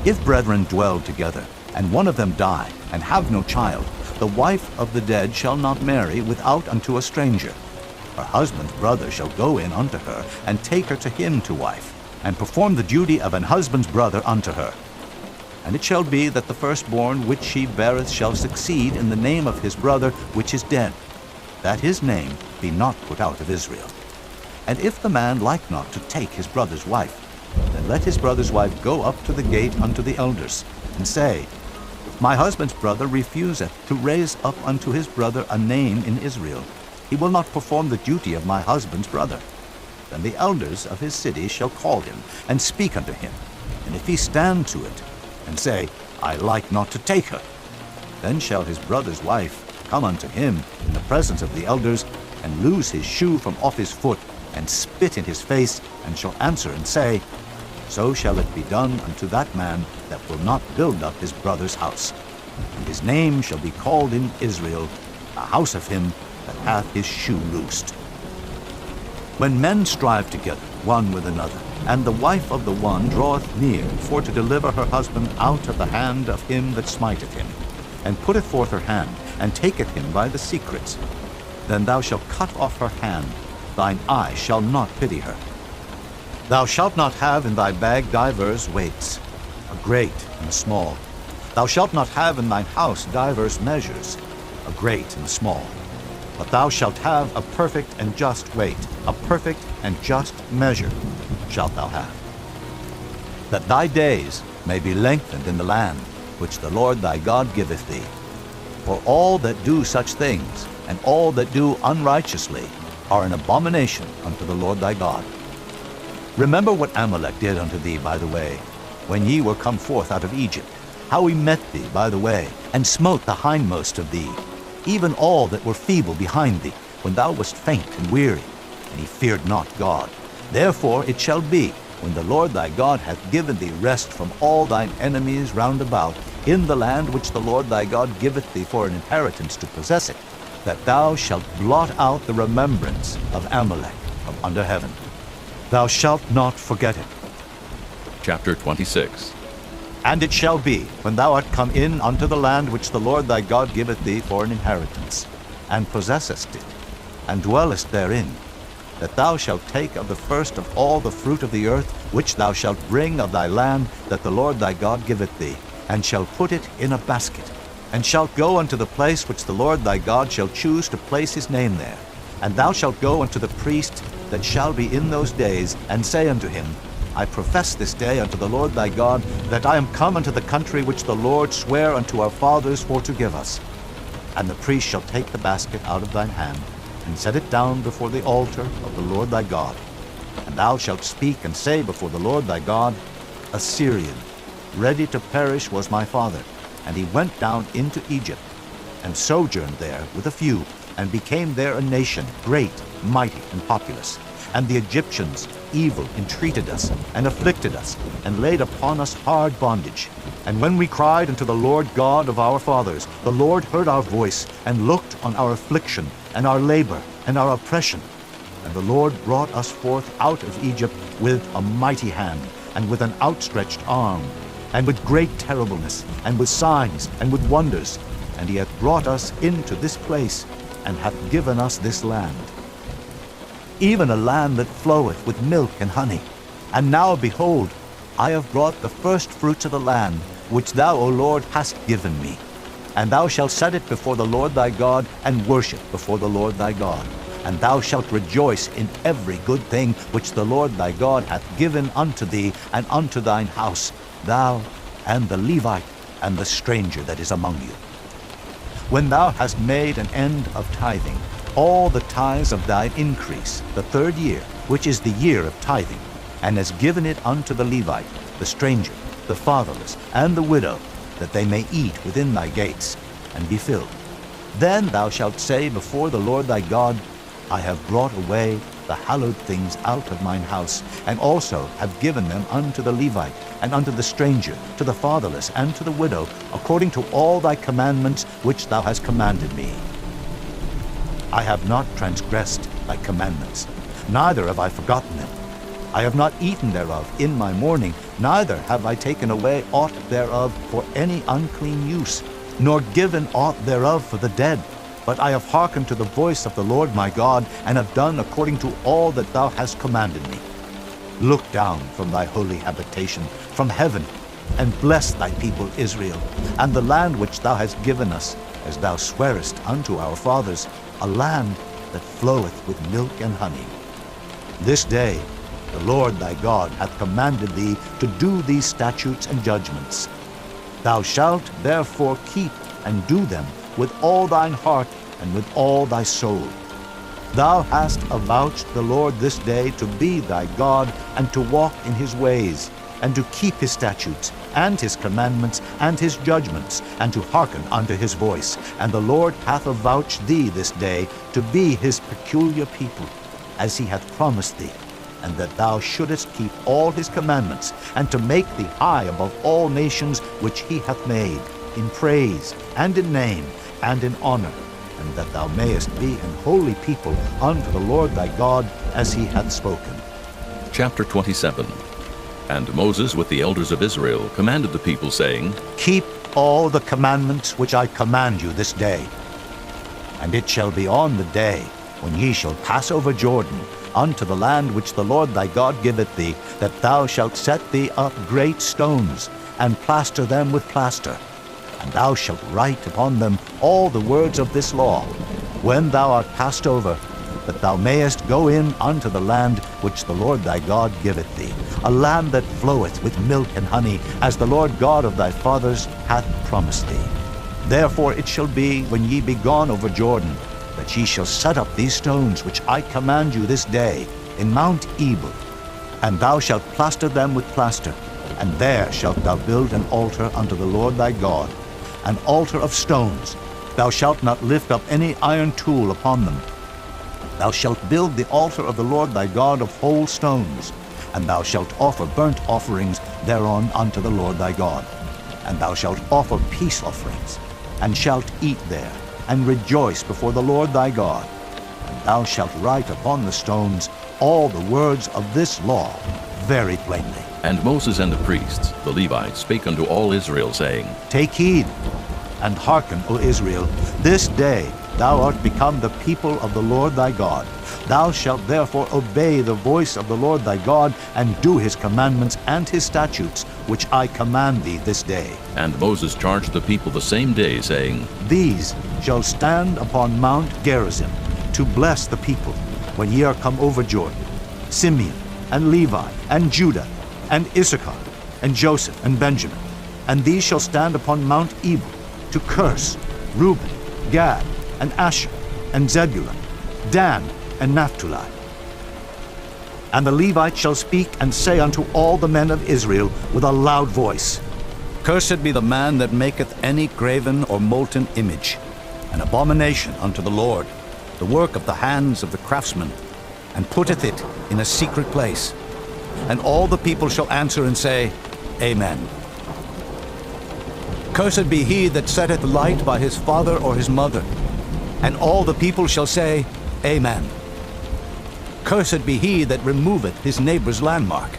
If brethren dwell together, and one of them die, and have no child, the wife of the dead shall not marry without unto a stranger. Her husband's brother shall go in unto her, and take her to him to wife, and perform the duty of an husband's brother unto her. And it shall be that the firstborn which she beareth shall succeed in the name of his brother which is dead, that his name be not put out of Israel. And if the man like not to take his brother's wife, then let his brother's wife go up to the gate unto the elders, and say, If my husband's brother refuseth to raise up unto his brother a name in Israel, he will not perform the duty of my husband's brother. Then the elders of his city shall call him, and speak unto him. And if he stand to it, and say, I like not to take her, then shall his brother's wife come unto him in the presence of the elders, and loose his shoe from off his foot, and spit in his face, and shall answer and say, So shall it be done unto that man that will not build up his brother's house. And his name shall be called in Israel, a house of him that hath his shoe loosed. When men strive together one with another, and the wife of the one draweth near for to deliver her husband out of the hand of him that smiteth him, and putteth forth her hand, and taketh him by the secrets, then thou shalt cut off her hand, thine eye shall not pity her. Thou shalt not have in thy bag divers weights, a great and a small. Thou shalt not have in thine house divers measures, a great and a small. But thou shalt have a perfect and just weight, a perfect and just measure shalt thou have. That thy days may be lengthened in the land which the Lord thy God giveth thee. For all that do such things, and all that do unrighteously, are an abomination unto the Lord thy God. Remember what Amalek did unto thee by the way, when ye were come forth out of Egypt, how he met thee by the way, and smote the hindmost of thee, even all that were feeble behind thee, when thou wast faint and weary, and he feared not God. Therefore it shall be, when the Lord thy God hath given thee rest from all thine enemies round about, in the land which the Lord thy God giveth thee for an inheritance to possess it, that thou shalt blot out the remembrance of Amalek from under heaven. Thou shalt not forget it. Chapter 26. And it shall be, when thou art come in unto the land which the Lord thy God giveth thee for an inheritance, and possessest it, and dwellest therein, that thou shalt take of the first of all the fruit of the earth, which thou shalt bring of thy land that the Lord thy God giveth thee, and shalt put it in a basket, and shalt go unto the place which the Lord thy God shall choose to place his name there. And thou shalt go unto the priest that shall be in those days, and say unto him, I profess this day unto the Lord thy God, that I am come unto the country which the Lord sware unto our fathers for to give us. And the priest shall take the basket out of thine hand, and set it down before the altar of the Lord thy God. And thou shalt speak and say before the Lord thy God, A Syrian, ready to perish was my father, and he went down into Egypt, and sojourned there with a few, and became there a nation, great, mighty, and populous. And the Egyptians evil entreated us, and afflicted us, and laid upon us hard bondage. And when we cried unto the Lord God of our fathers, the Lord heard our voice, and looked on our affliction, and our labor, and our oppression. And the Lord brought us forth out of Egypt with a mighty hand, and with an outstretched arm, and with great terribleness, and with signs, and with wonders. And he hath brought us into this place, and hath given us this land, even a land that floweth with milk and honey. And now, behold, I have brought the first fruits of the land, which thou, O Lord, hast given me. And thou shalt set it before the Lord thy God, and worship before the Lord thy God. And thou shalt rejoice in every good thing which the Lord thy God hath given unto thee and unto thine house, thou and the Levite and the stranger that is among you. When thou hast made an end of tithing, all the tithes of thine increase, the third year, which is the year of tithing, and hast given it unto the Levite, the stranger, the fatherless, and the widow, that they may eat within thy gates, and be filled. Then thou shalt say before the Lord thy God, I have brought away the hallowed things out of mine house, and also have given them unto the Levite, and unto the stranger, to the fatherless, and to the widow, according to all thy commandments which thou hast commanded me. I have not transgressed thy commandments, neither have I forgotten them. I have not eaten thereof in my mourning, neither have I taken away aught thereof for any unclean use, nor given aught thereof for the dead. But I have hearkened to the voice of the Lord my God, and have done according to all that thou hast commanded me. Look down from thy holy habitation, from heaven, and bless thy people Israel, and the land which thou hast given us, as thou swarest unto our fathers, a land that floweth with milk and honey. This day the Lord thy God hath commanded thee to do these statutes and judgments. Thou shalt therefore keep and do them with all thine heart and with all thy soul. Thou hast avouched the Lord this day to be thy God, and to walk in his ways, and to keep his statutes, and his commandments, and his judgments, and to hearken unto his voice. And the Lord hath avouched thee this day to be his peculiar people, as he hath promised thee, and that thou shouldest keep all his commandments, and to make thee high above all nations which he hath made, in praise, and in name, and in honor, and that thou mayest be an holy people unto the Lord thy God, as he hath spoken. Chapter 27. And Moses with the elders of Israel commanded the people, saying, Keep all the commandments which I command you this day. And it shall be on the day when ye shall pass over Jordan, unto the land which the Lord thy God giveth thee, that thou shalt set thee up great stones, and plaster them with plaster. And thou shalt write upon them all the words of this law, when thou art passed over, that thou mayest go in unto the land which the Lord thy God giveth thee, a land that floweth with milk and honey, as the Lord God of thy fathers hath promised thee. Therefore it shall be, when ye be gone over Jordan, that ye shall set up these stones which I command you this day in Mount Ebal, and thou shalt plaster them with plaster, and there shalt thou build an altar unto the Lord thy God, an altar of stones. Thou shalt not lift up any iron tool upon them. Thou shalt build the altar of the Lord thy God of whole stones, and thou shalt offer burnt offerings thereon unto the Lord thy God. And thou shalt offer peace offerings, and shalt eat there, and rejoice before the Lord thy God. And thou shalt write upon the stones all the words of this law very plainly. And Moses and the priests, the Levites, spake unto all Israel, saying, Take heed, and hearken, O Israel, this day thou art become the people of the Lord thy God. Thou shalt therefore obey the voice of the Lord thy God, and do his commandments and his statutes, which I command thee this day. And Moses charged the people the same day, saying, These shall stand upon Mount Gerizim, to bless the people, when ye are come over Jordan, Simeon, and Levi, and Judah, and Issachar, and Joseph, and Benjamin. And these shall stand upon Mount Ebal, to curse Reuben, Gad, and Asher, and Zebulun, Dan, and Naphtali. And the Levites shall speak and say unto all the men of Israel with a loud voice, Cursed be the man that maketh any graven or molten image, an abomination unto the Lord, the work of the hands of the craftsman, and putteth it in a secret place. And all the people shall answer and say, Amen. Cursed be he that setteth light by his father or his mother. And all the people shall say, Amen. Cursed be he that removeth his neighbor's landmark.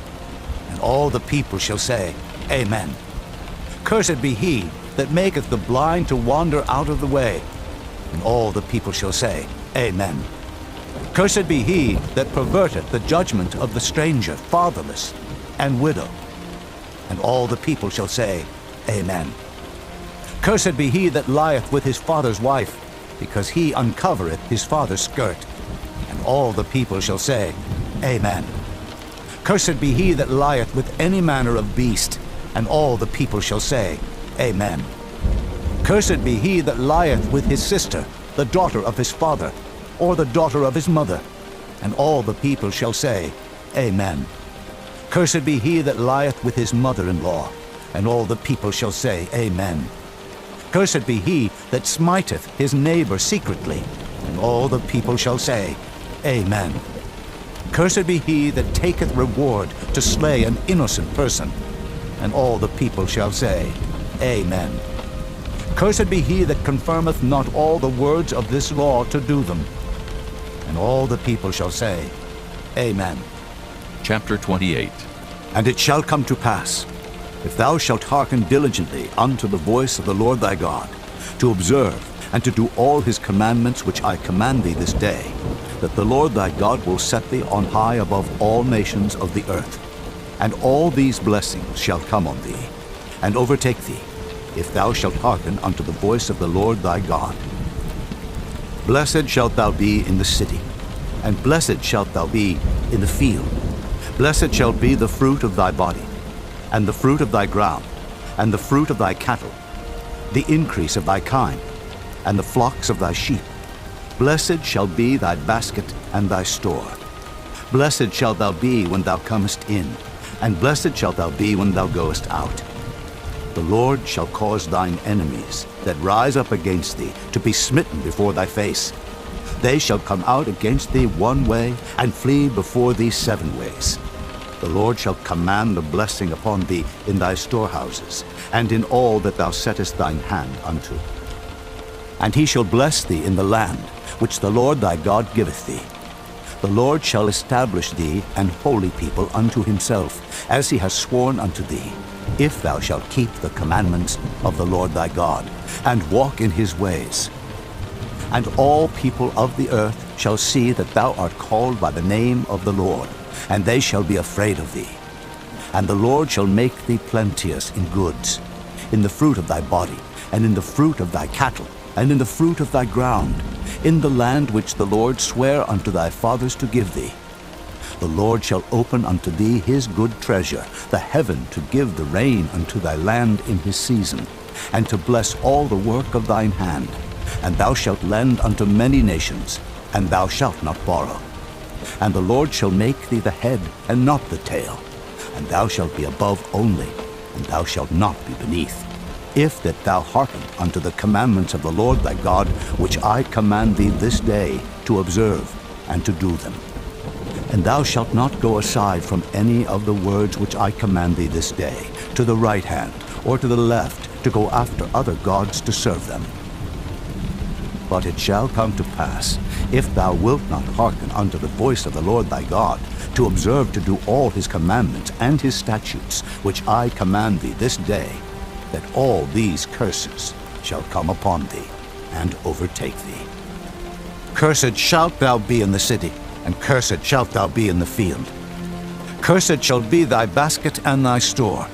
And all the people shall say, Amen. Cursed be he that maketh the blind to wander out of the way. And all the people shall say, Amen. Cursed be he that perverteth the judgment of the stranger, fatherless, and widow. And all the people shall say, Amen. Cursed be he that lieth with his father's wife, because he uncovereth his father's skirt. And all the people shall say, Amen. Cursed be he that lieth with any manner of beast, and all the people shall say, Amen. Cursed be he that lieth with his sister, the daughter of his father, or the daughter of his mother. And all the people shall say, Amen. Cursed be he that lieth with his mother-in-law, and all the people shall say, Amen. Cursed be he that smiteth his neighbor secretly, and all the people shall say, Amen. Cursed be he that taketh reward to slay an innocent person, and all the people shall say, Amen. Cursed be he that confirmeth not all the words of this law to do them. And all the people shall say, Amen. Chapter 28. And it shall come to pass, if thou shalt hearken diligently unto the voice of the Lord thy God, to observe and to do all his commandments which I command thee this day, that the Lord thy God will set thee on high above all nations of the earth. And all these blessings shall come on thee, and overtake thee, if thou shalt hearken unto the voice of the Lord thy God. Blessed shalt thou be in the city, and blessed shalt thou be in the field. Blessed shall be the fruit of thy body, and the fruit of thy ground, and the fruit of thy cattle, the increase of thy kine, and the flocks of thy sheep. Blessed shall be thy basket and thy store. Blessed shalt thou be when thou comest in, and blessed shalt thou be when thou goest out. The Lord shall cause thine enemies that rise up against thee to be smitten before thy face. They shall come out against thee one way, and flee before thee 7 ways. The Lord shall command the blessing upon thee in thy storehouses, and in all that thou settest thine hand unto. And he shall bless thee in the land which the Lord thy God giveth thee. The Lord shall establish thee an holy people unto himself, as he has sworn unto thee, if thou shalt keep the commandments of the Lord thy God, and walk in his ways. And all people of the earth shall see that thou art called by the name of the Lord, and they shall be afraid of thee. And the Lord shall make thee plenteous in goods, in the fruit of thy body, and in the fruit of thy cattle, and in the fruit of thy ground, in the land which the Lord sware unto thy fathers to give thee. The Lord shall open unto thee his good treasure, the heaven, to give the rain unto thy land in his season, and to bless all the work of thine hand. And thou shalt lend unto many nations, and thou shalt not borrow. And the Lord shall make thee the head, and not the tail. And thou shalt be above only, and thou shalt not be beneath. If that thou hearken unto the commandments of the Lord thy God, which I command thee this day, to observe and to do them. And thou shalt not go aside from any of the words which I command thee this day, to the right hand or to the left, to go after other gods to serve them. But it shall come to pass, if thou wilt not hearken unto the voice of the Lord thy God, to observe to do all his commandments and his statutes, which I command thee this day, that all these curses shall come upon thee and overtake thee. Cursed shalt thou be in the city, and cursed shalt thou be in the field. Cursed shall be thy basket and thy store.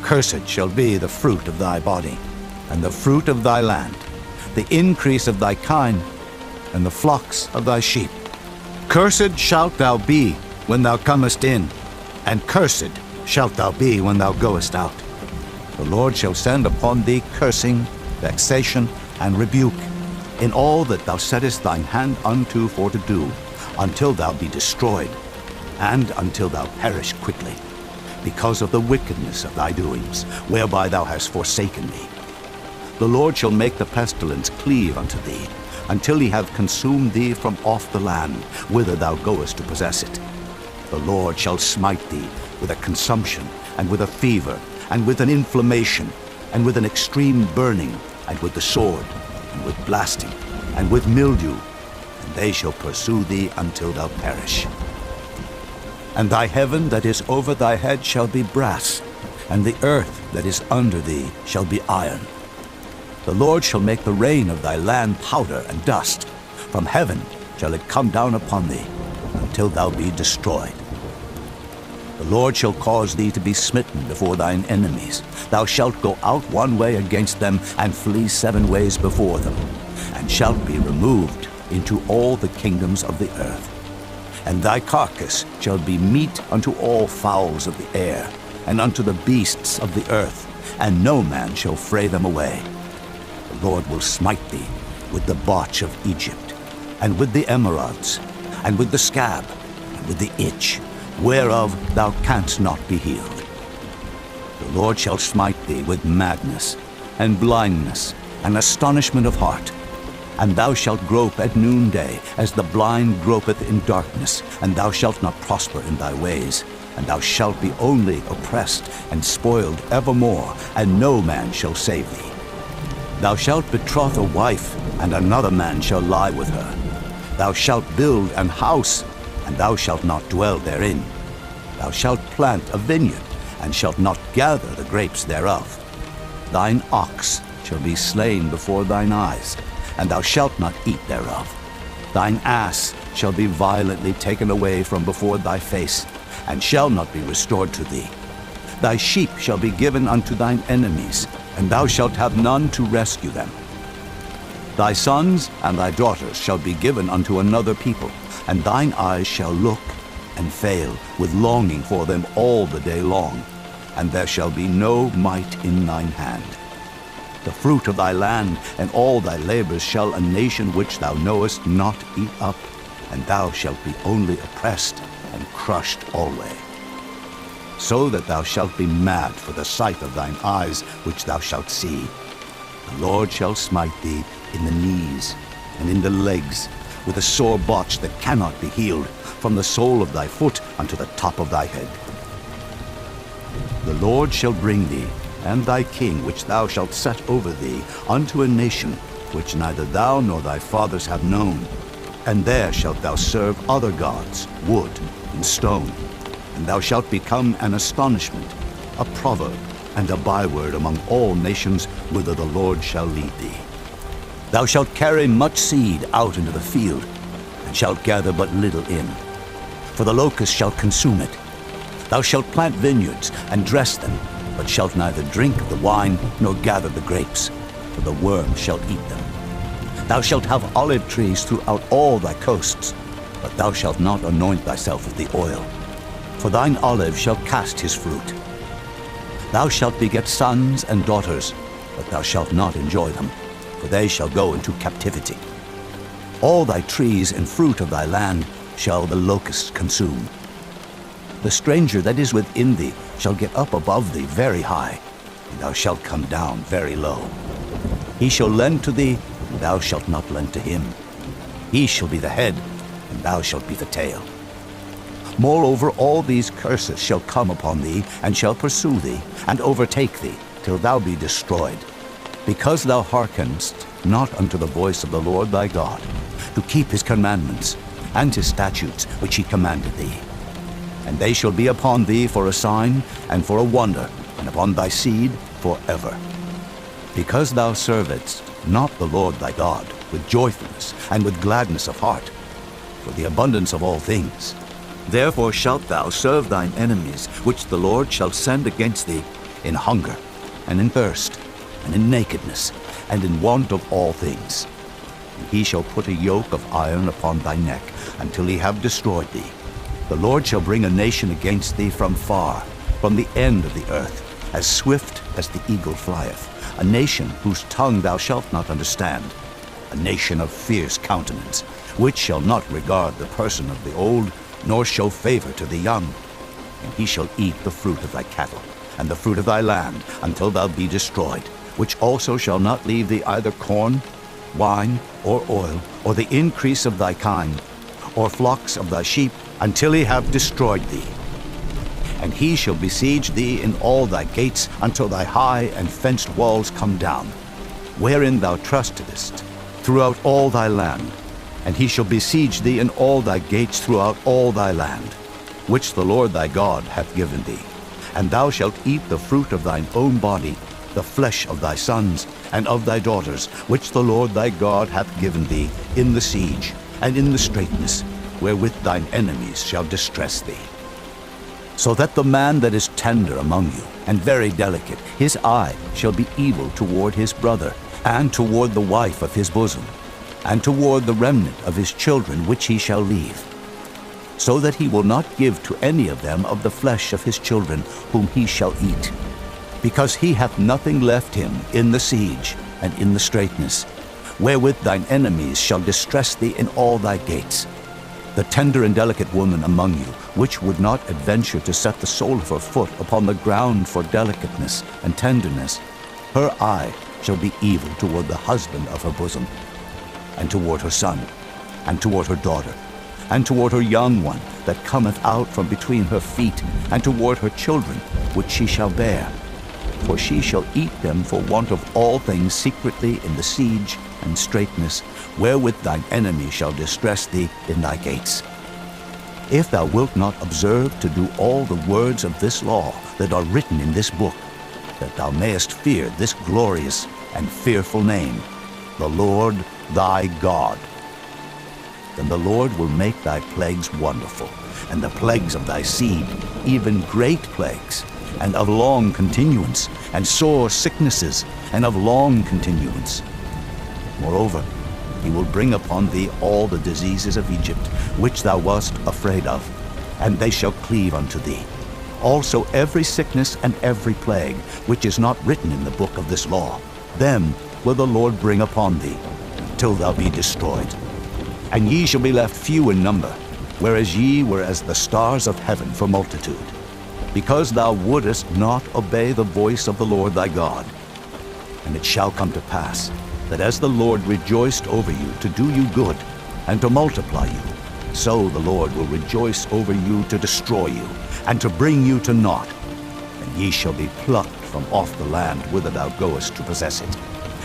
Cursed shall be the fruit of thy body, and the fruit of thy land, the increase of thy kine, and the flocks of thy sheep. Cursed shalt thou be when thou comest in, and cursed shalt thou be when thou goest out. The Lord shall send upon thee cursing, vexation, and rebuke, in all that thou settest thine hand unto for to do, until thou be destroyed, and until thou perish quickly, because of the wickedness of thy doings, whereby thou hast forsaken me. The Lord shall make the pestilence cleave unto thee, until he have consumed thee from off the land, whither thou goest to possess it. The Lord shall smite thee with a consumption, and with a fever, and with an inflammation, and with an extreme burning, and with the sword, and with blasting, and with mildew, and they shall pursue thee until thou perish. And thy heaven that is over thy head shall be brass, and the earth that is under thee shall be iron. The Lord shall make the rain of thy land powder and dust. From heaven shall it come down upon thee, until thou be destroyed. The Lord shall cause thee to be smitten before thine enemies. Thou shalt go out one way against them, and flee 7 ways before them, and shalt be removed into all the kingdoms of the earth. And thy carcass shall be meat unto all fowls of the air, and unto the beasts of the earth, and no man shall fray them away. The Lord will smite thee with the botch of Egypt, and with the emerods, and with the scab, and with the itch, whereof thou canst not be healed. The Lord shall smite thee with madness, and blindness, and astonishment of heart. And thou shalt grope at noonday, as the blind gropeth in darkness, and thou shalt not prosper in thy ways. And thou shalt be only oppressed and spoiled evermore, and no man shall save thee. Thou shalt betroth a wife, and another man shall lie with her. Thou shalt build an house, and thou shalt not dwell therein. Thou shalt plant a vineyard, and shalt not gather the grapes thereof. Thine ox shall be slain before thine eyes, and thou shalt not eat thereof. Thine ass shall be violently taken away from before thy face, and shall not be restored to thee. Thy sheep shall be given unto thine enemies, and thou shalt have none to rescue them. Thy sons and thy daughters shall be given unto another people, and thine eyes shall look and fail with longing for them all the day long, and there shall be no might in thine hand. The fruit of thy land and all thy labors shall a nation which thou knowest not eat up, and thou shalt be only oppressed and crushed alway. So that thou shalt be mad for the sight of thine eyes which thou shalt see. The Lord shall smite thee in the knees and in the legs, with a sore botch that cannot be healed, from the sole of thy foot unto the top of thy head. The Lord shall bring thee, and thy king which thou shalt set over thee, unto a nation which neither thou nor thy fathers have known. And there shalt thou serve other gods, wood and stone, and thou shalt become an astonishment, a proverb, and a byword among all nations whither the Lord shall lead thee. Thou shalt carry much seed out into the field, and shalt gather but little in. For the locust shall consume it. Thou shalt plant vineyards and dress them, but shalt neither drink of the wine nor gather the grapes, for the worm shall eat them. Thou shalt have olive trees throughout all thy coasts, but thou shalt not anoint thyself with the oil, for thine olive shall cast his fruit. Thou shalt beget sons and daughters, but thou shalt not enjoy them, for they shall go into captivity. All thy trees and fruit of thy land shall the locusts consume. The stranger that is within thee shall get up above thee very high, and thou shalt come down very low. He shall lend to thee, and thou shalt not lend to him. He shall be the head, and thou shalt be the tail. Moreover, all these curses shall come upon thee, and shall pursue thee, and overtake thee, till thou be destroyed, because thou hearkenest not unto the voice of the Lord thy God, to keep his commandments, and his statutes which he commanded thee. And they shall be upon thee for a sign, and for a wonder, and upon thy seed forever. Because thou servedst not the Lord thy God with joyfulness and with gladness of heart, for the abundance of all things, therefore shalt thou serve thine enemies, which the Lord shall send against thee, in hunger, and in thirst, and in nakedness, and in want of all things. And he shall put a yoke of iron upon thy neck, until he have destroyed thee. The Lord shall bring a nation against thee from far, from the end of the earth, as swift as the eagle flieth, a nation whose tongue thou shalt not understand, a nation of fierce countenance, which shall not regard the person of the old, nor show favor to the young. And he shall eat the fruit of thy cattle, and the fruit of thy land, until thou be destroyed, which also shall not leave thee either corn, wine, or oil, or the increase of thy kind, or flocks of thy sheep, until he have destroyed thee. And he shall besiege thee in all thy gates, until thy high and fenced walls come down, wherein thou trustedest, throughout all thy land. And he shall besiege thee in all thy gates throughout all thy land, which the Lord thy God hath given thee. And thou shalt eat the fruit of thine own body, the flesh of thy sons and of thy daughters, which the Lord thy God hath given thee, in the siege and in the straitness, wherewith thine enemies shall distress thee. So that the man that is tender among you, and very delicate, his eye shall be evil toward his brother, and toward the wife of his bosom, and toward the remnant of his children which he shall leave, so that he will not give to any of them of the flesh of his children whom he shall eat, because he hath nothing left him in the siege and in the straitness, wherewith thine enemies shall distress thee in all thy gates. The tender and delicate woman among you, which would not adventure to set the sole of her foot upon the ground for delicateness and tenderness, her eye shall be evil toward the husband of her bosom, and toward her son, and toward her daughter, and toward her young one that cometh out from between her feet, and toward her children which she shall bear. For she shall eat them for want of all things secretly in the siege and straitness, wherewith thine enemy shall distress thee in thy gates. If thou wilt not observe to do all the words of this law that are written in this book, that thou mayest fear this glorious and fearful name, the Lord thy God, then the Lord will make thy plagues wonderful, and the plagues of thy seed, even great plagues, and of long continuance, and sore sicknesses, and of long continuance. Moreover, he will bring upon thee all the diseases of Egypt, which thou wast afraid of, and they shall cleave unto thee. Also every sickness and every plague, which is not written in the book of this law, them will the Lord bring upon thee, till thou be destroyed. And ye shall be left few in number, whereas ye were as the stars of heaven for multitude, because thou wouldest not obey the voice of the Lord thy God. And it shall come to pass, that as the Lord rejoiced over you to do you good, and to multiply you, so the Lord will rejoice over you to destroy you, and to bring you to naught. And ye shall be plucked from off the land whither thou goest to possess it.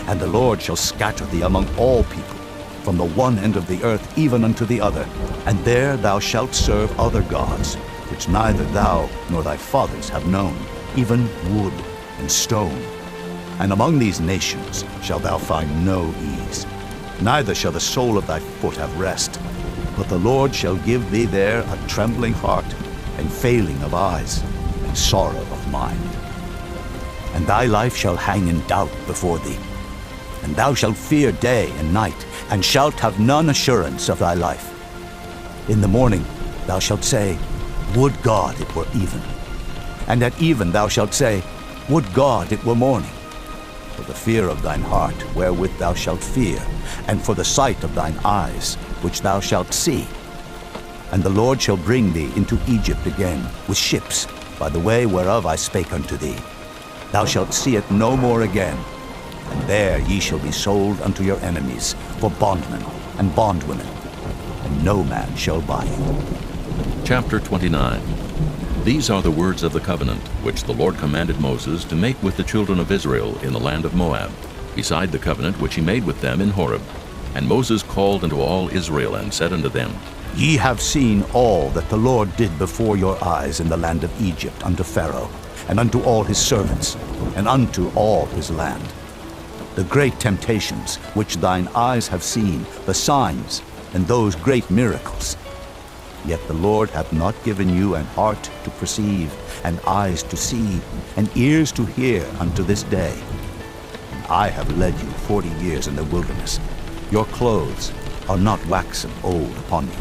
And the Lord shall scatter thee among all people, from the one end of the earth even unto the other, and there thou shalt serve other gods, which neither thou nor thy fathers have known, even wood and stone. And among these nations shalt thou find no ease. neither shall the sole of thy foot have rest. But the Lord shall give thee there a trembling heart, and failing of eyes, and sorrow of mind. And thy life shall hang in doubt before thee, and thou shalt fear day and night, and shalt have none assurance of thy life. In the morning thou shalt say, Would God it were even. And at even thou shalt say, Would God it were morning. For the fear of thine heart wherewith thou shalt fear, and for the sight of thine eyes which thou shalt see. And the Lord shall bring thee into Egypt again with ships, by the way whereof I spake unto thee. Thou shalt see it no more again. And there ye shall be sold unto your enemies for bondmen and bondwomen, and no man shall buy you. Chapter 29. These are the words of the covenant which the Lord commanded Moses to make with the children of Israel in the land of Moab, beside the covenant which he made with them in Horeb. And Moses called unto all Israel, and said unto them, Ye have seen all that the Lord did before your eyes in the land of Egypt unto Pharaoh, and unto all his servants, and unto all his land. The great temptations which thine eyes have seen, the signs, and those great miracles. Yet the Lord hath not given you an heart to perceive, and eyes to see, and ears to hear unto this day. And I have led you 40 years in the wilderness. Your clothes are not waxen old upon you,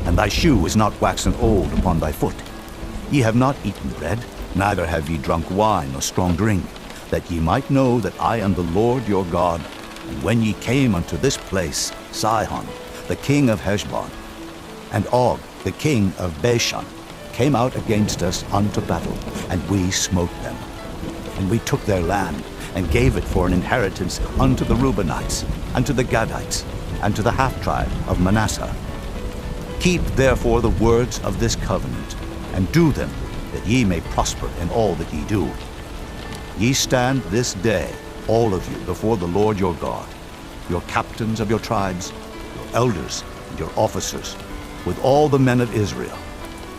and thy shoe is not waxen old upon thy foot. Ye have not eaten bread, neither have ye drunk wine or strong drink, that ye might know that I am the Lord your God. And when ye came unto this place, Sihon, the king of Heshbon, and Og, the king of Bashan, came out against us unto battle, and we smote them. And we took their land, and gave it for an inheritance unto the Reubenites, and to the Gadites, and to the half-tribe of Manasseh. Keep therefore the words of this covenant, and do them, that ye may prosper in all that ye do. Ye stand this day, all of you, before the Lord your God, your captains of your tribes, your elders, and your officers, with all the men of Israel,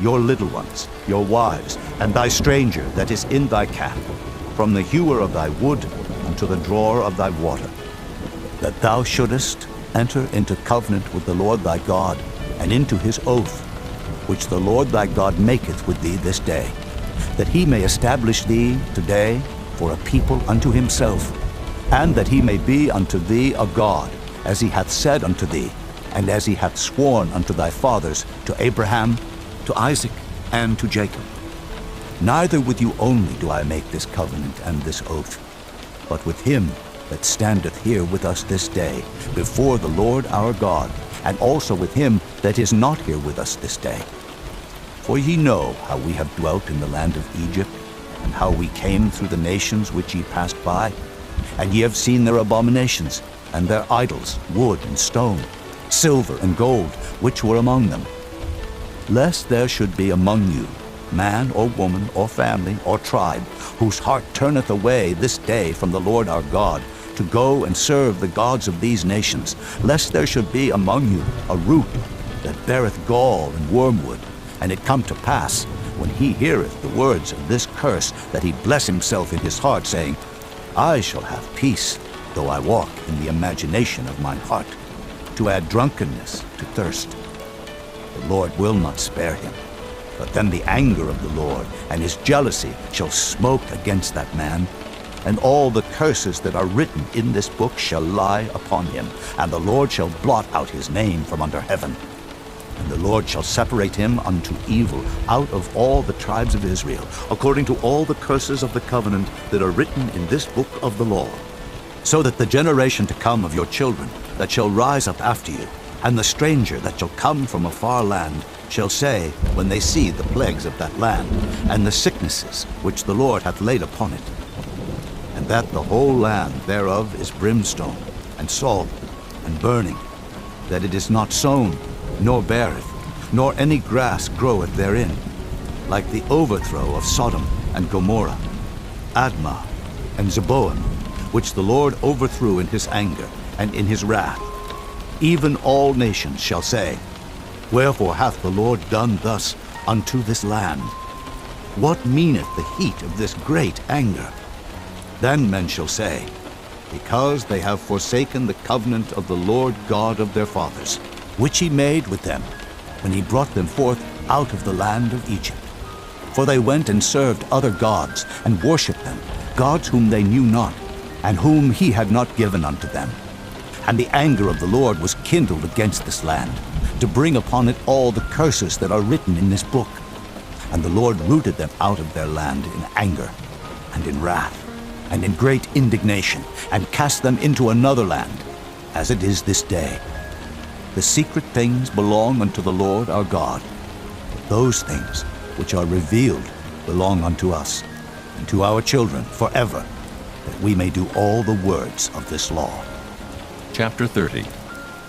your little ones, your wives, and thy stranger that is in thy camp, from the hewer of thy wood unto the drawer of thy water, that thou shouldest enter into covenant with the Lord thy God, and into his oath, which the Lord thy God maketh with thee this day, that he may establish thee today for a people unto himself, and that he may be unto thee a God, as he hath said unto thee, and as he hath sworn unto thy fathers, to Abraham, to Isaac, and to Jacob. Neither with you only do I make this covenant and this oath, but with him that standeth here with us this day, before the Lord our God, and also with him that is not here with us this day. For ye know how we have dwelt in the land of Egypt, and how we came through the nations which ye passed by, and ye have seen their abominations, and their idols, wood and stone, silver and gold, which were among them. Lest there should be among you man or woman or family or tribe, whose heart turneth away this day from the Lord our God, to go and serve the gods of these nations, lest there should be among you a root that beareth gall and wormwood, and it come to pass, when he heareth the words of this curse, that he bless himself in his heart, saying, I shall have peace, though I walk in the imagination of mine heart, to add drunkenness to thirst. The Lord will not spare him, but then the anger of the Lord and his jealousy shall smoke against that man, and all the curses that are written in this book shall lie upon him, and the Lord shall blot out his name from under heaven. And the Lord shall separate him unto evil out of all the tribes of Israel, according to all the curses of the covenant that are written in this book of the law, so that the generation to come of your children that shall rise up after you, and the stranger that shall come from a far land, shall say, when they see the plagues of that land, and the sicknesses which the Lord hath laid upon it, and that the whole land thereof is brimstone, and salt, and burning, that it is not sown, nor beareth, nor any grass groweth therein, like the overthrow of Sodom and Gomorrah, Admah, and Zeboim, which the Lord overthrew in his anger and in his wrath. Even all nations shall say, Wherefore hath the Lord done thus unto this land? What meaneth the heat of this great anger? Then men shall say, because they have forsaken the covenant of the Lord God of their fathers, which he made with them when he brought them forth out of the land of Egypt. For they went and served other gods, and worshipped them, gods whom they knew not, and whom he had not given unto them. And the anger of the Lord was kindled against this land, to bring upon it all the curses that are written in this book. And the Lord rooted them out of their land in anger, and in wrath, and in great indignation, and cast them into another land, as it is this day. The secret things belong unto the Lord our God, but those things which are revealed belong unto us, and to our children forever, that we may do all the words of this law. Chapter 30.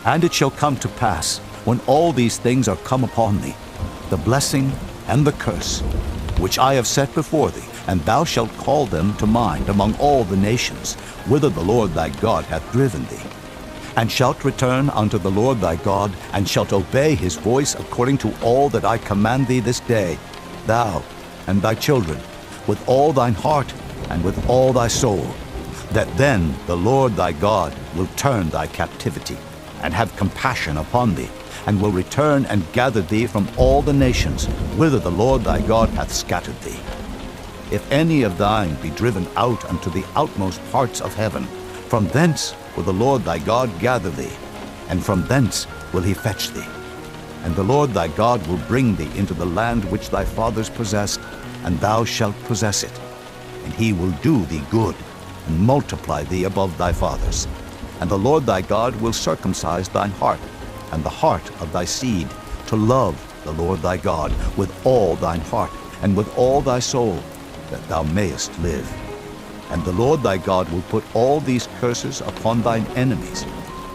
And it shall come to pass, when all these things are come upon thee, the blessing and the curse, which I have set before thee, and thou shalt call them to mind among all the nations, whither the Lord thy God hath driven thee, and shalt return unto the Lord thy God, and shalt obey his voice according to all that I command thee this day, thou and thy children, with all thine heart and with all thy soul, that then the Lord thy God will turn thy captivity, and have compassion upon thee, and will return and gather thee from all the nations whither the Lord thy God hath scattered thee. If any of thine be driven out unto the outmost parts of heaven, from thence will the Lord thy God gather thee, and from thence will he fetch thee. And the Lord thy God will bring thee into the land which thy fathers possessed, and thou shalt possess it. And he will do thee good, and multiply thee above thy fathers. And the Lord thy God will circumcise thine heart, and the heart of thy seed, to love the Lord thy God with all thine heart, and with all thy soul, that thou mayest live. And the Lord thy God will put all these curses upon thine enemies,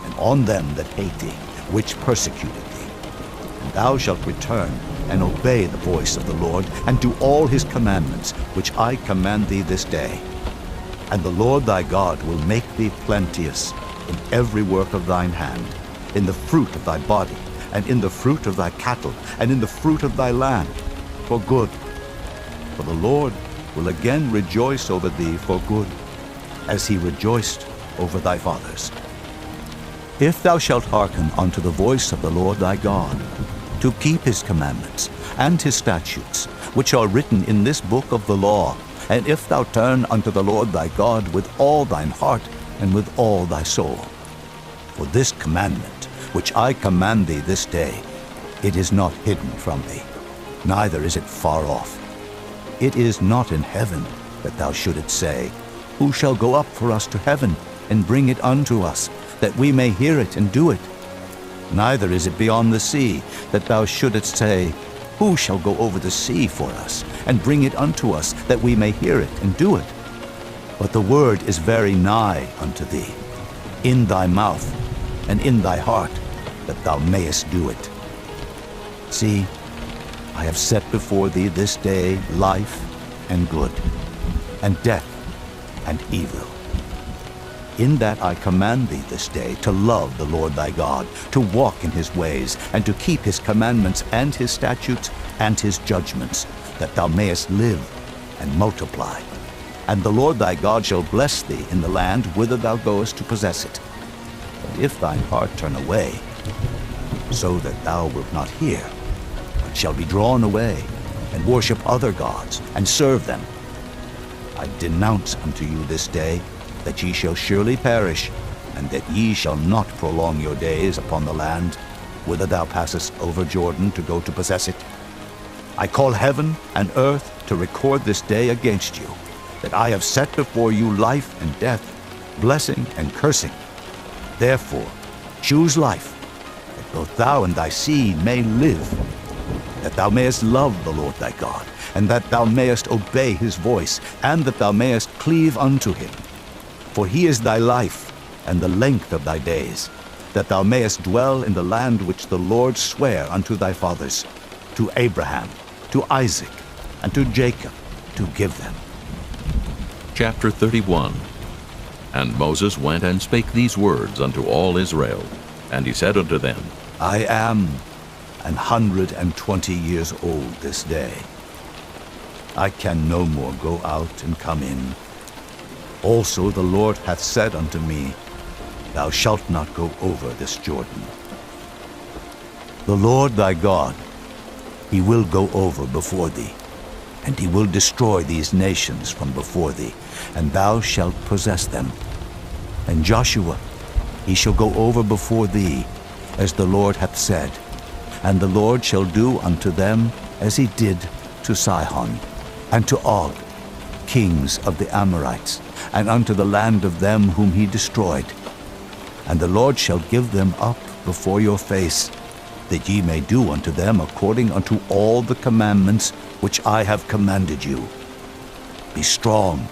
and on them that hate thee, which persecuted thee. And thou shalt return and obey the voice of the Lord, and do all his commandments, which I command thee this day. And the Lord thy God will make thee plenteous in every work of thine hand, in the fruit of thy body, and in the fruit of thy cattle, and in the fruit of thy land, for good. For the Lord will again rejoice over thee for good, as he rejoiced over thy fathers. If thou shalt hearken unto the voice of the Lord thy God, to keep his commandments and his statutes, which are written in this book of the law, and if thou turn unto the Lord thy God with all thine heart and with all thy soul. For this commandment, which I command thee this day, it is not hidden from thee, neither is it far off. It is not in heaven, that thou shouldest say, Who shall go up for us to heaven, and bring it unto us, that we may hear it and do it? Neither is it beyond the sea, that thou shouldest say, Who shall go over the sea for us, and bring it unto us, that we may hear it and do it? But the word is very nigh unto thee, in thy mouth and in thy heart, that thou mayest do it. See, I have set before thee this day life and good, and death and evil. In that I command thee this day to love the Lord thy God, to walk in his ways, and to keep his commandments and his statutes and his judgments, that thou mayest live and multiply. And the Lord thy God shall bless thee in the land whither thou goest to possess it. But if thine heart turn away, so that thou wilt not hear, but shall be drawn away, and worship other gods, and serve them, I denounce unto you this day that ye shall surely perish, and that ye shall not prolong your days upon the land, whither thou passest over Jordan to go to possess it. I call heaven and earth to record this day against you, that I have set before you life and death, blessing and cursing. Therefore choose life, that both thou and thy seed may live, that thou mayest love the Lord thy God, and that thou mayest obey his voice, and that thou mayest cleave unto him. For he is thy life, and the length of thy days, that thou mayest dwell in the land which the Lord sware unto thy fathers, to Abraham, to Isaac, and to Jacob, to give them. Chapter 31. And Moses went and spake these words unto all Israel. And he said unto them, I am 120 years old this day. I can no more go out and come in. Also the Lord hath said unto me, Thou shalt not go over this Jordan. The Lord thy God, he will go over before thee, and he will destroy these nations from before thee, and thou shalt possess them. And Joshua, he shall go over before thee, as the Lord hath said, and the Lord shall do unto them as he did to Sihon, and to Og, kings of the Amorites, and unto the land of them whom he destroyed. And the Lord shall give them up before your face, that ye may do unto them according unto all the commandments which I have commanded you. Be strong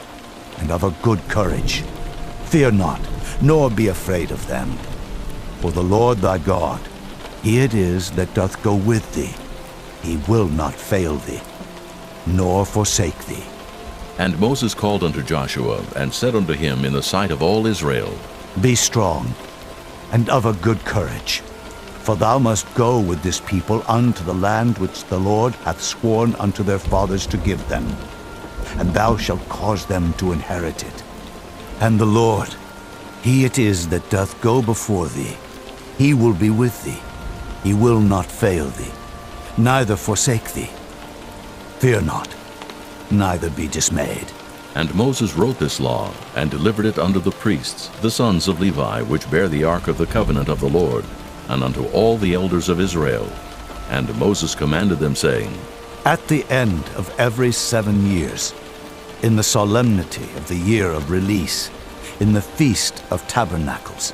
and of a good courage. Fear not, nor be afraid of them. For the Lord thy God, he it is that doth go with thee. He will not fail thee, nor forsake thee. And Moses called unto Joshua, and said unto him in the sight of all Israel, Be strong and of a good courage, for thou must go with this people unto the land which the Lord hath sworn unto their fathers to give them, and thou shalt cause them to inherit it. And the Lord, he it is that doth go before thee. He will be with thee. He will not fail thee, neither forsake thee. Fear not, neither be dismayed. And Moses wrote this law, and delivered it unto the priests, the sons of Levi, which bear the ark of the covenant of the Lord, and unto all the elders of Israel. And Moses commanded them, saying, At the end of every 7 years, in the solemnity of the year of release, in the feast of tabernacles,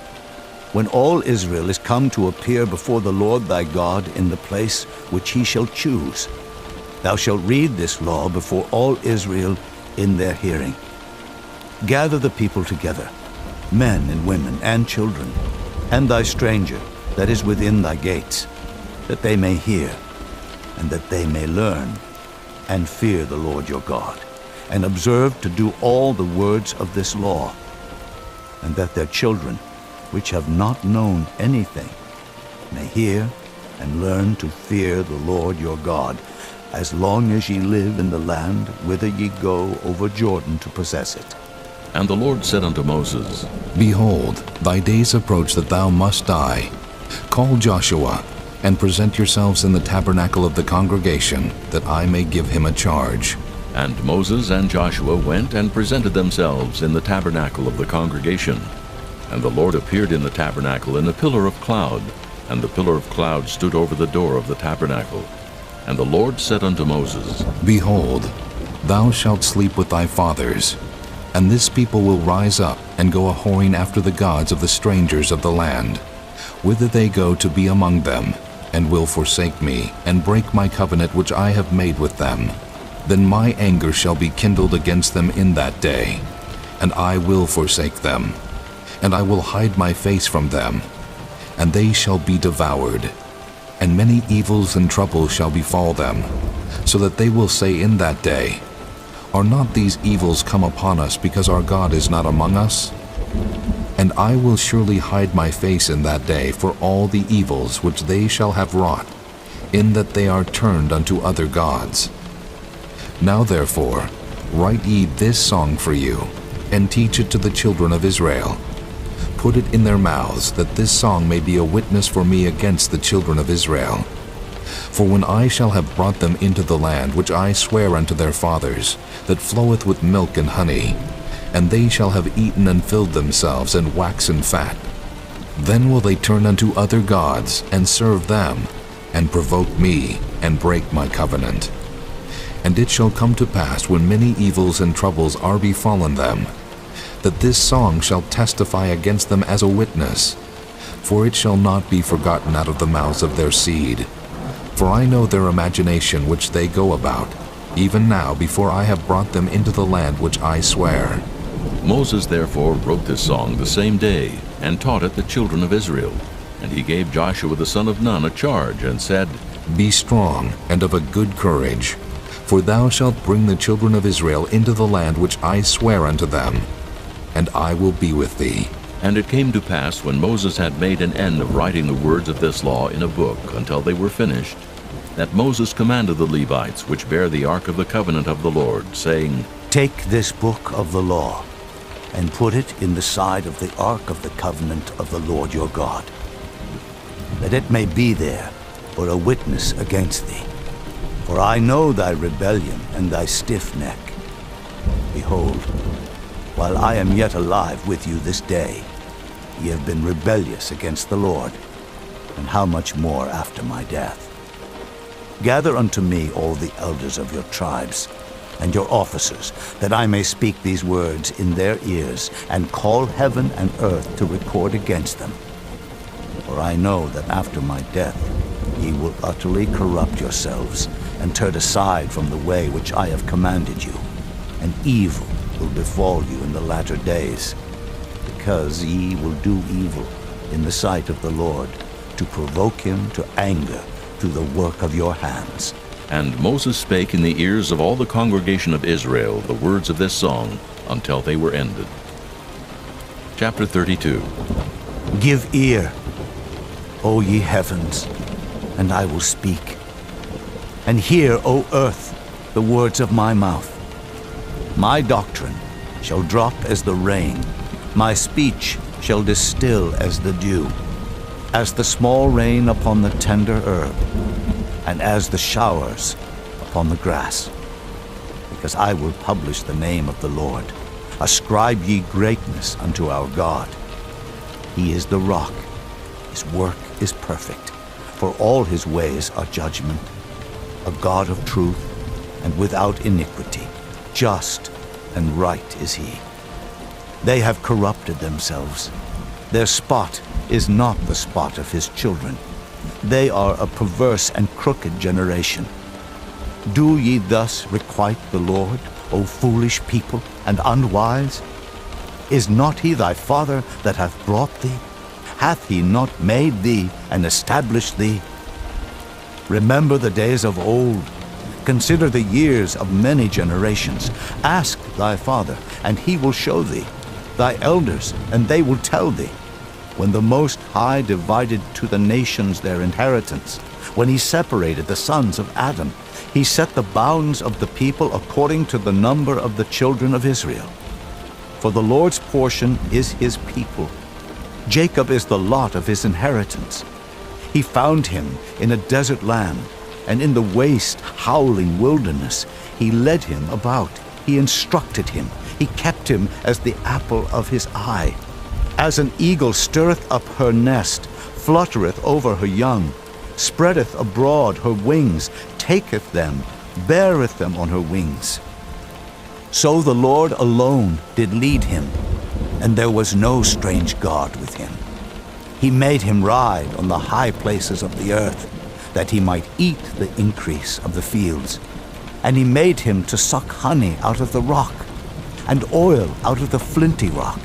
when all Israel is come to appear before the Lord thy God in the place which he shall choose, thou shalt read this law before all Israel in their hearing. Gather the people together, men and women and children, and thy stranger that is within thy gates, that they may hear, and that they may learn, and fear the Lord your God, and observe to do all the words of this law, and that their children, which have not known anything, may hear and learn to fear the Lord your God, as long as ye live in the land whither ye go over Jordan to possess it. And the Lord said unto Moses, Behold, thy days approach that thou must die. Call Joshua, and present yourselves in the tabernacle of the congregation, that I may give him a charge. And Moses and Joshua went and presented themselves in the tabernacle of the congregation. And the Lord appeared in the tabernacle in a pillar of cloud, and the pillar of cloud stood over the door of the tabernacle. And the Lord said unto Moses, Behold, thou shalt sleep with thy fathers, and this people will rise up and go a-whoring after the gods of the strangers of the land, whither they go to be among them, and will forsake me, and break my covenant which I have made with them. Then my anger shall be kindled against them in that day, and I will forsake them, and I will hide my face from them, and they shall be devoured. And many evils and troubles shall befall them, so that they will say in that day, Are not these evils come upon us because our God is not among us? And I will surely hide my face in that day for all the evils which they shall have wrought, in that they are turned unto other gods. Now therefore, write ye this song for you, and teach it to the children of Israel. Put it in their mouths, that this song may be a witness for me against the children of Israel. For when I shall have brought them into the land which I swear unto their fathers, that floweth with milk and honey, and they shall have eaten and filled themselves and waxen fat, then will they turn unto other gods and serve them, and provoke me, and break my covenant. And it shall come to pass, when many evils and troubles are befallen them, that this song shall testify against them as a witness, for it shall not be forgotten out of the mouths of their seed. For I know their imagination which they go about, even now before I have brought them into the land which I swear. Moses therefore wrote this song the same day, and taught it the children of Israel. And he gave Joshua the son of Nun a charge, and said, Be strong and of a good courage, for thou shalt bring the children of Israel into the land which I swear unto them, and I will be with thee. And it came to pass, when Moses had made an end of writing the words of this law in a book until they were finished, that Moses commanded the Levites, which bear the ark of the covenant of the Lord, saying, Take this book of the law, and put it in the side of the ark of the covenant of the Lord your God, that it may be there for a witness against thee. For I know thy rebellion and thy stiff neck. Behold, while I am yet alive with you this day, ye have been rebellious against the Lord, and how much more after my death? Gather unto me all the elders of your tribes, and your officers, that I may speak these words in their ears, and call heaven and earth to record against them. For I know that after my death ye will utterly corrupt yourselves, and turn aside from the way which I have commanded you, and evil will befall you in the latter days, because ye will do evil in the sight of the Lord, to provoke him to anger through the work of your hands. And Moses spake in the ears of all the congregation of Israel the words of this song until they were ended. Chapter 32. Give ear, O ye heavens, and I will speak. And hear, O earth, the words of my mouth. My doctrine shall drop as the rain, my speech shall distill as the dew, as the small rain upon the tender herb, and as the showers upon the grass. Because I will publish the name of the Lord. Ascribe ye greatness unto our God. He is the rock, his work is perfect, for all his ways are judgment. A God of truth and without iniquity, just and right is he. They have corrupted themselves. Their spot is not the spot of his children. They are a perverse and crooked generation. Do ye thus requite the Lord, O foolish people and unwise? Is not he thy father that hath brought thee? Hath he not made thee and established thee? Remember the days of old. Consider the years of many generations. Ask thy father, and he will show thee, thy elders, and they will tell thee. When the Most High divided to the nations their inheritance, when he separated the sons of Adam, he set the bounds of the people according to the number of the children of Israel. For the Lord's portion is his people. Jacob is the lot of his inheritance. He found him in a desert land, and in the waste, howling wilderness. He led him about. He instructed him. He kept him as the apple of his eye. As an eagle stirreth up her nest, fluttereth over her young, spreadeth abroad her wings, taketh them, beareth them on her wings. So the Lord alone did lead him, and there was no strange God with him. He made him ride on the high places of the earth, that he might eat the increase of the fields. And he made him to suck honey out of the rock, and oil out of the flinty rock.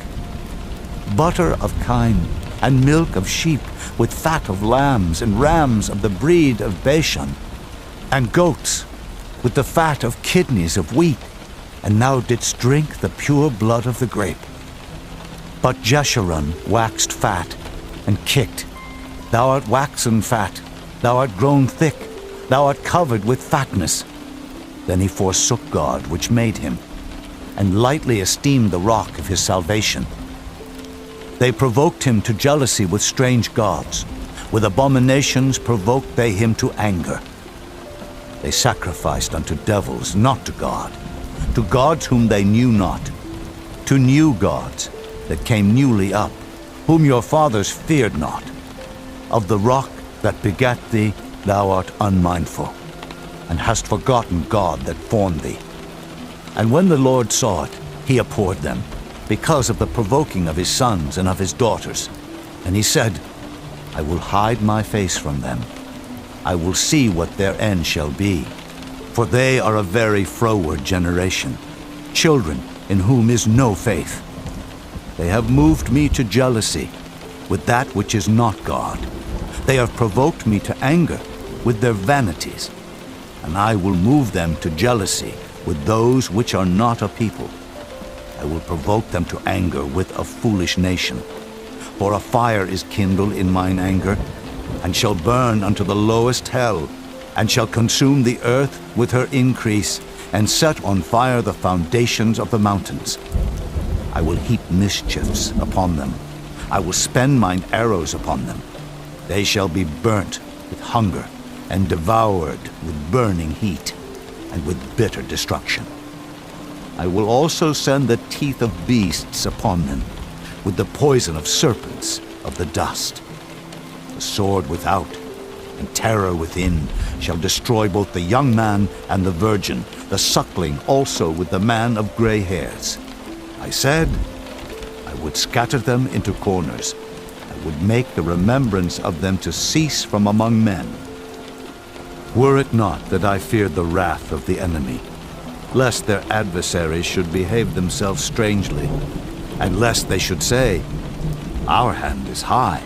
Butter of kine, and milk of sheep, with fat of lambs, and rams of the breed of Bashan, and goats, with the fat of kidneys of wheat, and thou didst drink the pure blood of the grape. But Jeshurun waxed fat, and kicked. Thou art waxen fat, thou art grown thick, thou art covered with fatness. Then he forsook God which made him, and lightly esteemed the rock of his salvation. They provoked him to jealousy with strange gods. With abominations provoked they him to anger. They sacrificed unto devils, not to gods whom they knew not, to new gods that came newly up, whom your fathers feared not. Of the rock that begat thee thou art unmindful, and hast forgotten God that formed thee. And when the Lord saw it, he abhorred them, because of the provoking of his sons and of his daughters. And he said, I will hide my face from them. I will see what their end shall be. For they are a very froward generation, children in whom is no faith. They have moved me to jealousy with that which is not God. They have provoked me to anger with their vanities. And I will move them to jealousy with those which are not a people. I will provoke them to anger with a foolish nation. For a fire is kindled in mine anger, and shall burn unto the lowest hell, and shall consume the earth with her increase, and set on fire the foundations of the mountains. I will heap mischiefs upon them. I will spend mine arrows upon them. They shall be burnt with hunger, and devoured with burning heat, and with bitter destruction. I will also send the teeth of beasts upon them, with the poison of serpents of the dust. The sword without, and terror within, shall destroy both the young man and the virgin, the suckling also with the man of gray hairs. I said, I would scatter them into corners. I would make the remembrance of them to cease from among men. Were it not that I feared the wrath of the enemy, lest their adversaries should behave themselves strangely, and lest they should say, Our hand is high,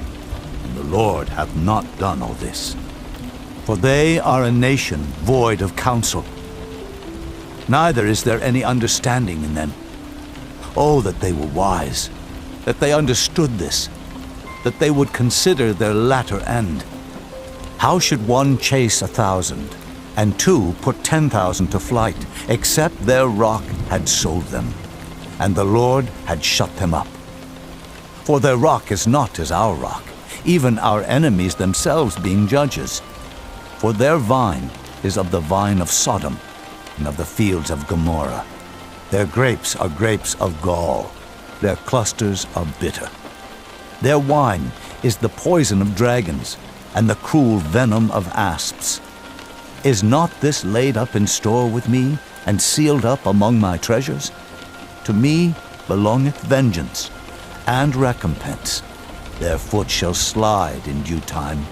and the Lord hath not done all this. For they are a nation void of counsel, neither is there any understanding in them. Oh, that they were wise, that they understood this, that they would consider their latter end. How should one chase 1,000, and two put 10,000 to flight, except their rock had sold them, and the Lord had shut them up? For their rock is not as our rock, even our enemies themselves being judges. For their vine is of the vine of Sodom, and of the fields of Gomorrah. Their grapes are grapes of gall, their clusters are bitter. Their wine is the poison of dragons, and the cruel venom of asps. Is not this laid up in store with me, and sealed up among my treasures? To me belongeth vengeance and recompense. Their foot shall slide in due time,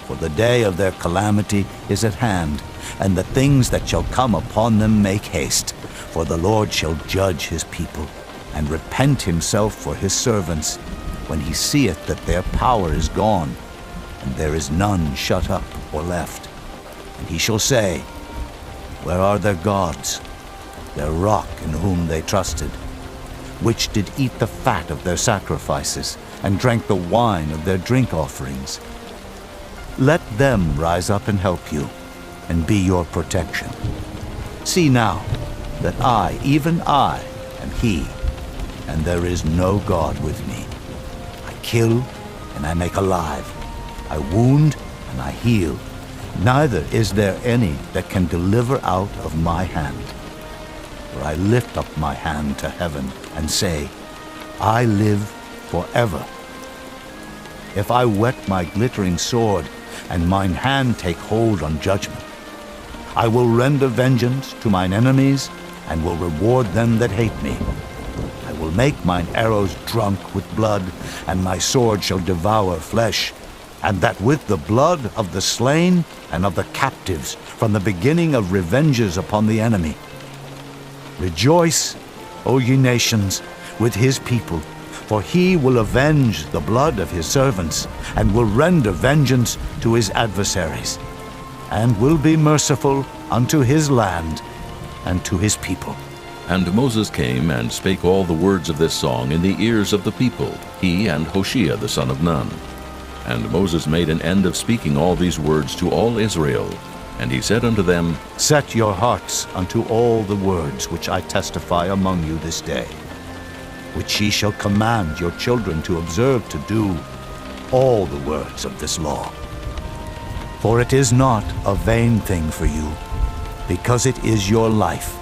for the day of their calamity is at hand, and the things that shall come upon them make haste. For the Lord shall judge his people, and repent himself for his servants, when he seeth that their power is gone, and there is none shut up or left. And he shall say, Where are their gods, their rock in whom they trusted, which did eat the fat of their sacrifices, and drank the wine of their drink offerings? Let them rise up and help you, and be your protection. See now that I, even I, am he, and there is no God with me. I kill, and I make alive. I wound, and I heal. Neither is there any that can deliver out of my hand. For I lift up my hand to heaven, and say, I live forever. If I whet my glittering sword, and mine hand take hold on judgment, I will render vengeance to mine enemies, and will reward them that hate me. I will make mine arrows drunk with blood, and my sword shall devour flesh, and that with the blood of the slain and of the captives, from the beginning of revenges upon the enemy. Rejoice, O ye nations, with his people, for he will avenge the blood of his servants, and will render vengeance to his adversaries, and will be merciful unto his land and to his people. And Moses came and spake all the words of this song in the ears of the people, he and Hoshea the son of Nun. And Moses made an end of speaking all these words to all Israel. And he said unto them, Set your hearts unto all the words which I testify among you this day, which ye shall command your children to observe to do, all the words of this law. For it is not a vain thing for you, because it is your life.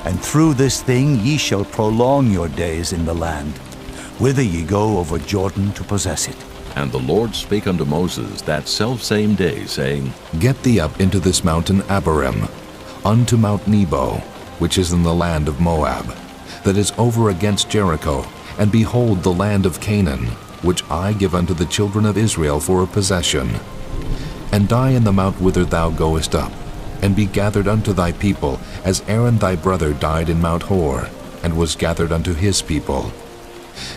And through this thing ye shall prolong your days in the land, whither ye go over Jordan to possess it. And the Lord spake unto Moses that selfsame day, saying, Get thee up into this mountain Abarim, unto Mount Nebo, which is in the land of Moab, that is over against Jericho, and behold the land of Canaan, which I give unto the children of Israel for a possession. And die in the mount whither thou goest up, and be gathered unto thy people, as Aaron thy brother died in Mount Hor, and was gathered unto his people.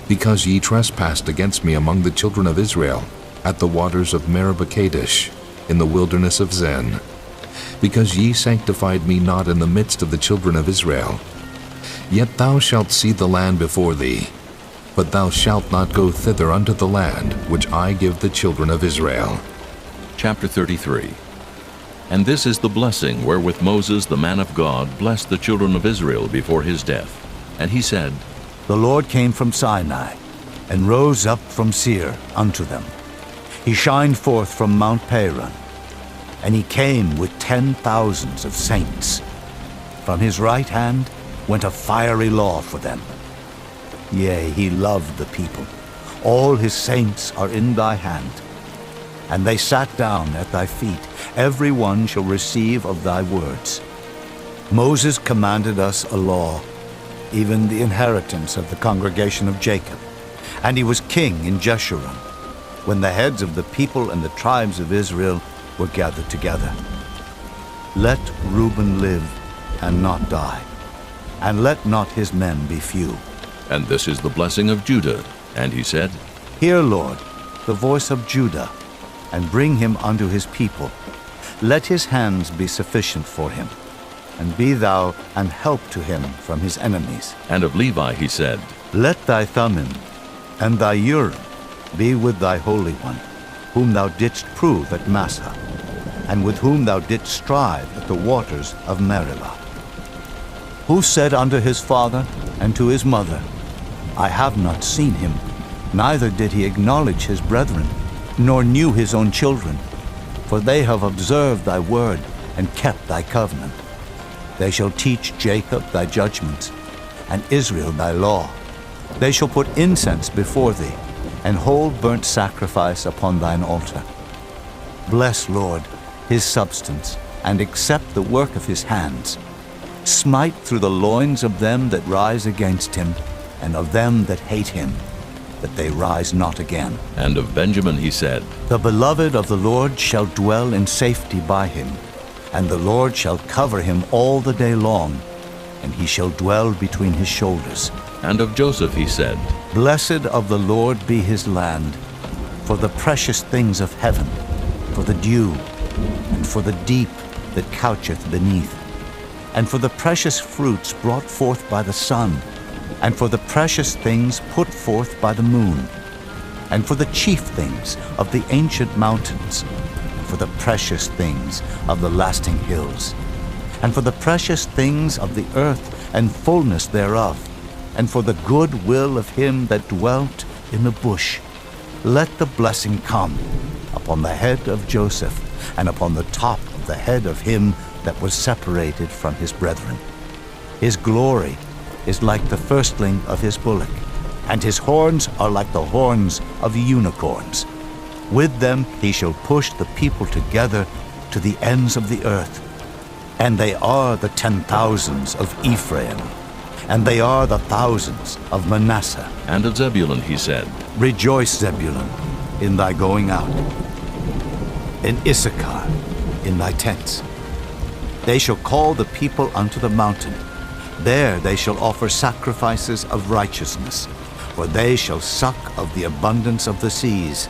Because ye trespassed against me among the children of Israel, at the waters of Meribah Kadesh, in the wilderness of Zin. Because ye sanctified me not in the midst of the children of Israel. Yet thou shalt see the land before thee, but thou shalt not go thither unto the land which I give the children of Israel. Chapter 33. And this is the blessing wherewith Moses the man of God blessed the children of Israel before his death. And he said, The Lord came from Sinai, and rose up from Seir unto them. He shined forth from Mount Paran, and he came with 10,000s of saints. From his right hand went a fiery law for them. Yea, he loved the people. All his saints are in thy hand. And they sat down at thy feet. Every one shall receive of thy words. Moses commanded us a law, even the inheritance of the congregation of Jacob. And he was king in Jeshurun, when the heads of the people and the tribes of Israel were gathered together. Let Reuben live and not die, and let not his men be few. And this is the blessing of Judah. And he said, Hear, Lord, the voice of Judah, and bring him unto his people. Let his hands be sufficient for him, and be thou an help to him from his enemies. And of Levi he said, Let thy Thummim and thy Urim be with thy Holy One, whom thou didst prove at Massah, and with whom thou didst strive at the waters of Meribah. Who said unto his father and to his mother, I have not seen him, neither did he acknowledge his brethren, nor knew his own children, for they have observed thy word and kept thy covenant. They shall teach Jacob thy judgments, and Israel thy law. They shall put incense before thee, and hold burnt sacrifice upon thine altar. Bless, Lord, his substance, and accept the work of his hands. Smite through the loins of them that rise against him, and of them that hate him, that they rise not again. And of Benjamin he said, The beloved of the Lord shall dwell in safety by him, and the Lord shall cover him all the day long, and he shall dwell between his shoulders. And of Joseph he said, Blessed of the Lord be his land, for the precious things of heaven, for the dew, and for the deep that coucheth beneath, and for the precious fruits brought forth by the sun, and for the precious things put forth by the moon, and for the chief things of the ancient mountains, and for the precious things of the lasting hills, and for the precious things of the earth and fullness thereof, and for the good will of him that dwelt in the bush. Let the blessing come upon the head of Joseph, and upon the top of the head of him that was separated from his brethren. His glory is like the firstling of his bullock, and his horns are like the horns of unicorns. With them he shall push the people together to the ends of the earth. And they are the 10,000s of Ephraim, and they are the thousands of Manasseh. And of Zebulun he said, Rejoice, Zebulun, in thy going out, in Issachar, in thy tents. They shall call the people unto the mountain. There they shall offer sacrifices of righteousness, for they shall suck of the abundance of the seas,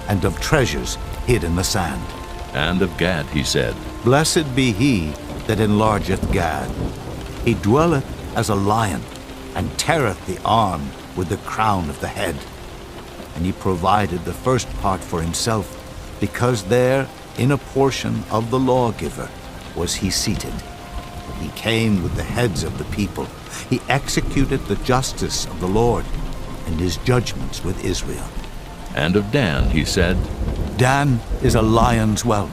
and of treasures hid in the sand. And of Gad he said, Blessed be he that enlargeth Gad. He dwelleth as a lion, and teareth the arm with the crown of the head. And he provided the first part for himself, because there, in a portion of the lawgiver, was he seated. He came with the heads of the people. He executed the justice of the Lord, and his judgments with Israel. And of Dan he said, Dan is a lion's whelp.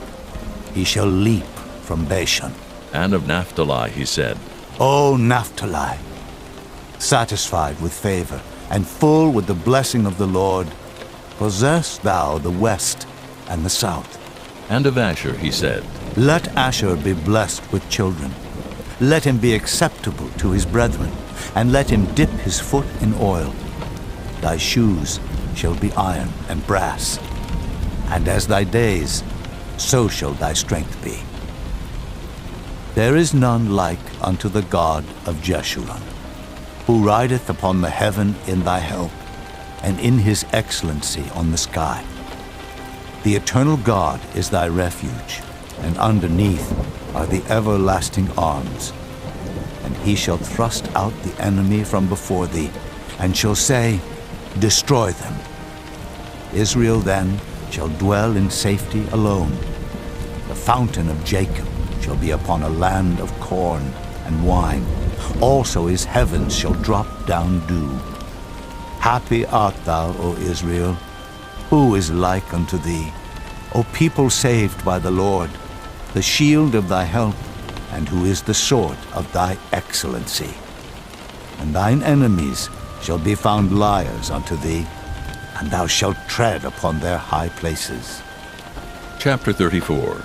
He shall leap from Bashan. And of Naphtali he said, O Naphtali, satisfied with favor, and full with the blessing of the Lord, possess thou the west and the south. And of Asher he said, Let Asher be blessed with children. Let him be acceptable to his brethren, and let him dip his foot in oil. Thy shoes shall be iron and brass, and as thy days, so shall thy strength be. There is none like unto the God of Jeshurun, who rideth upon the heaven in thy help, and in his excellency on the sky. The eternal God is thy refuge, and underneath are the everlasting arms. And he shall thrust out the enemy from before thee, and shall say, Destroy them. Israel then shall dwell in safety alone. The fountain of Jacob shall be upon a land of corn and wine. Also his heavens shall drop down dew. Happy art thou, O Israel. Who is like unto thee? O people saved by the Lord, the shield of thy help, and who is the sword of thy excellency. And thine enemies shall be found liars unto thee, and thou shalt tread upon their high places. Chapter 34.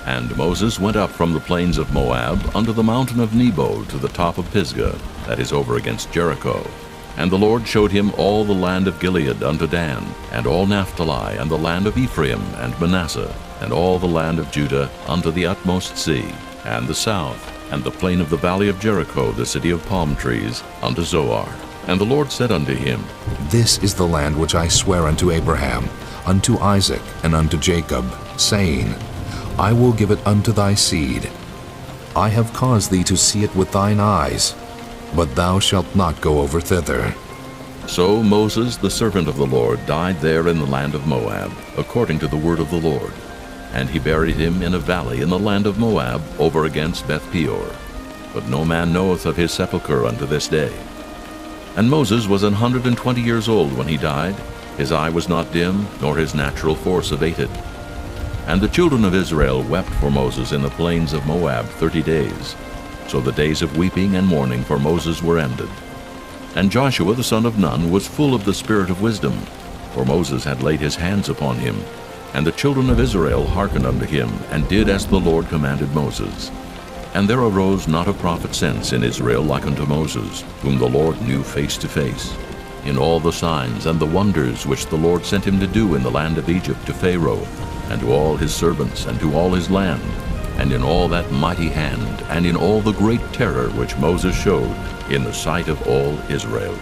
And Moses went up from the plains of Moab unto the mountain of Nebo to the top of Pisgah, that is over against Jericho. And the Lord showed him all the land of Gilead unto Dan, and all Naphtali, and the land of Ephraim and Manasseh, and all the land of Judah unto the utmost sea, and the south, and the plain of the valley of Jericho, the city of palm trees, unto Zoar. And the Lord said unto him, This is the land which I swear unto Abraham, unto Isaac, and unto Jacob, saying, I will give it unto thy seed. I have caused thee to see it with thine eyes, but thou shalt not go over thither. So Moses, the servant of the Lord, died there in the land of Moab, according to the word of the Lord. And he buried him in a valley in the land of Moab, over against Beth-peor. But no man knoweth of his sepulchre unto this day. And Moses was 120 years old when he died. His eye was not dim, nor his natural force abated. And the children of Israel wept for Moses in the plains of Moab 30 days. So the days of weeping and mourning for Moses were ended. And Joshua the son of Nun was full of the spirit of wisdom, for Moses had laid his hands upon him. And the children of Israel hearkened unto him, and did as the Lord commanded Moses. And there arose not a prophet since in Israel like unto Moses, whom the Lord knew face to face, in all the signs and the wonders which the Lord sent him to do in the land of Egypt to Pharaoh, and to all his servants, and to all his land, and in all that mighty hand, and in all the great terror which Moses showed in the sight of all Israel.